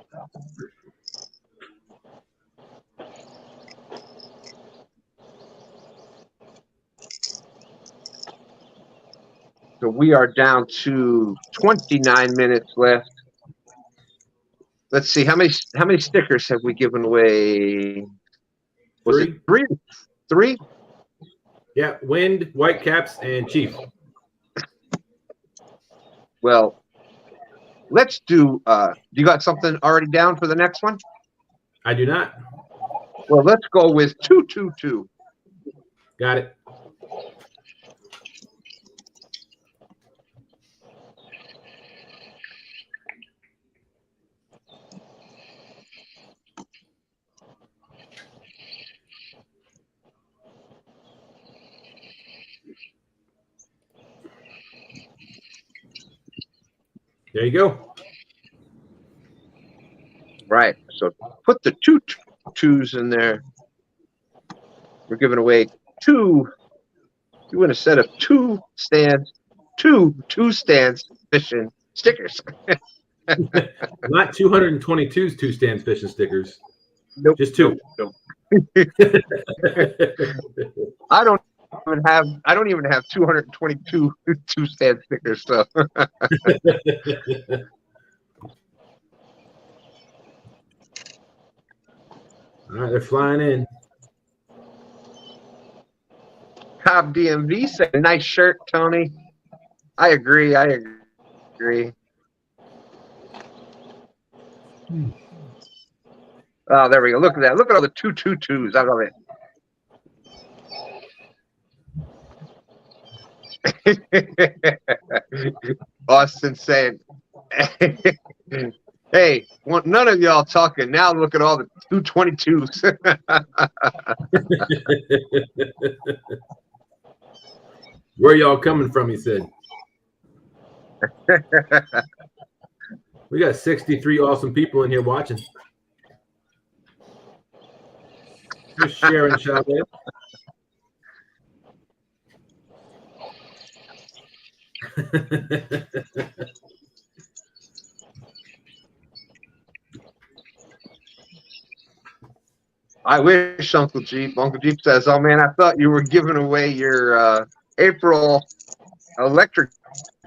So we are down to 29 minutes left. Let's see, how many stickers have we given away? Was it three? Three? Yeah, Wind, Whitecaps, and Chief. Well, let's do. You got something already down for the next one? I do not. Well, let's go with 222. Got it. There you go. Right. So put the 2 twos in there. We're giving away two. You win a set of two stands fishing stickers. Not 222's two stands fishing stickers. Nope. Just two. Nope. I don't even have 222 two stand stickers. So all right, they're flying in. Cobb DMV said, "Nice shirt, Tony." I agree. Oh, there we go. Look at that. Look at all the 222s. I love it. Austin saying, "Hey, well, none of y'all talking now. Look at all the 222s." Where y'all coming from? He said. We got 63 awesome people in here watching. Just sharing shot there. I wish, Uncle Jeep. Uncle Jeep says, "Oh man, I thought you were giving away your April electric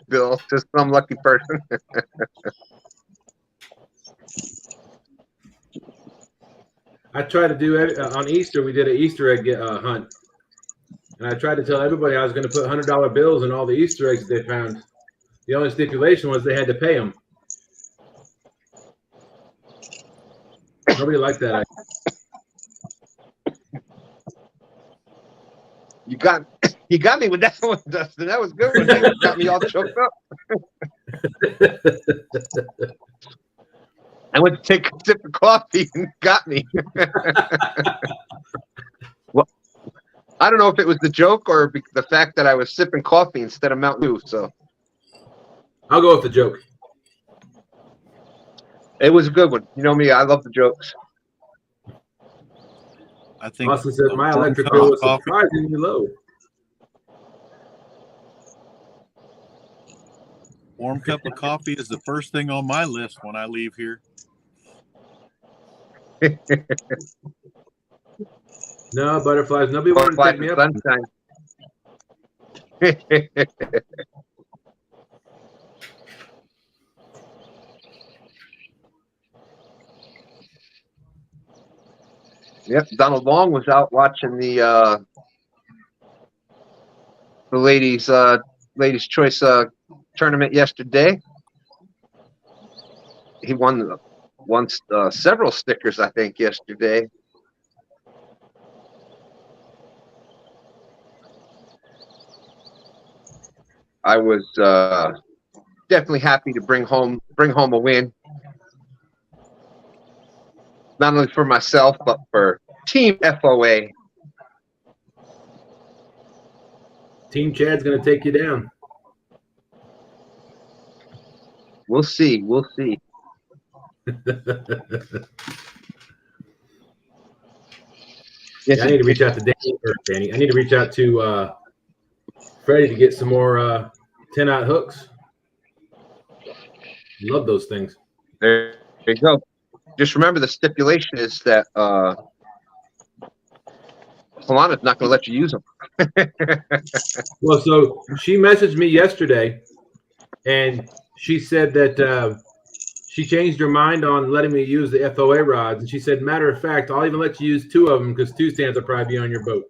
bill to some lucky person." I tried to do it on Easter. We did an Easter egg hunt, and I tried to tell everybody I was going to put $100 bills in all the Easter eggs that they found. The only stipulation was they had to pay them. Nobody liked that. You got me with that one, Dustin. That was a good one. That got me all choked up. I went to take a sip of coffee and got me. I don't know if it was the joke or the fact that I was sipping coffee instead of Mountain Dew. So I'll go with the joke. it was a good one. You know me, I love the jokes. I think Austin said a my warm electric cup bill of was coffee. surprisingly low. Warm cup of coffee is the first thing on my list when I leave here. No butterflies. Nobody wanted to Butterflies take me and up. sunshine. Yep, Donald Long was out watching the ladies choice tournament yesterday. He won several stickers, I think, yesterday. I was definitely happy to bring home a win, not only for myself but for Team FOA. Team Chad's going to take you down. We'll see. We'll see. Yes, I need to reach out to Danny. I need to reach out to Freddie to get some more 10-aught hooks. Love those things. There you go. Just remember the stipulation is that Solana's not going to let you use them. Well, so she messaged me yesterday, and she said that she changed her mind on letting me use the FOA rods. And she said, matter of fact, I'll even let you use 2 of them because 2 stands will probably be on your boat.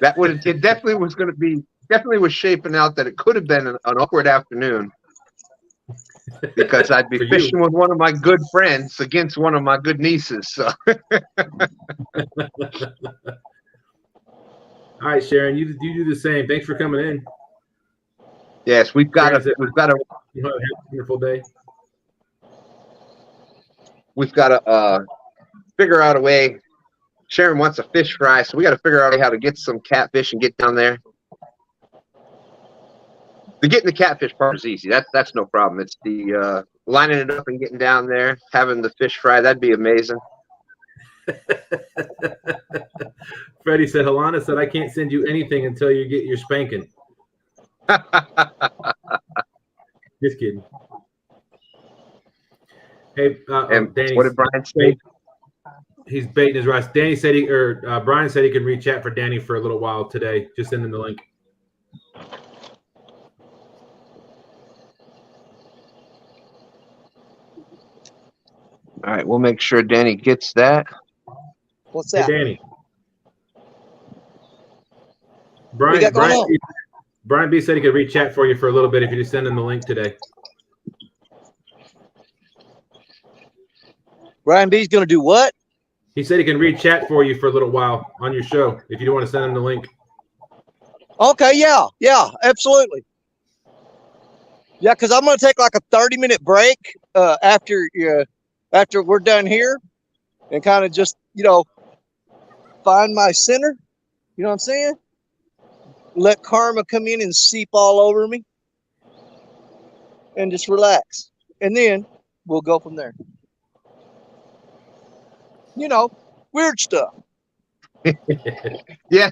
It definitely was shaping out that it could have been an awkward afternoon because I'd be fishing with one of my good friends against one of my good nieces. So. All right, Sharon, you do the same. Thanks for coming in. Yes, we've got a wonderful day. We've got to figure out a way. Sharon wants a fish fry, so we got to figure out how to get some catfish and get down there. The getting the catfish part is easy. That's no problem. It's the lining it up and getting down there, having the fish fry. That'd be amazing. Freddie said, Helena said, I can't send you anything until you get your spanking. Just kidding. Hey, Danny, what did Brian say? He's baiting his rods. Danny said Brian said he can reach out for Danny for a little while today. Just send him the link. All right, we'll make sure Danny gets that. What's that? Hey, Danny. Brian B said he could reach chat for you for a little bit if you just send him the link today. Brian B's going to do what? He said he can read chat for you for a little while on your show if you don't want to send him the link. Okay, yeah, absolutely. Yeah, because I'm going to take like a 30-minute break after we're done here and kind of just, find my center. You know what I'm saying? Let karma come in and seep all over me and just relax. And then we'll go from there. Weird stuff. Yeah.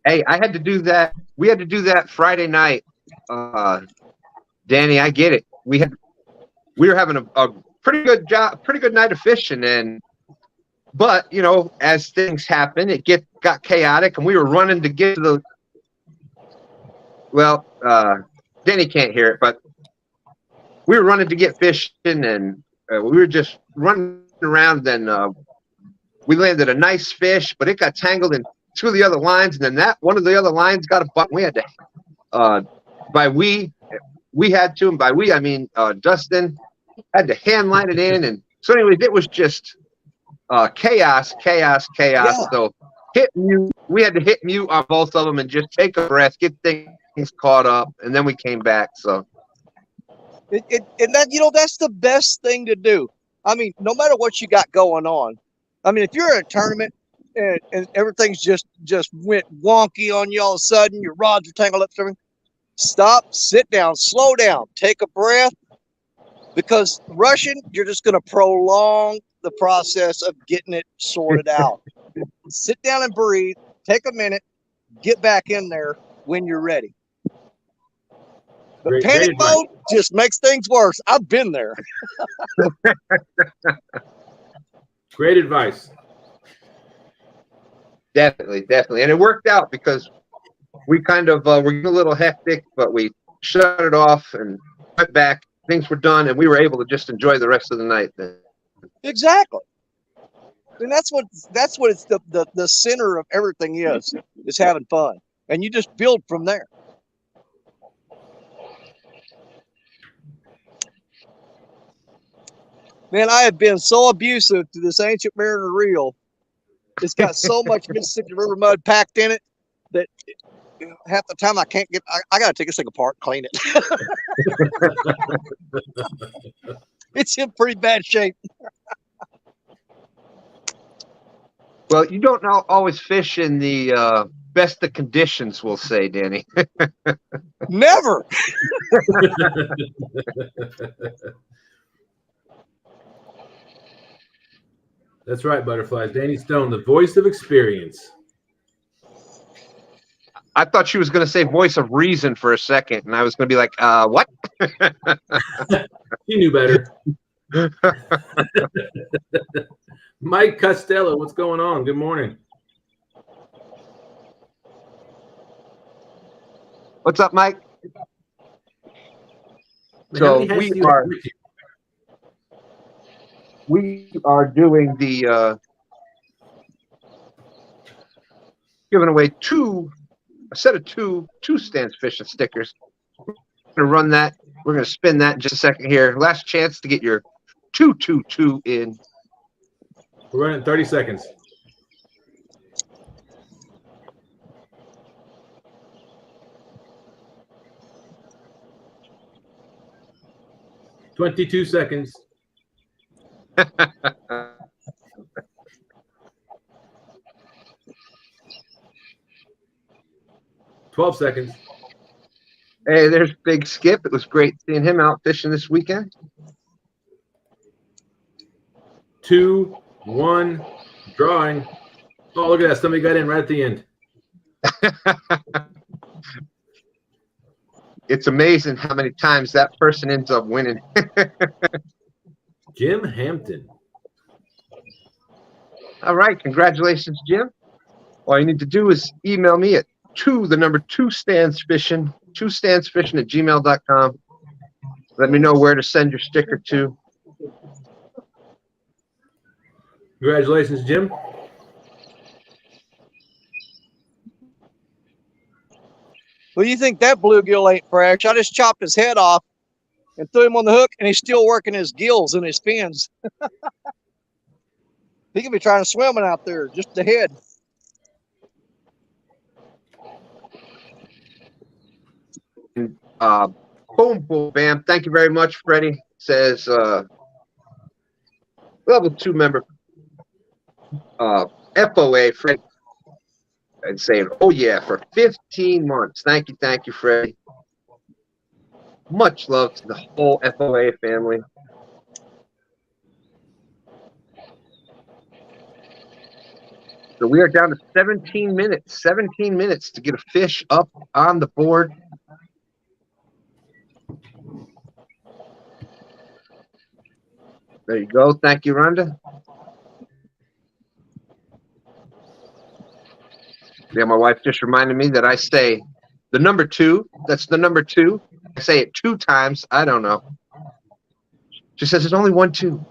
Hey, I had to do that. We had to do that Friday night. Danny, I get it. We were having a pretty good night of fishing, but as things happen, it got chaotic, and we were running to get to Danny can't hear it, but we were running to get fishing, and we were just running around, and we landed a nice fish, but it got tangled in 2 of the other lines, and then one of the other lines got a butt. We had to, we had to, and by we I mean Dustin had to hand line it in, and so anyways, it was just chaos. Yeah. So we had to hit mute on both of them and just take a breath, get things caught up, and then we came back. So And that, that's the best thing to do. I mean, no matter what you got going on. I mean, if you're at a tournament and everything's just went wonky on you all of a sudden, your rods are tangled up, everything, stop, sit down, slow down, take a breath, because rushing, you're just going to prolong the process of getting it sorted out. Sit down and breathe, take a minute, get back in there when you're ready. But panic mode just makes things worse. I've been there. Great advice. Definitely. And it worked out because we kind of were getting a little hectic, but we shut it off and went back. Things were done, and we were able to just enjoy the rest of the night then. Exactly. And that's what it's the center of everything is having fun. And you just build from there. Man, I have been so abusive to this Ancient Mariner reel. It's got so much Mississippi River mud packed in it that half the time I can't get. I got to take this thing apart, clean it. It's in pretty bad shape. Well, you don't always fish in the best of conditions, we'll say, Danny. Never. That's right, Butterflies. Danny Stone, the voice of experience. I thought she was going to say voice of reason for a second, and I was going to be like, what? You knew better. Mike Costello, what's going on? Good morning. What's up, Mike? How So many heads do you have with you? we are doing the giving away a set of two stands fishing stickers. We're gonna run that. We're gonna spin that in just a second here. Last chance to get your 222 in. We're running 30 seconds. $22 seconds. $12 seconds. Hey, there's Big Skip. It was great seeing him out fishing this weekend. 2, 1, drawing. Oh, look at that. Somebody got in right at the end. It's amazing how many times that person ends up winning. Jim Hampton. All right. Congratulations, Jim. All you need to do is email me at 2standsfishing at gmail.com. Let me know where to send your sticker to. Congratulations, Jim. Well, you think that bluegill ain't fresh? I just chopped his head off and threw him on the hook, and he's still working his gills and his fins. He could be trying to swim out there, just the head. Boom, boom, bam. Thank you very much, Freddie. Says level 2 member FOA, Freddie. And saying, oh yeah, for 15 months. Thank you, Freddie. Much love to the whole FOA family. So we are down to 17 minutes. 17 minutes to get a fish up on the board. There you go. Thank you, Rhonda. Yeah, my wife just reminded me that I say the number 2. That's the number 2. I say it 2 times. I don't know. She says there's only 1 2.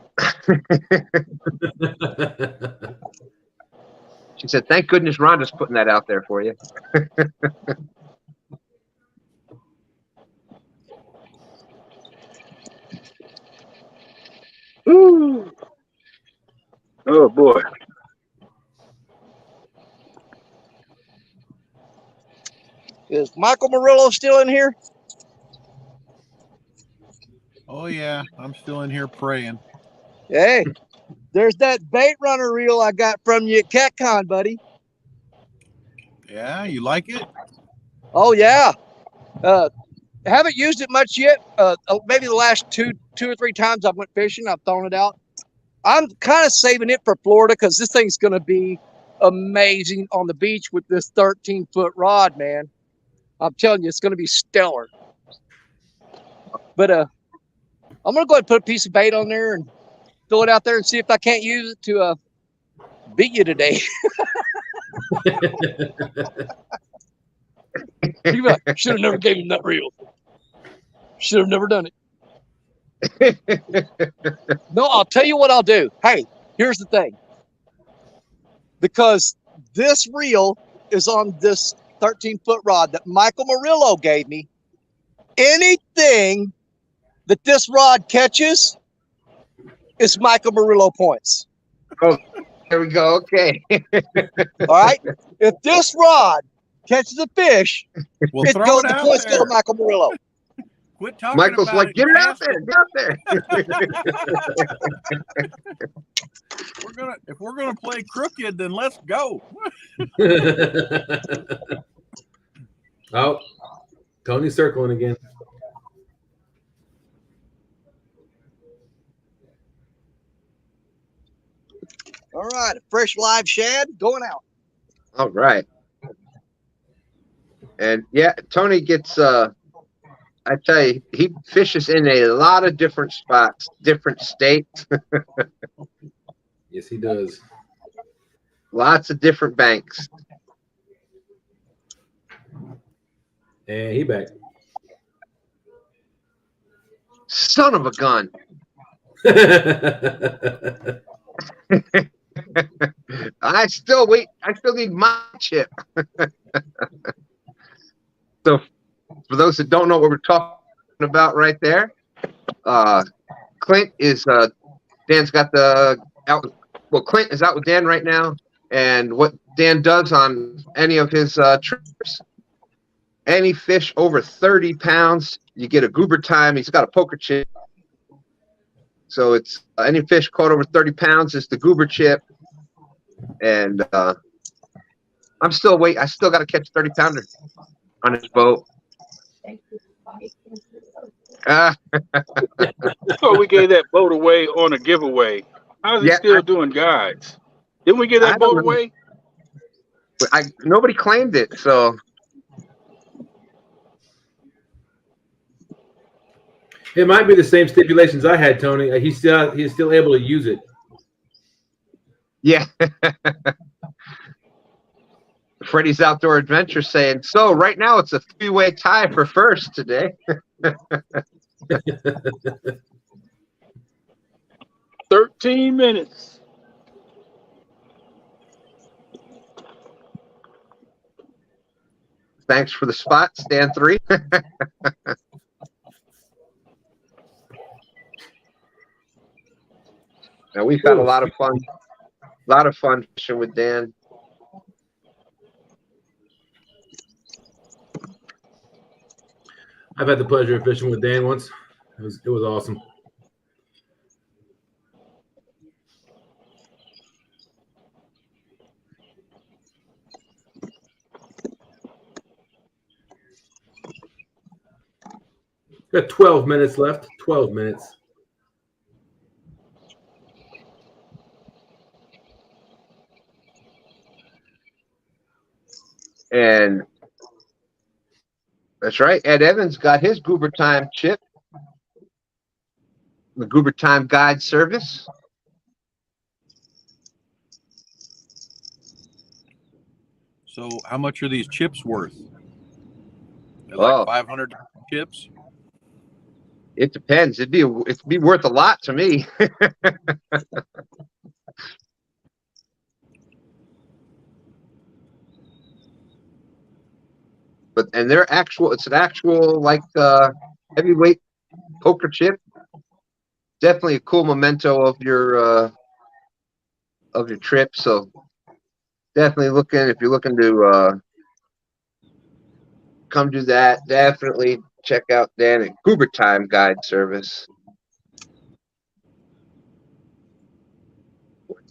She said, thank goodness Rhonda's putting that out there for you. Ooh. Oh, boy. Is Michael Murillo still in here? Oh yeah, I'm still in here praying. Hey, there's that bait runner reel I got from you at CatCon, buddy. Yeah, you like it? Oh yeah. Haven't used it much yet. Maybe the last two or three times I went fishing, I've thrown it out. I'm kind of saving it for Florida because this thing's going to be amazing on the beach with this 13-foot rod, man. I'm telling you, it's going to be stellar. But I'm going to go ahead and put a piece of bait on there and throw it out there and see if I can't use it to beat you today. Should have never gave him that reel. Should have never done it. No, I'll tell you what I'll do. Hey, here's the thing. Because this reel is on this 13-foot rod that Michael Murillo gave me, anything that this rod catches is Michael Murillo points. Oh, there we go. Okay. All right? If this rod catches a fish, Well, it throw goes it to out points go there. to Michael Murillo. Quit talking Michael's about like, it. get it out Cast there. Get out there. If we're gonna play crooked, then let's go. Oh, Tony's circling again. All right, a fresh live shad going out. All right. And yeah, Tony gets, I tell you, he fishes in a lot of different spots, different states, Yes, he does. lots of different banks. And he back. Son of a gun. I still need my chip. So for those that don't know what we're talking about right there, Clint is Dan's got the out. Well, Clint is out with Dan right now, and what Dan does on any of his trips, any fish over 30 pounds, you get a goober time. He's got a poker chip, so it's any fish caught over 30 pounds is the goober chip, and I'm still waiting. I still got to catch a 30-pounder on his boat. So we gave that boat away on a giveaway. How's he Yeah, still doing guides? Didn't we give I that don't boat know. away? Nobody claimed it, so It might be the same stipulations I had, Tony. He's still able to use it. yeah. Freddie's Outdoor Adventure saying, so right now it's a 3-way tie for first today. 13 minutes. Thanks for the spot, stand 3. Now we've had a lot of fun fishing with Dan. I've had the pleasure of fishing with Dan once. It was awesome. Got 12 minutes left. 12 minutes. And that's right. Ed Evans got his Goober Time chip. The Goober Time Guide Service. So, how much are these chips worth? They're Oh. like 500 chips. It depends. It'd be worth a lot to me. And it's an actual like heavyweight poker chip. Definitely a cool memento of your trip. So definitely if you're looking to come do that, definitely check out Dan at Goober Time Guide Service.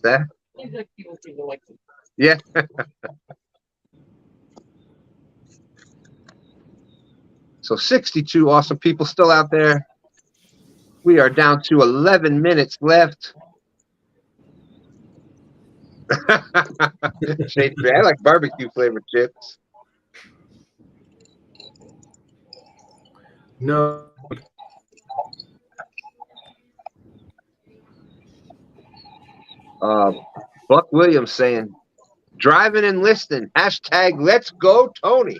That? Yeah. So 62 awesome people still out there. We are down to 11 minutes left. Shade tree. I like barbecue flavored chips. No. Buck Williams saying, driving and listening. Hashtag let's go, Tony.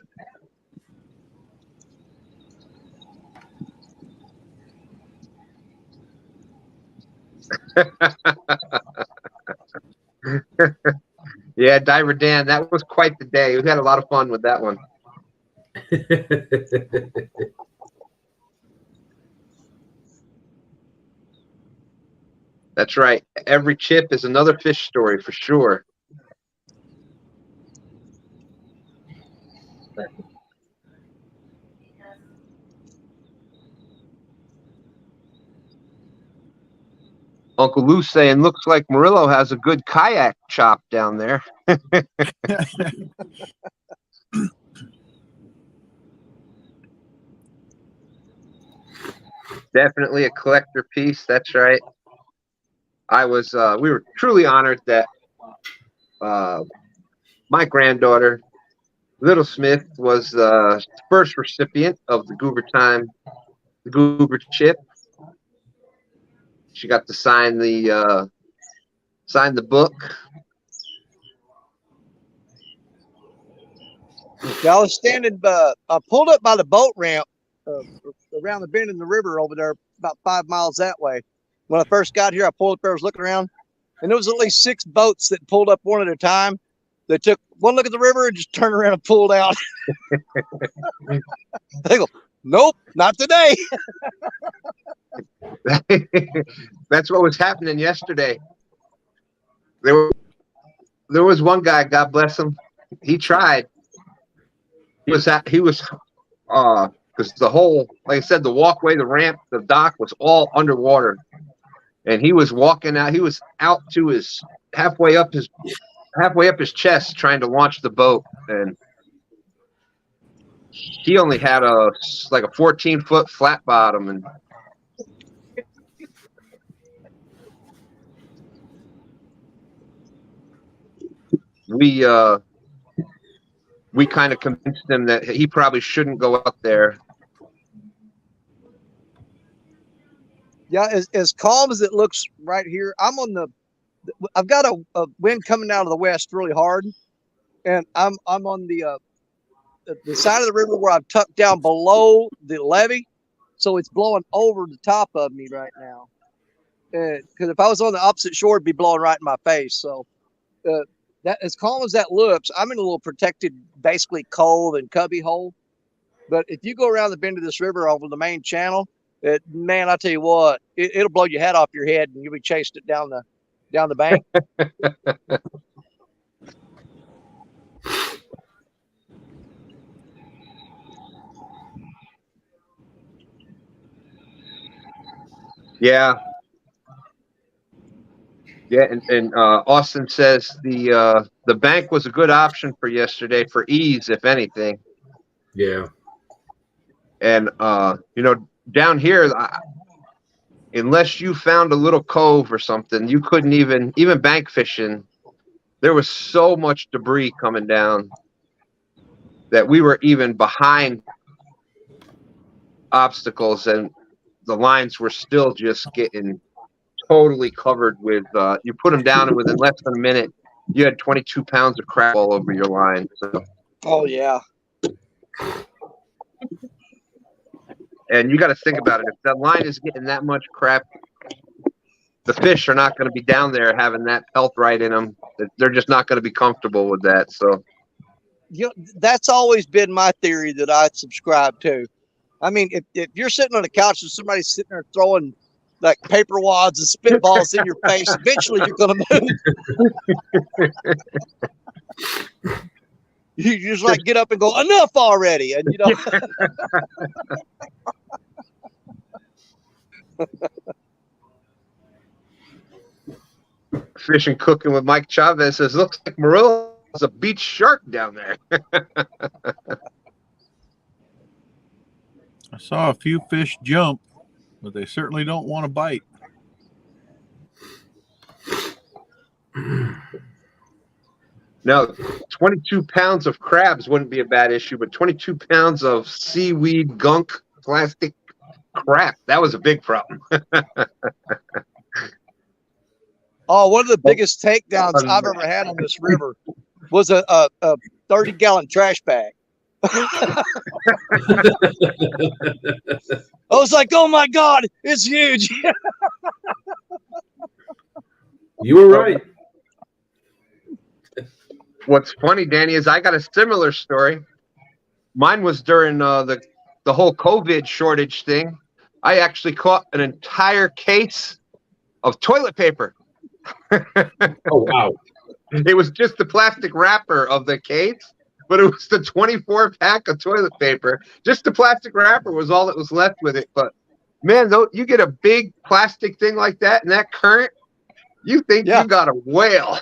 Yeah, Diver Dan, that was quite the day. We had a lot of fun with that one. That's right. Every chip is another fish story for sure. Uncle Lou saying, looks like Murillo has a good kayak shop down there. Definitely a collector piece. That's right. We were truly honored that my granddaughter, Little Smith, was the first recipient of the Goober chip. She got to sign the book. Yeah, I was standing, I pulled up by the boat ramp around the bend in the river over there, about 5 miles that way. When I first got here, I pulled up there, I was looking around, and there was at least 6 boats that pulled up one at a time. They took one look at the river and just turned around and pulled out. They go, nope, not today. That's what was happening yesterday. There was one guy, God bless him, he tried. He was because the whole, like I said, the walkway, the ramp, the dock was all underwater, and he was walking out. He was out to his halfway up his chest trying to launch the boat, and he only had a 14-foot flat bottom, and we kind of convinced him that he probably shouldn't go out there. Yeah, as calm as it looks right here, I've got a wind coming out of the west really hard, and I'm on the side of the river where I've tucked down below the levee, so it's blowing over the top of me right now. Because if I was on the opposite shore, it'd be blowing right in my face. So that, as calm as that looks, I'm in a little protected, basically cove and cubby hole. But if you go around the bend of this river over the main channel, man, I tell you what, it'll blow your hat off your head, and you'll be chasing it down the bank. Yeah. And Austin says the bank was a good option for yesterday for ease, if anything. Yeah. And down here, unless you found a little cove or something, you couldn't even bank fishing. There was so much debris coming down that we were even behind obstacles, and the lines were still just getting totally covered with you put them down, and within less than a minute you had 22 pounds of crap all over your line. So, Oh yeah. and you got to think about it, if that line is getting that much crap, the fish are not going to be down there having that pelt right in them. They're just not going to be comfortable with that. So That's always been my theory that I subscribe to. I mean, if you're sitting on a couch and somebody's sitting there throwing like paper wads and spitballs in your face, eventually you're going to move. You just like get up and go, enough already. And Fishing Cooking with Mike Chavez says, looks like Murillo's a beach shark down there. I saw a few fish jump, but they certainly don't want to bite. Now, 22 pounds of crabs wouldn't be a bad issue, but 22 pounds of seaweed, gunk, plastic crap, that was a big problem. Oh, one of the biggest takedowns I've ever had on this river was a 30-gallon trash bag. I was like, oh my God, it's huge. You were right. What's funny, Danny, is I got a similar story. Mine was during the whole COVID shortage thing. I actually caught an entire case of toilet paper. Oh, wow. It was just the plastic wrapper of the case, but it was the 24-pack of toilet paper. Just the plastic wrapper was all that was left with it. But, man, though, you get a big plastic thing like that and that current, you think you got a whale.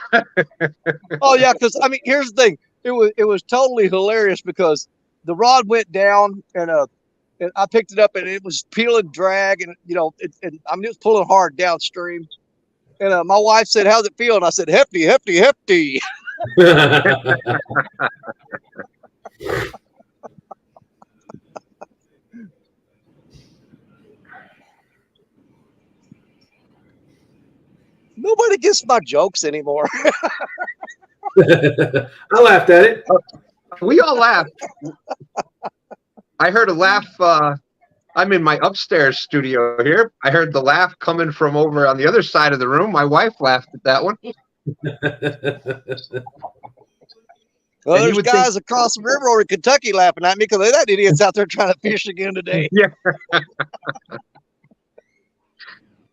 Oh, yeah, because, I mean, here's the thing. It was totally hilarious because the rod went down and I picked it up and it was peel and drag and, you know, and I mean, it was pulling hard downstream. And my wife said, how's it feel? And I said, hefty, hefty, hefty. Nobody gets my jokes anymore. I laughed at it. We all laughed. I heard a laugh. I'm in my upstairs studio here. I heard the laugh coming from over on the other side of the room. My wife laughed at that one. Well, there's guys across the river over in Kentucky laughing at me because that idiot's out there trying to fish again today. Yeah.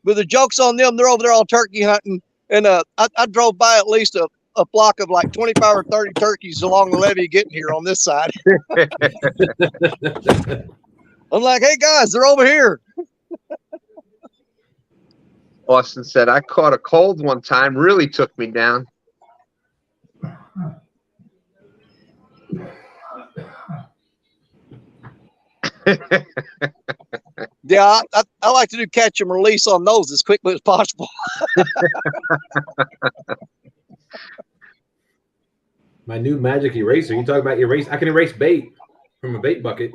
But the joke's on them. They're over there all turkey hunting. And I drove by at least a flock of like 25 or 30 turkeys along the levee getting here on this side. I'm like, hey, guys, they're over here. Austin said, I caught a cold one time, really took me down. Yeah, I like to do catch and release on those as quickly as possible. My new magic eraser. You talk about erase. I can erase bait from a bait bucket.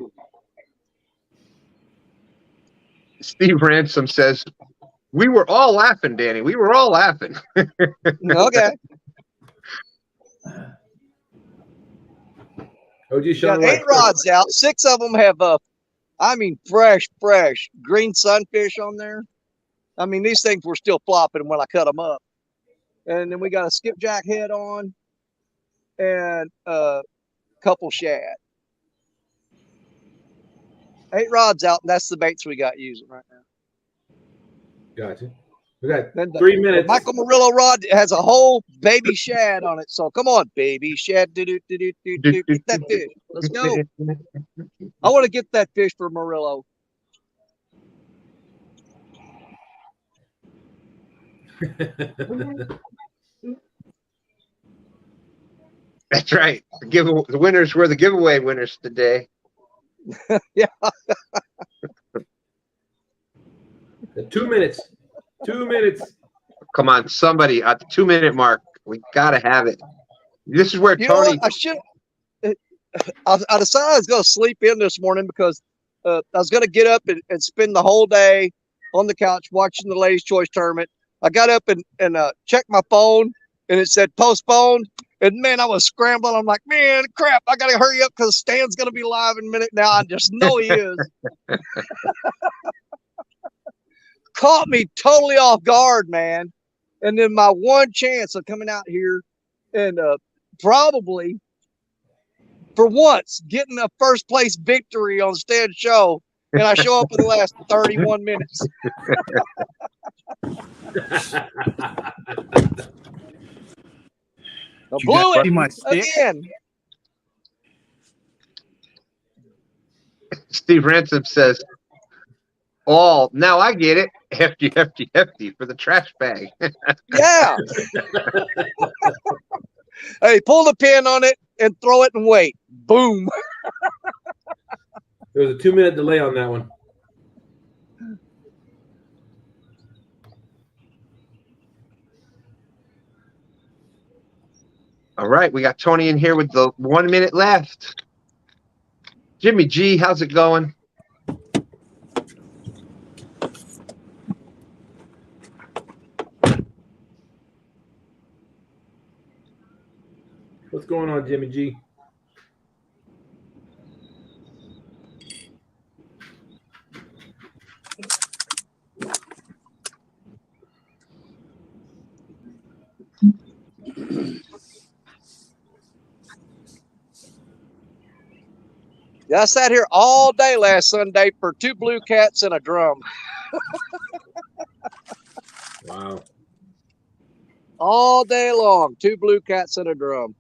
Steve Ransom says, we were all laughing, Danny. We were all laughing. Okay. Oh, you Got 8 rods out. 6 of them have I mean, fresh green sunfish on there. I mean, these things were still flopping when I cut them up. And then we got a skipjack head on and a couple shad. 8 rods out, and that's the baits we got using right now. Gotcha. We got 3 minutes. The Michael Murillo rod has a whole baby shad on it. So come on, baby shad. Get that fish. Let's go. I want to get that fish for Murillo. That's right. The winners were the giveaway winners today. Yeah. 2 minutes. 2 minutes. Come on, somebody at the 2-minute mark. We gotta have it. This is where Tony. I decided I was going to sleep in this morning because I was going to get up and spend the whole day on the couch watching the Ladies' Choice Tournament. I got up and checked my phone, and it said postponed. And man, I was scrambling. I'm like, man, crap! I got to hurry up because Stan's going to be live in a minute now. I just know he is. Caught me totally off guard, man. And then my one chance of coming out here and probably for once getting a first place victory on Stan's show, and I show up in the last 31 minutes. I blew it again. Steve Ransom says, now I get it. Hefty, hefty, hefty for the trash bag. Yeah. Hey, pull the pin on it and throw it and wait. Boom. There was a 2-minute delay on that one. All right, we got Tony in here with the 1 minute left. Jimmy G, how's it going? What's going on, Jimmy G? Yeah, I sat here all day last Sunday for 2 blue cats and a drum. Wow. All day long, 2 blue cats and a drum.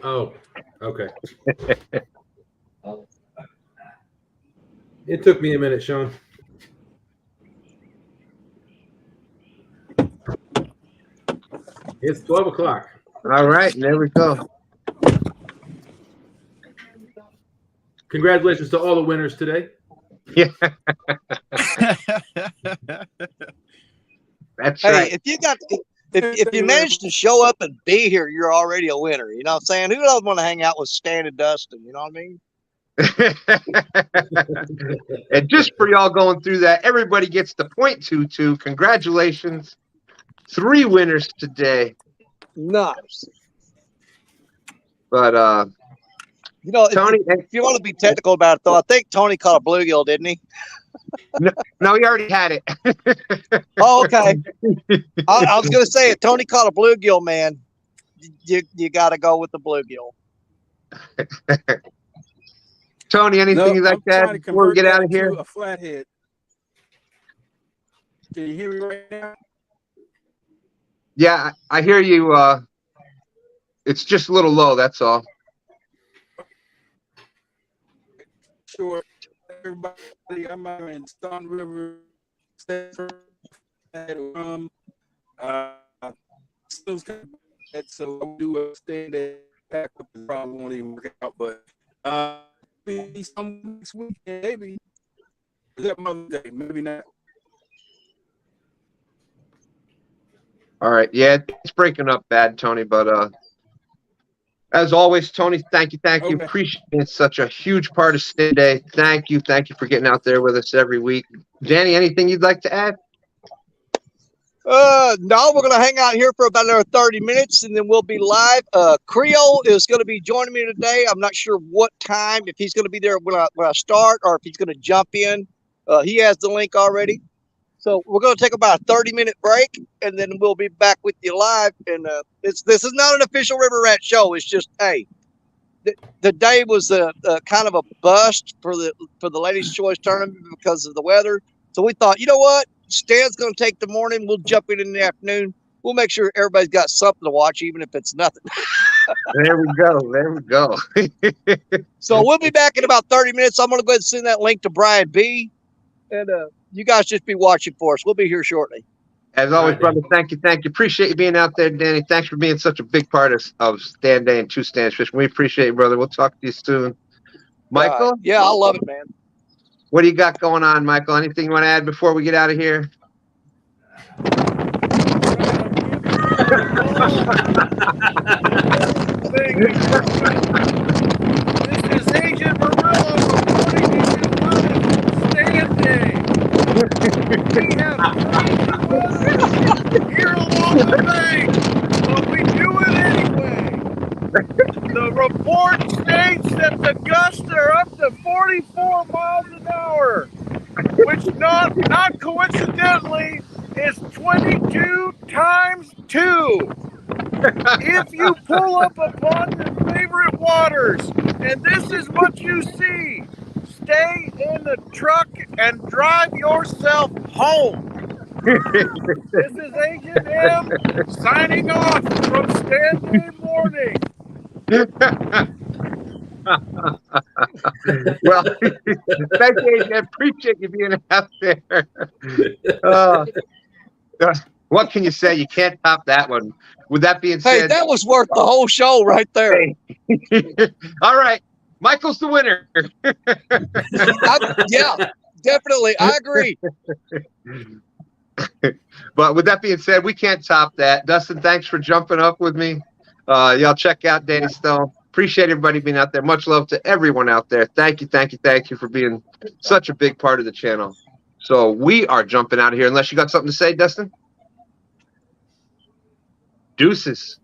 Oh, okay. It took me a minute, Sean. It's 12 o'clock. All right, there we go. Congratulations to all the winners today. Yeah, that's Hey, right. if you got if you manage to show up and be here, you're already a winner. You know what I'm saying? Who doesn't want to hang out with Stan and Dustin? You know what I mean? And just for y'all going through that, everybody gets the .22. Congratulations. 3 winners today. Nice. But You know, Tony, if you want to be technical about it, though, I think Tony caught a bluegill, didn't he? no, he already had it. Oh, okay. I was going to say, if Tony caught a bluegill, man, you got to go with the bluegill. Tony, anything you'd like to add before we get out of here? A flathead. Can you hear me right now? Yeah, I hear you. It's just a little low, that's all. Sure. Everybody, I'm out in Stone River. Still so I'll do a STANday pack up and probably won't even work out, but maybe some next week, maybe. Is that Mother's Day? Maybe not. All right. Yeah, it's breaking up bad, Tony, but as always, Tony, thank you. Okay. Appreciate it. It's such a huge part of STANday. Thank you for getting out there with us every week. Danny, anything you'd like to add? No, we're going to hang out here for about another 30 minutes and then we'll be live. Creole is going to be joining me today. I'm not sure what time, if he's going to be there when I start or if he's going to jump in. He has the link already. So we're going to take about a 30-minute break and then we'll be back with you live. And this is not an official River Rat show. It's just, hey, the day was kind of a bust for the Ladies' Choice tournament because of the weather. So we thought, you know what? Stan's going to take the morning. We'll jump in the afternoon. We'll make sure everybody's got something to watch, even if it's nothing. There we go. So we'll be back in about 30 minutes. I'm going to go ahead and send that link to Brian B. And you guys just be watching for us. We'll be here shortly. As always, brother, thank you. Appreciate you being out there, Danny. Thanks for being such a big part of STANday and Two Stands Fishing. We appreciate it, brother. We'll talk to you soon. Michael? Yeah, I love it, man. What do you got going on, Michael? Anything you want to add before we get out of here? This is Agent Morello reporting to you live from STANday. We have crazy weather here along the bank, but we do it anyway. The report states that the gusts are up to 44 miles an hour, which not coincidentally is 22 times 2. If you pull up upon your favorite waters and this is what you see, stay in the truck and drive yourself home. This is Agent M signing off from STANday Morning. Well, thank you, AJ. Appreciate you being out there. Uh, what can you say? You can't top that one. With that being Hey, said, that was worth the whole show right there. all right, Michael's the winner. Yeah, definitely. I agree. But with that being said, we can't top that. Dustin, thanks for jumping up with me. Y'all check out Danny Stone. Appreciate everybody being out there. Much love to everyone out there. Thank you for being such a big part of the channel. So we are jumping out of here unless you got something to say, Dustin. Deuces.